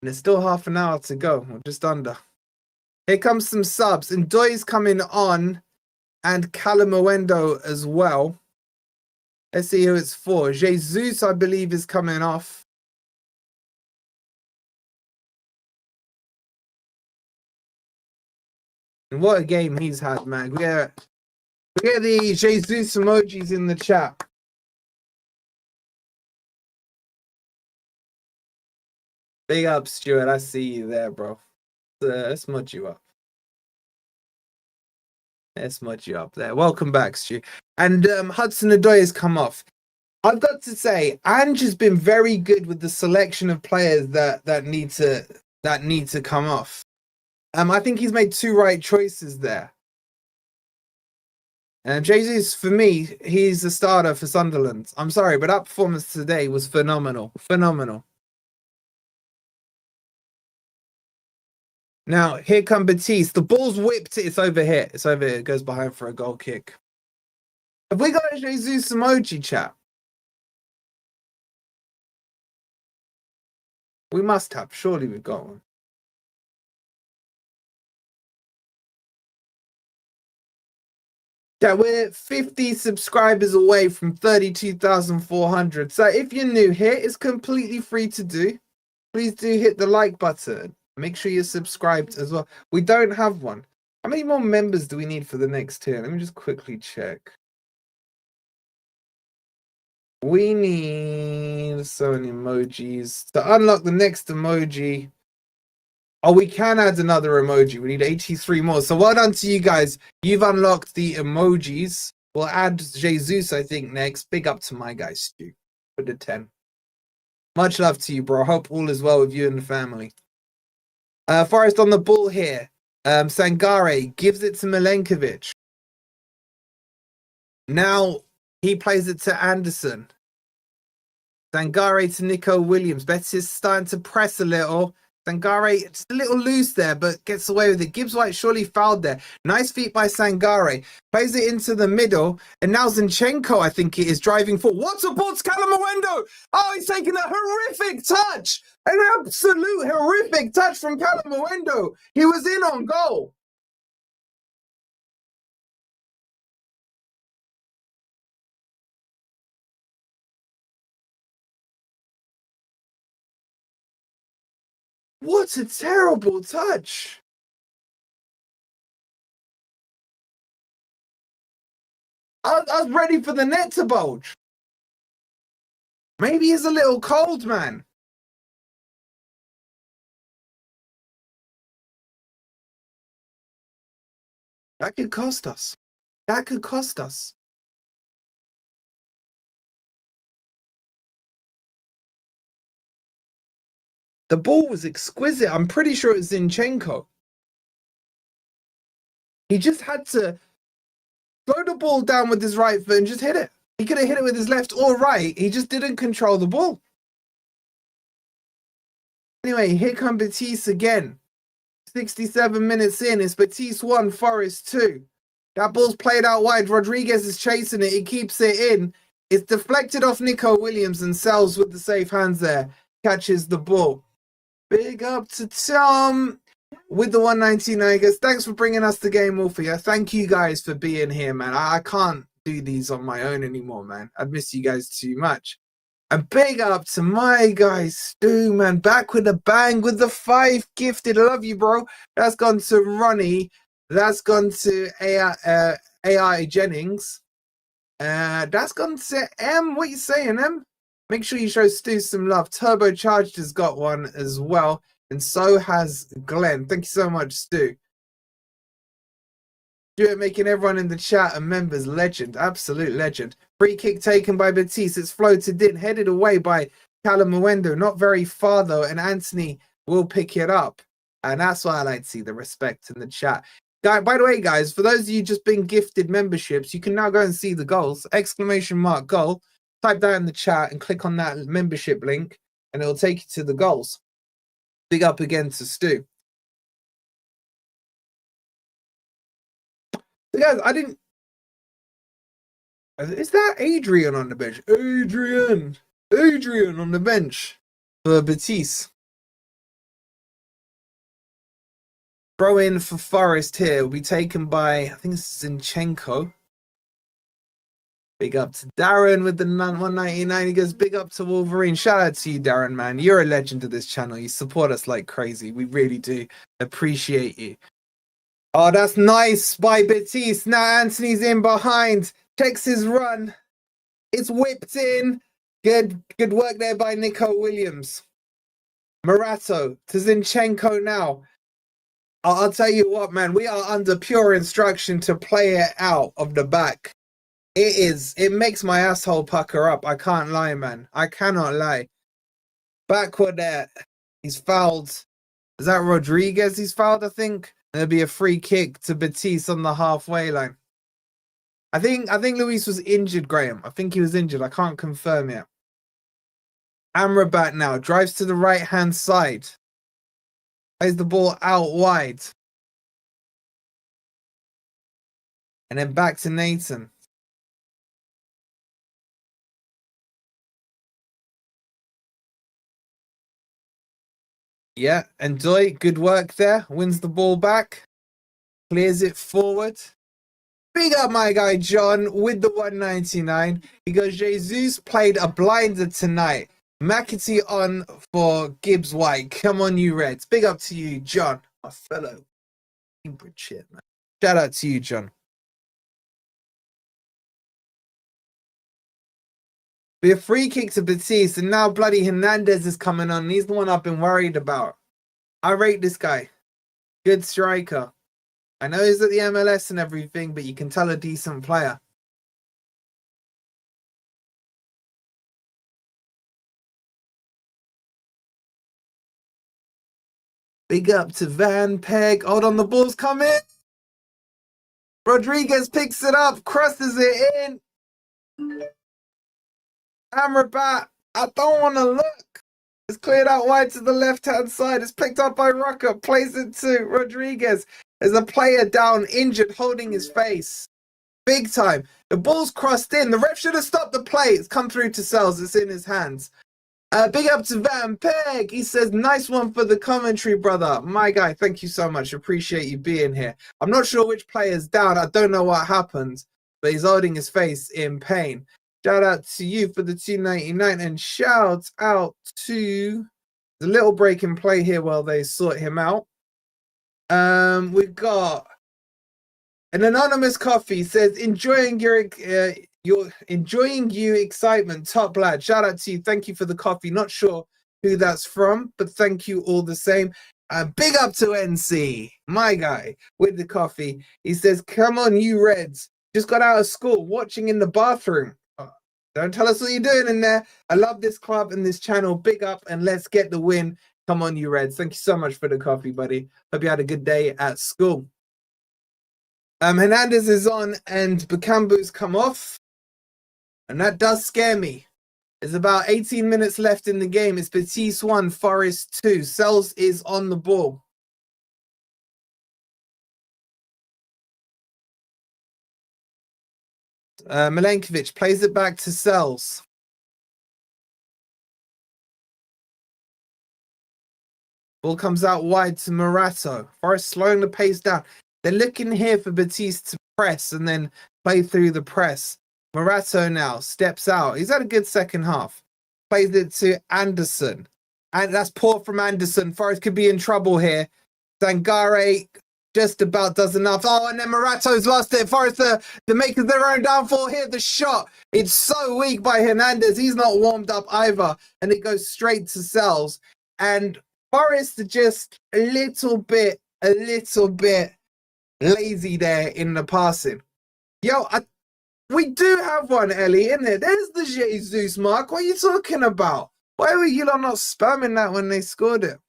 And there's still half an hour to go. Or just under. Here comes some subs. Ndoye's coming on. And Calamuendo as well. Let's see who it's for. Jesus, I believe, is coming off. And what a game he's had, man. We get the Jesus emojis in the chat. Big up, Stuart. I see you there, bro. Let's mod you up. Let's mod you up there. Welcome back, Stu. And Hudson Ndoye has come off. I've got to say, Ange has been very good with the selection of players that need to come off. I think he's made two right choices there. And Jesus, for me, he's the starter for Sunderland. I'm sorry, but that performance today was phenomenal. Phenomenal. Now, here come Betis. The ball's whipped. It's over here. It's over here. It goes behind for a goal kick. Have we got a Jesus emoji, chat? We must have. Surely we've got one. Yeah, we're 50 subscribers away from 32,400. So if you're new here, it's completely free to do. Please do hit the like button. Make sure you're subscribed as well. We don't have one. How many more members do we need for the next tier? Let me just quickly check. We need so many emojis. To unlock the next emoji. Oh, we can add another emoji. We need 83 more. So well done to you guys. You've unlocked the emojis. We'll add Jesus, I think, next. Big up to my guy, Stu, for the 10. Much love to you, bro. Hope all is well with you and the family. Forest on the ball here. Sangare gives it to Milenkovic. Now he plays it to Anderson. Sangare to Nico Williams. Betis is starting to press a little. Sangare, it's a little loose there, but gets away with it. Gibbs White surely fouled there. Nice feet by Sangare. Plays it into the middle. And now Zinchenko, I think it is, driving for. What supports Calamawendo? Oh, he's taking a horrific touch. An absolute horrific touch from Calamawendo. He was in on goal. What a terrible touch. I was ready for the net to bulge. Maybe he's a little cold, man. That could cost us. That could cost us. The ball was exquisite. I'm pretty sure it's Zinchenko. He just had to throw the ball down with his right foot and just hit it. He could have hit it with his left or right. He just didn't control the ball. Anyway, here come Betis again. 67 minutes in. It's Betis 1, Forest 2. That ball's played out wide. Rodriguez is chasing it. He keeps it in. It's deflected off Nico Williams, and Sels with the safe hands there catches the ball. Big up to Tom with the 199, guys. Thanks for bringing us the game, Wolfie. Thank you guys for being here, man. I can't do these on my own anymore, man. I'd miss you guys too much. And big up to my guy, Stu, man. Back with a bang with the 5 gifted. I love you, bro. That's gone to Ronnie. That's gone to AI Jennings. That's gone to M. What you saying, M? Make sure you show Stu some love. Turbocharged has got one as well. And so has Glenn. Thank you so much, Stu. Stuart making everyone in the chat and members legend. Absolute legend. Free kick taken by Betis. It's floated in. Headed away by Calamawendo. Not very far, though. And Anthony will pick it up. And that's why I like to see the respect in the chat. By the way, guys, for those of you just been gifted memberships, you can now go and see the goals. Exclamation mark goal. Type that in the chat and click on that membership link, and it'll take you to the goals. Big up again to Stu. So guys, I didn't. Is that Adrian on the bench? Adrian on the bench for Betis. Throw in for Forest here will be taken by, I think it's Zinchenko. Big up to Darren with the 199. He goes, big up to Wolverine. Shout out to you, Darren, man. You're a legend of this channel. You support us like crazy. We really do appreciate you. Oh, that's nice by Betis. Now Anthony's in behind. Checks his run. It's whipped in. Good work there by Nico Williams. Morato to Zinchenko now. I'll tell you what, man. We are under pure instruction to play it out of the back. It makes my asshole pucker up. I can't lie, man. I cannot lie. Backward there. He's fouled. Is that Rodriguez he's fouled, I think? And there'll be a free kick to Betis on the halfway line. I think Luis was injured, Graham. I think he was injured. I can't confirm yet. Amrabat now drives to the right-hand side. Plays the ball out wide. And then back to Nathan. Yeah, and Ndoye, good work there. Wins the ball back. Clears it forward. Big up my guy John with the 199. He goes, Jesus played a blinder tonight. McAtee on for Gibbs White. Come on, you Reds. Big up to you, John, my fellow Cambridge shit, man. Shout out to you, John. Be a free kick to Betis, and now bloody Hernandez is coming on. He's the one I've been worried about. I rate this guy. Good striker. I know he's at the MLS and everything, but you can tell a decent player. Big up to Van Peg. Hold on, the ball's coming. Rodriguez picks it up, crosses it in. Amrabat, I don't want to look. It's cleared out wide to the left-hand side. It's picked up by Rucker, plays it to Rodriguez. There's a player down, injured, holding his face. Big time. The ball's crossed in. The ref should have stopped the play. It's come through to Sels. It's in his hands. Big up to Van Peg. He says, nice one for the commentary, brother. My guy, thank you so much. Appreciate you being here. I'm not sure which player's down. I don't know what happened, but he's holding his face in pain. Shout out to you for the $2.99 and shout out to the little break in play here while they sort him out. We've got an anonymous coffee says, enjoying you excitement, top lad. Shout out to you. Thank you for the coffee. Not sure who that's from, but thank you all the same. Big up to NC, my guy, with the coffee. He says, come on, you Reds. Just got out of school, watching in the bathroom. Don't tell us what you're doing in there. I love this club and this channel. Big up and let's get the win. Come on, you Reds. Thank you so much for the coffee, buddy. Hope you had a good day at school. Hernandez is on and Bakambu's come off. And that does scare me. There's about 18 minutes left in the game. It's Betis 1, Forest 2. Sels is on the ball. Milenkovic plays it back to Sels. Ball comes out wide to Morato. Forest slowing the pace down. They're looking here for Betis to press and then play through the press. Morato now steps out. He's had a good second half. Plays it to Anderson. And that's poor from Anderson. Forest could be in trouble here. Sangare just about does enough. Oh, and then Morato's lost it. Forest, the makers their own downfall here. The shot. It's so weak by Hernandez. He's not warmed up either. And it goes straight to Sels. And Forest are just a little bit lazy there in the passing. Yo, we do have one, Ellie, isn't it? There's the Jesus mark. What are you talking about? Why were you not spamming that when they scored it?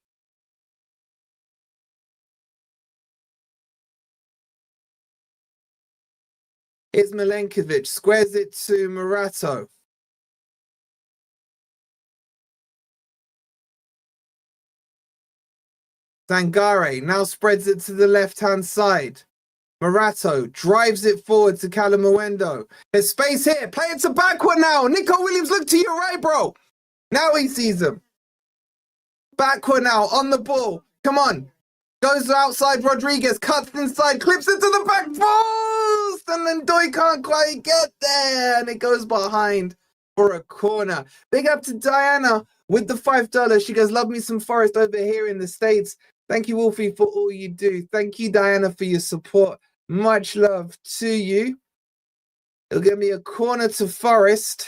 Here's Milenkovic. Squares it to Morato. Sangare now spreads it to the left-hand side. Morato drives it forward to Calamuendo. There's space here. Play it to backward now. Nico Williams, look to your right, bro. Now he sees him. Backward now, on the ball. Come on. Goes outside Rodriguez, cuts inside, clips it to the back post. And then Ndoye can't quite get there. And it goes behind for a corner. Big up to Diana with the $5. She goes, love me some Forest over here in the States. Thank you, Wolfie, for all you do. Thank you, Diana, for your support. Much love to you. It'll give me a corner to Forest.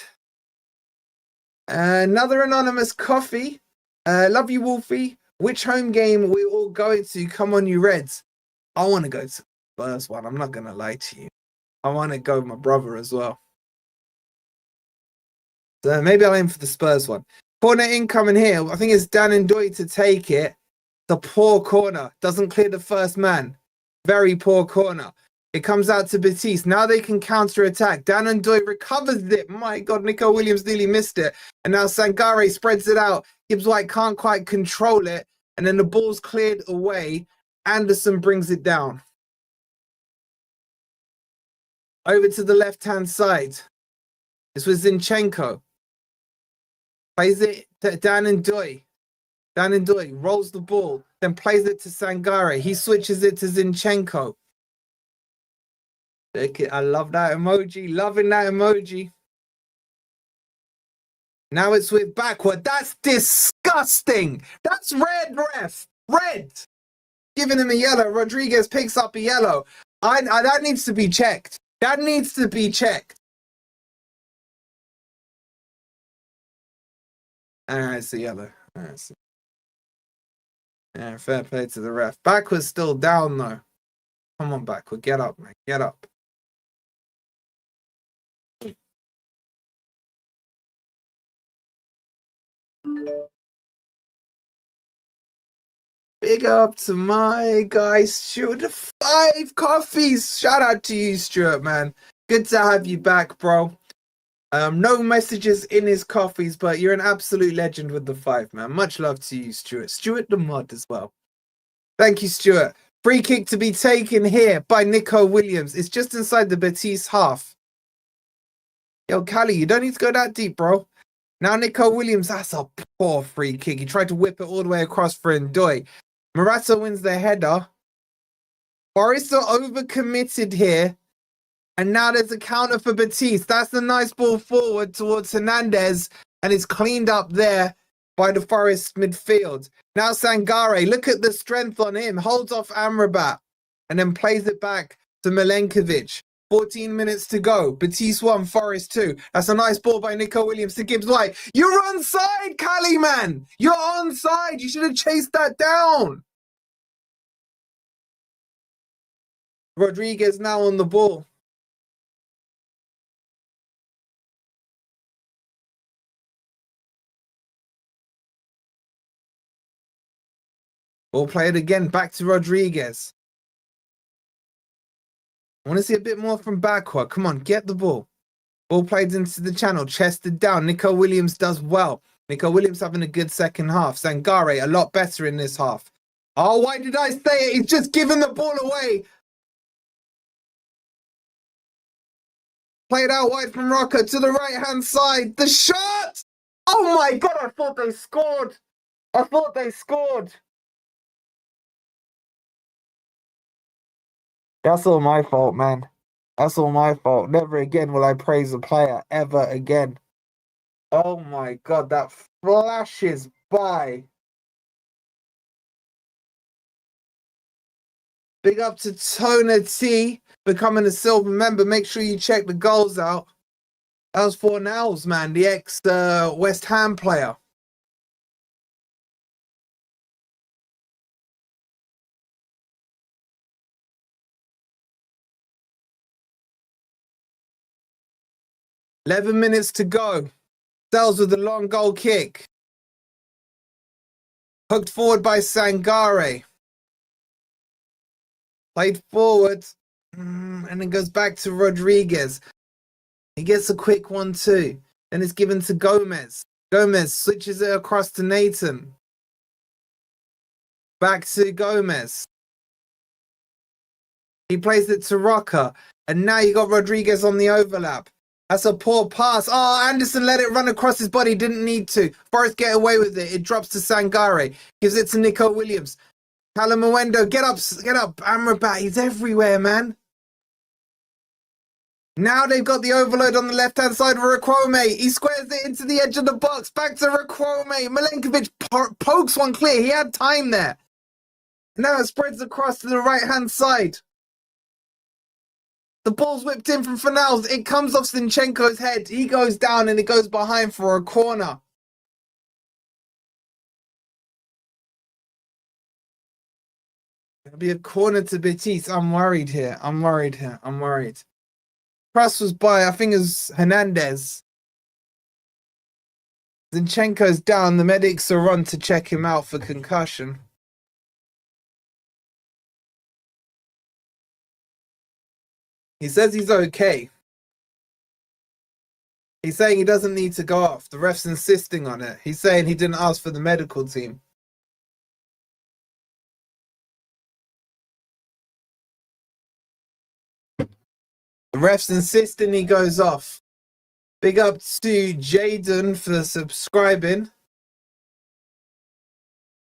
Another anonymous coffee. Love you, Wolfie. Which home game are we all going to? Come on, you Reds. I want to go to the Spurs one. I'm not going to lie to you. I want to go with my brother as well. So maybe I'll aim for the Spurs one. Corner incoming here. I think it's Dan Ndoye to take it. The poor corner. Doesn't clear the first man. Very poor corner. It comes out to Betis. Now they can counter-attack. Dan Ndoye recovers it. My God, Nico Williams nearly missed it. And now Sangare spreads it out. Gibbs White can't quite control it. And then the ball's cleared away. Anderson brings it down. Over to the left-hand side. This was Zinchenko. Plays it to Dan Ndoye. Dan Ndoye rolls the ball, then plays it to Sangare. He switches it to Zinchenko. I love that emoji. Loving that emoji. Now it's with backward. That's disgusting. That's red, ref. Red. Giving him a yellow. Rodriguez picks up a yellow. That needs to be checked. That needs to be checked. It's a yellow. Yeah, fair play to the ref. Backward's still down, though. Come on, backward. Get up, man. Get up. Big up to my guy, Stuart. 5 coffees. Shout out to you, Stuart, man. Good to have you back, bro. No messages in his coffees, but you're an absolute legend with the 5, man. Much love to you, Stuart. Stuart the Mod as well. Thank you, Stuart. Free kick to be taken here by Nico Williams. It's just inside the Betis half. Yo, Cali, you don't need to go that deep, bro. Now Nico Williams, that's a poor free kick. He tried to whip it all the way across for Ndoye. Morata wins the header. Forest are overcommitted here. And now there's a counter for Betis. That's a nice ball forward towards Hernandez. And it's cleaned up there by the Forest midfield. Now Sangare, look at the strength on him. Holds off Amrabat. And then plays it back to Milenkovic. 14 minutes to go. Betis 1, Forest 2. That's a nice ball by Nico Williams to Gibbs White. You're onside, Cali, man. You're onside. You should have chased that down. Rodriguez now on the ball. Ball played again. Back to Rodriguez. I want to see a bit more from backward. Come on, get the ball. Ball played into the channel, chested down. Nico Williams does well. Nico Williams having a good second half. Sangare a lot better in this half. Oh, why did I say it? He's just given the ball away. Played out wide from Rocca to the right-hand side. The shot! Oh my God, I thought they scored. I thought they scored. That's all my fault, man. That's all my fault. Never again will I praise a player, ever again. Oh my God, that flashes by. Big up to Tona T, becoming a silver member. Make sure you check the goals out. That was for Nels, man, the ex-West Ham player. Eleven minutes to go. Sels with a long goal kick. Hooked forward by Sangare. Played forward. And then goes back to Rodriguez. He gets a quick 1-2. Then it's given to Gomez. Gomez switches it across to Nathan. Back to Gomez. He plays it to Rocca. And now you got Rodriguez on the overlap. That's a poor pass. Oh, Anderson let it run across his body. Didn't need to. Forrest get away with it. It drops to Sangare. Gives it to Nico Williams. Calamawendo, get up. Get up. Amrabat, he's everywhere, man. Now they've got the overload on the left-hand side of Requome. He squares it into the edge of the box. Back to Requome. Milenkovic pokes one clear. He had time there. Now it spreads across to the right-hand side. The ball's whipped in from Fornals. It comes off Zinchenko's head. He goes down and it goes behind for a corner. It'll be a corner to Betis. I'm worried here. I'm worried. Cross was by, I think it was Hernandez. Zinchenko's down. The medics are on to check him out for concussion. He says he's okay. He's saying he doesn't need to go off. The ref's insisting on it. He's saying he didn't ask for the medical team. The ref's insisting he goes off. Big up to Jaden for subscribing.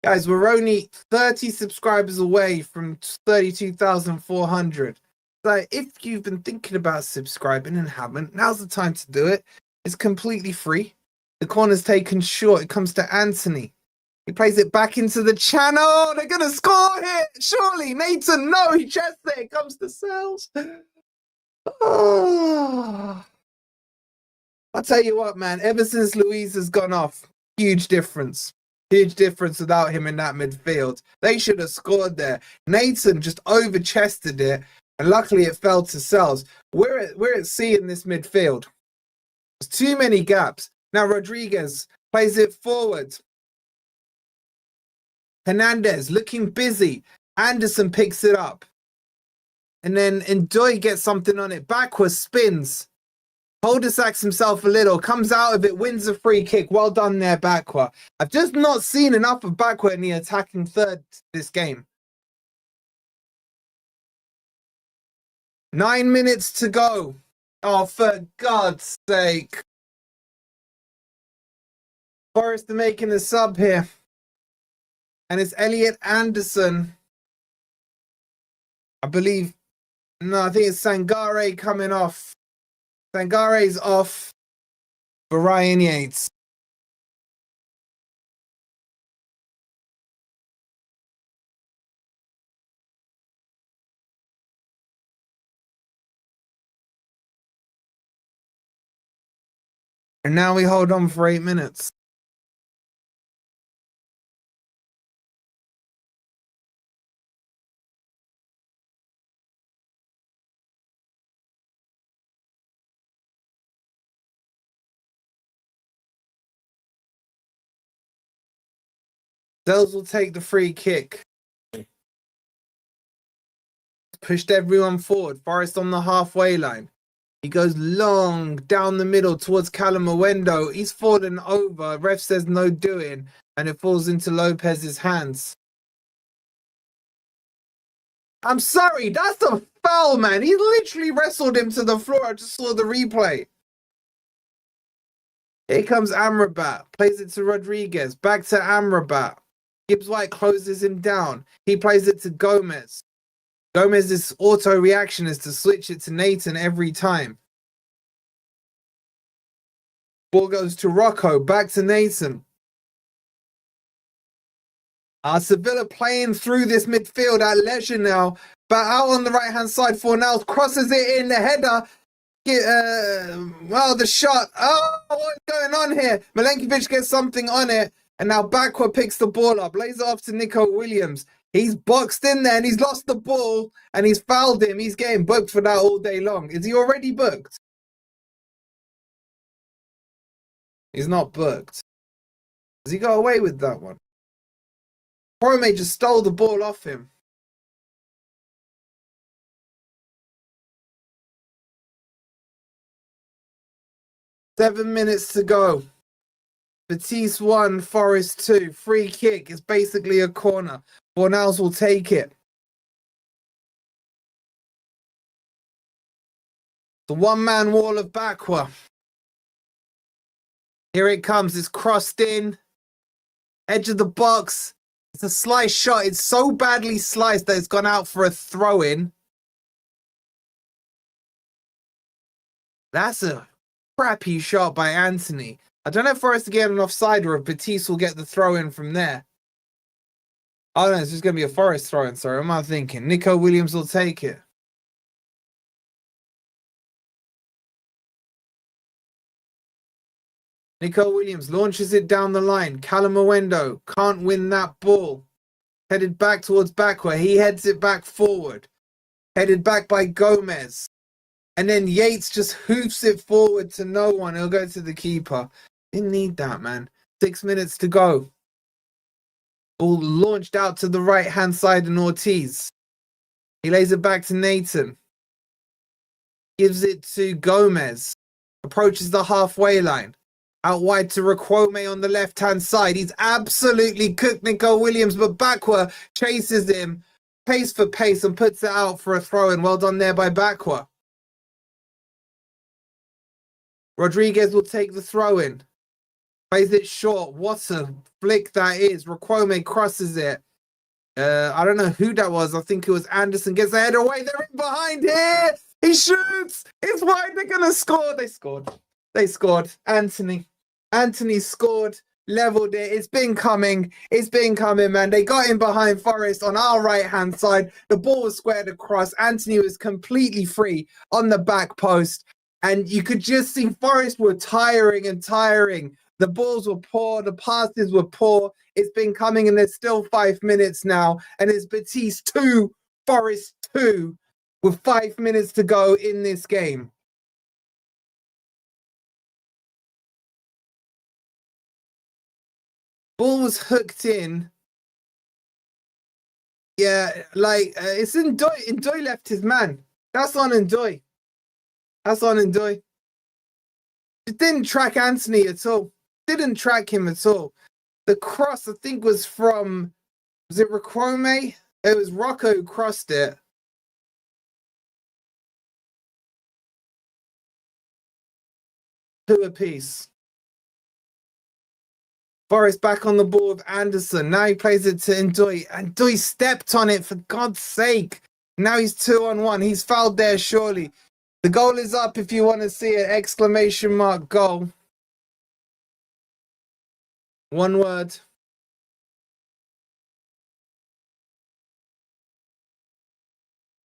Guys, we're only 30 subscribers away from 32,400. So if you've been thinking about subscribing and haven't, now's the time to do it. It's completely free. The corner's taken short. It comes to Anthony. He plays it back into the channel. They're going to score here. Surely. Nathan, no. He chests it. It comes to Sels. Oh. I'll tell you what, man. Ever since Luis has gone off, huge difference. Huge difference without him in that midfield. They should have scored there. Nathan just over-chested it. And luckily it fell to Sels. We're at sea in this midfield. There's too many gaps. Now Rodriguez plays it forward. Hernandez looking busy. Anderson picks it up. And then Ndoye gets something on it. Backwards, spins. Holdesacks himself a little. Comes out of it, wins a free kick. Well done there, Bakwa. I've just not seen enough of Bakwa in the attacking third this game. 9 minutes to go. Oh, for God's sake. Forrest are making a sub here. And it's Elliot Anderson. I believe. No, I think it's Sangare coming off. Sangare's off for Ryan Yates. And now we hold on for 8 minutes. Sels will take the free kick. Pushed everyone forward. Forrest on the halfway line. He goes long down the middle towards Callum Owendo. He's fallen over. Ref says no doing. And it falls into Lopez's hands. I'm sorry. That's a foul, man. He literally wrestled him to the floor. I just saw the replay. Here comes Amrabat. Plays it to Rodriguez. Back to Amrabat. Gibbs White closes him down. He plays it to Gomez. Gomez's auto reaction is to switch it to Nathan every time. Ball goes to Rocco. Back to Nathan. Sevilla playing through this midfield at leisure now. But out on the right-hand side, Fornals crosses it in. The header. Well, the shot. Oh, what's going on here? Milenkovic gets something on it. And now Bakwa picks the ball up. Lays it off to Nico Williams. He's boxed in there and he's lost the ball. And he's fouled him. He's getting booked for that all day long. Is he already booked? He's not booked. Has he got away with that one? Prome just stole the ball off him. Seven minutes to go. Betis 1, Forest 2. Free kick. It's basically a corner. Fornals will take it. The one-man wall of Bakwa. Here it comes. It's crossed in. Edge of the box. It's a slice shot. It's so badly sliced that it's gone out for a throw-in. That's a crappy shot by Anthony. I don't know if Forrest to get an offside or if Betis will get the throw-in from there. Oh, no, it's just going to be a Forrest throw-in. Sorry, what am I thinking? Nico Williams will take it. Nico Williams launches it down the line. Callum Owendo can't win that ball. Headed back towards Bakwa. He heads it back forward. Headed back by Gomez. And then Yates just hoofs it forward to no one. He'll go to the keeper. Didn't need that, man. 6 minutes to go. Ball launched out to the right-hand side and Ortiz. He lays it back to Nathan. Gives it to Gomez. Approaches the halfway line. Out wide to Requome on the left-hand side. He's absolutely cooked Nico Williams, but Bakwa chases him pace for pace and puts it out for a throw-in. Well done there by Bakwa. Rodriguez will take the throw-in. Plays it short. What a flick that is. Requome crosses it. I don't know who that was. I think it was Anderson. Gets the header away. They're in behind here. He shoots. It's wide. They're going to score. They scored. They scored. Anthony scored. Leveled it. It's been coming. It's been coming, man. They got in behind Forest on our right-hand side. The ball was squared across. Anthony was completely free on the back post. And you could just see Forest were tiring and tiring. The balls were poor. The passes were poor. It's been coming and there's still 5 minutes now. And it's Betis 2, Forest 2 with 5 minutes to go in this game. Ball was hooked in Yeah, like it's Ndoye. Ndoye left his man. That's on Ndoye. That's on Ndoye. It didn't track Anthony at all. Didn't track him at all. The cross, I think, was from, was it Racrome? It was Rocco who crossed it. Two apiece. Forest back on the ball with Anderson. Now he plays it to Ndoye. And Ndoye stepped on it, for God's sake. Now he's 2-on-1. He's fouled there, surely. The goal is up if you want to see it. Exclamation mark goal. One word.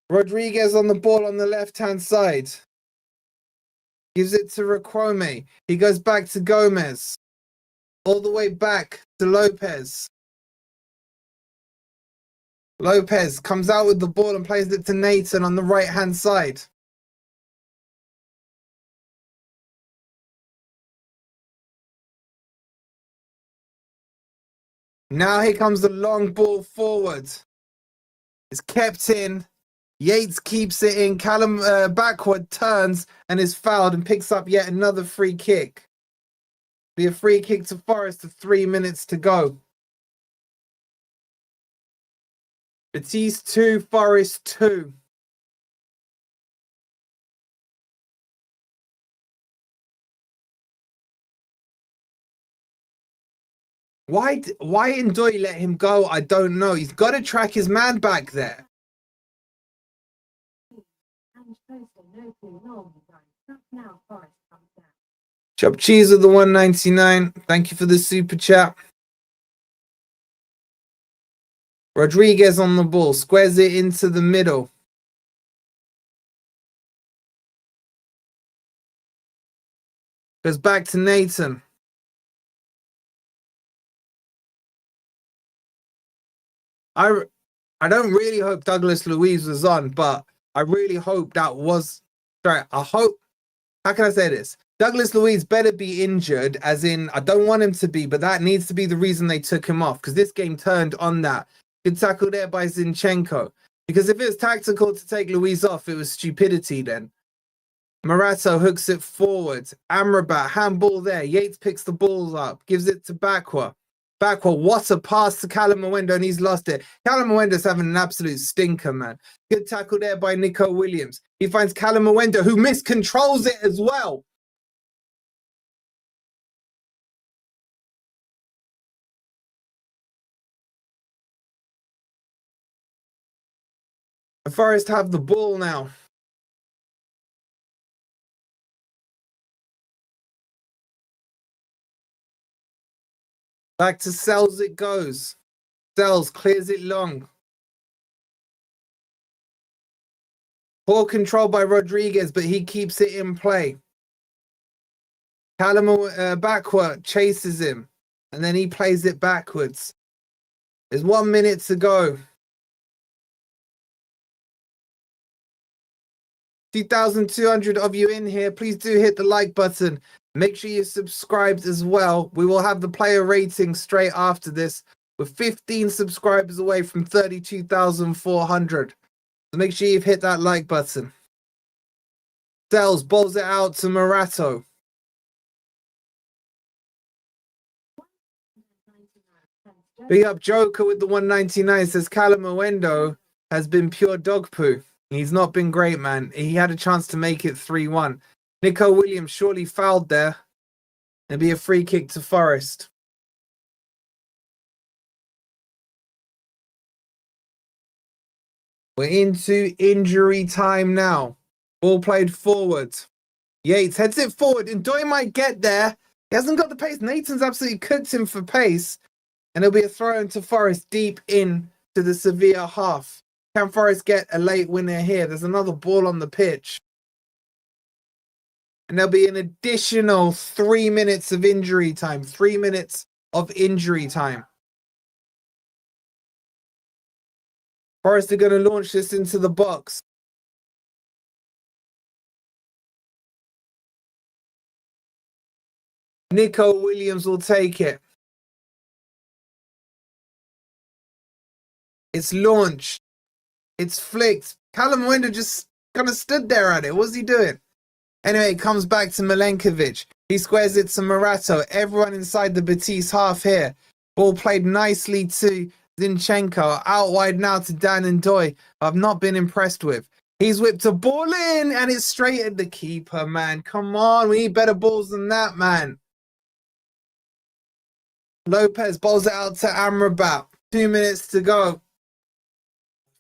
Rodriguez on the ball on the left-hand side. Gives it to Racrome. He goes back to Gomez. All the way back to Lopez. Lopez comes out with the ball and plays it to Nathan on the right-hand side. Now here comes the long ball forward. It's kept in. Yates keeps it in. Callum backward turns and is fouled and picks up yet another free kick. Be a free kick to Forest with 3 minutes to go. Betis 2, Forest 2. Why Ndoye let him go? I don't know. He's got to track his man back there. Chop Cheese of the 199. Thank you for the super chat. Rodriguez on the ball. Squares it into the middle. Goes back to Nathan. I don't really hope Douglas Luiz was on, but I really hope that was... Sorry, I hope... How can I say this? Douglas Luiz better be injured, as in, I don't want him to be, but that needs to be the reason they took him off, because this game turned on that. Good tackle there by Zinchenko. Because if it was tactical to take Luiz off, it was stupidity then. Morato hooks it forward. Amrabat, handball there. Yates picks the ball up, gives it to Bakwa. Bakwa, what a pass to Callum Mwendo, and he's lost it. Callum Mwendo's having an absolute stinker, man. Good tackle there by Nico Williams. He finds Callum Mwendo, who miscontrols it as well. The Forest have the ball now. Back to Sels it goes. Sels clears it long. Poor control by Rodriguez, but he keeps it in play. Callum backward chases him, and then he plays it backwards. There's 1 minute to go. 2,200 of you in here. Please do hit the like button. Make sure you're subscribed as well. We will have the player rating straight after this. We're 15 subscribers away from 32,400. So make sure you've hit that like button. Sels bowls it out to Morato. Big up Joker with the 199. Says Callum Mwendo has been pure dog poo. He's not been great, man. He had a chance to make it 3-1. Nico Williams surely fouled there. There'll be a free kick to Forest. We're into injury time now. Ball played forward. Yates heads it forward. Ndoye might get there. He hasn't got the pace. Nathan's absolutely cooked him for pace. And it'll be a throw into Forest deep in to the Sevilla half. Can Forest get a late winner here? There's another ball on the pitch. And there'll be an additional 3 minutes of injury time. 3 minutes of injury time. Forest are going to launch this into the box. Nico Williams will take it. It's launched. It's flicked. Callum Winder just kind of stood there at it. What's he doing? Anyway, it comes back to Milenkovic. He squares it to Morato. Everyone inside the Betis half here. Ball played nicely to Zinchenko. Out wide now to Dan Ndoye. I've not been impressed with. He's whipped a ball in and it's straight at the keeper, man. Come on, we need better balls than that, man. Lopez bowls it out to Amrabat. 2 minutes to go.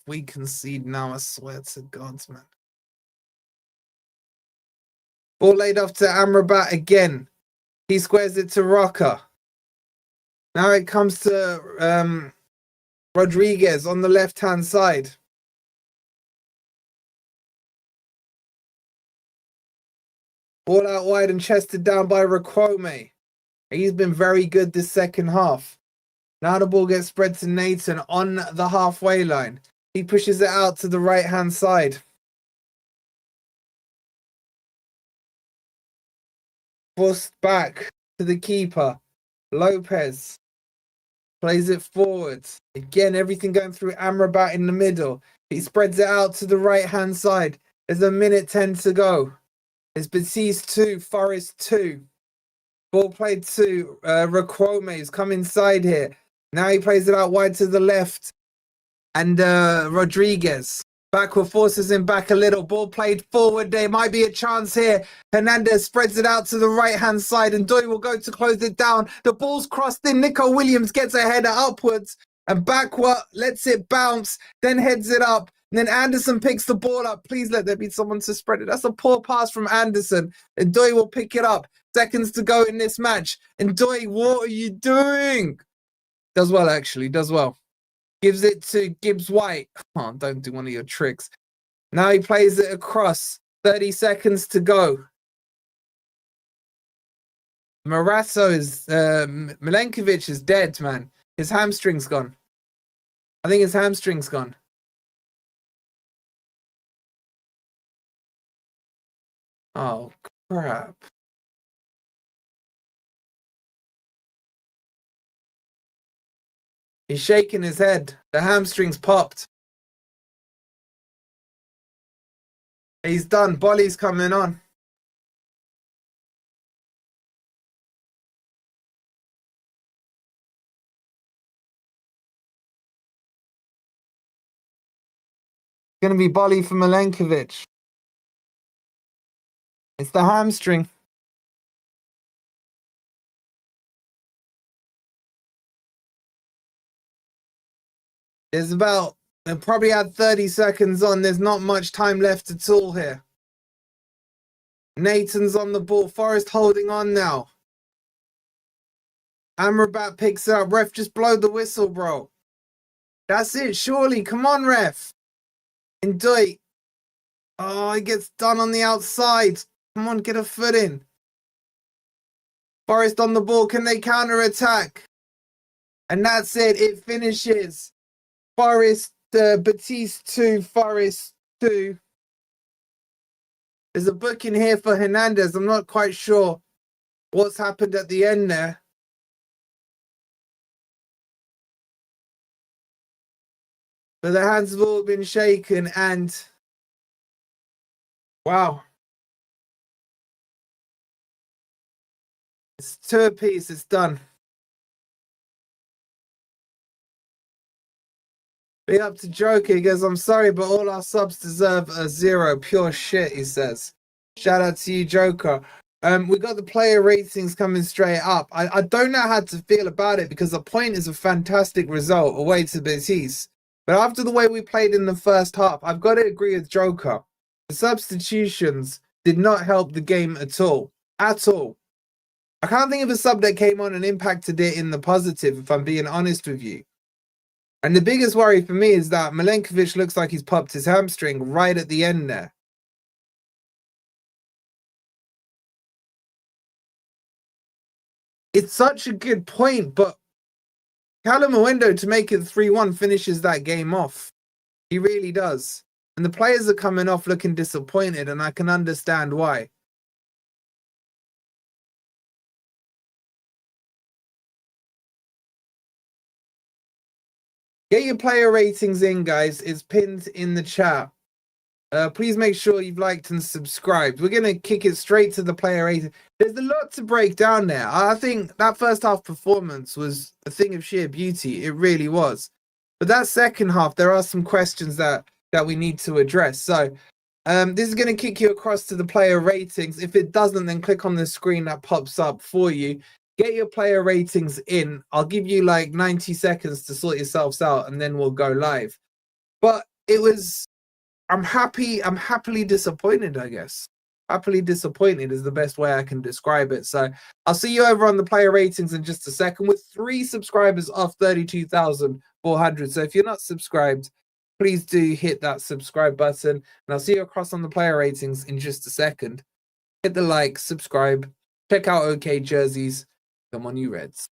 We concede now, I swear to God, man. Ball laid off to Amrabat again. He squares it to Roca. Now it comes to Rodriguez on the left-hand side. Ball out wide and chested down by Riquelme. He's been very good this second half. Now the ball gets spread to Nathan on the halfway line. He pushes it out to the right-hand side. Forced back to the keeper. Lopez plays it forward. Again, everything going through Amrabat in the middle. He spreads it out to the right-hand side. There's a minute 10 to go. It's Betis 2, Forest 2. Ball played to Riquelme. He's come inside here. Now he plays it out wide to the left. And Rodriguez. Backward forces him back a little. Ball played forward. There might be a chance here. Hernandez spreads it out to the right-hand side. And Ndoye will go to close it down. The ball's crossed in. Nico Williams gets a header upwards. And backward lets it bounce. Then heads it up. And then Anderson picks the ball up. Please let there be someone to spread it. That's a poor pass from Anderson. And Ndoye will pick it up. Seconds to go in this match. And Ndoye, what are you doing? Does well, actually. Does well. Gives it to Gibbs White. Oh, don't do one of your tricks. Now he plays it across. 30 seconds to go. Milenkovic is dead, man. His hamstring's gone. I think his hamstring's gone. Oh, crap. He's shaking his head. The hamstring's popped. He's done. Bolly's coming on. It's going to be Bolly for Milenkovic. It's the hamstring. There's they probably had 30 seconds on. There's not much time left at all here. Nathan's on the ball. Forest holding on now. Amrabat picks it up. Ref, just blow the whistle, bro. That's it, surely. Come on, ref. Ndoye. Oh, he gets done on the outside. Come on, get a foot in. Forest on the ball. Can they counter-attack? And that's it. It finishes. Forest, Betis 2, Forest 2. There's a booking here for Hernandez. I'm not quite sure what's happened at the end there. But the hands have all been shaken and wow. It's 2 apiece. It's done. Big up to Joker. He goes, I'm sorry, but all our subs deserve a 0. Pure shit, he says. Shout out to you, Joker. We got the player ratings coming straight up. I don't know how to feel about it because the point is a fantastic result away to Betis. But after the way we played in the first half, I've got to agree with Joker. The substitutions did not help the game at all. At all. I can't think of a sub that came on and impacted it in the positive, if I'm being honest with you. And the biggest worry for me is that Milenkovic looks like he's popped his hamstring right at the end there. It's such a good point, but Callum Winder, to make it 3-1, finishes that game off. He really does. And the players are coming off looking disappointed, and I can understand why. Get your player ratings in, guys. It's pinned in the chat. Please make sure you've liked and subscribed. We're going to kick it straight to the player rating. There's a lot to break down there. I think that first half performance was a thing of sheer beauty. It really was. But that second half, there are some questions that we need to address. So this is going to kick you across to the player ratings. If it doesn't, then click on the screen that pops up for you. Get your player ratings in. I'll give you like 90 seconds to sort yourselves out, and then we'll go live. But it was... I'm happily disappointed, I guess. Happily disappointed is the best way I can describe it. So I'll see you over on the player ratings in just a second with 3 subscribers off 32,400. So if you're not subscribed, please do hit that subscribe button. And I'll see you across on the player ratings in just a second. Hit the like, subscribe, check out OK Jerseys. Come on, you Reds.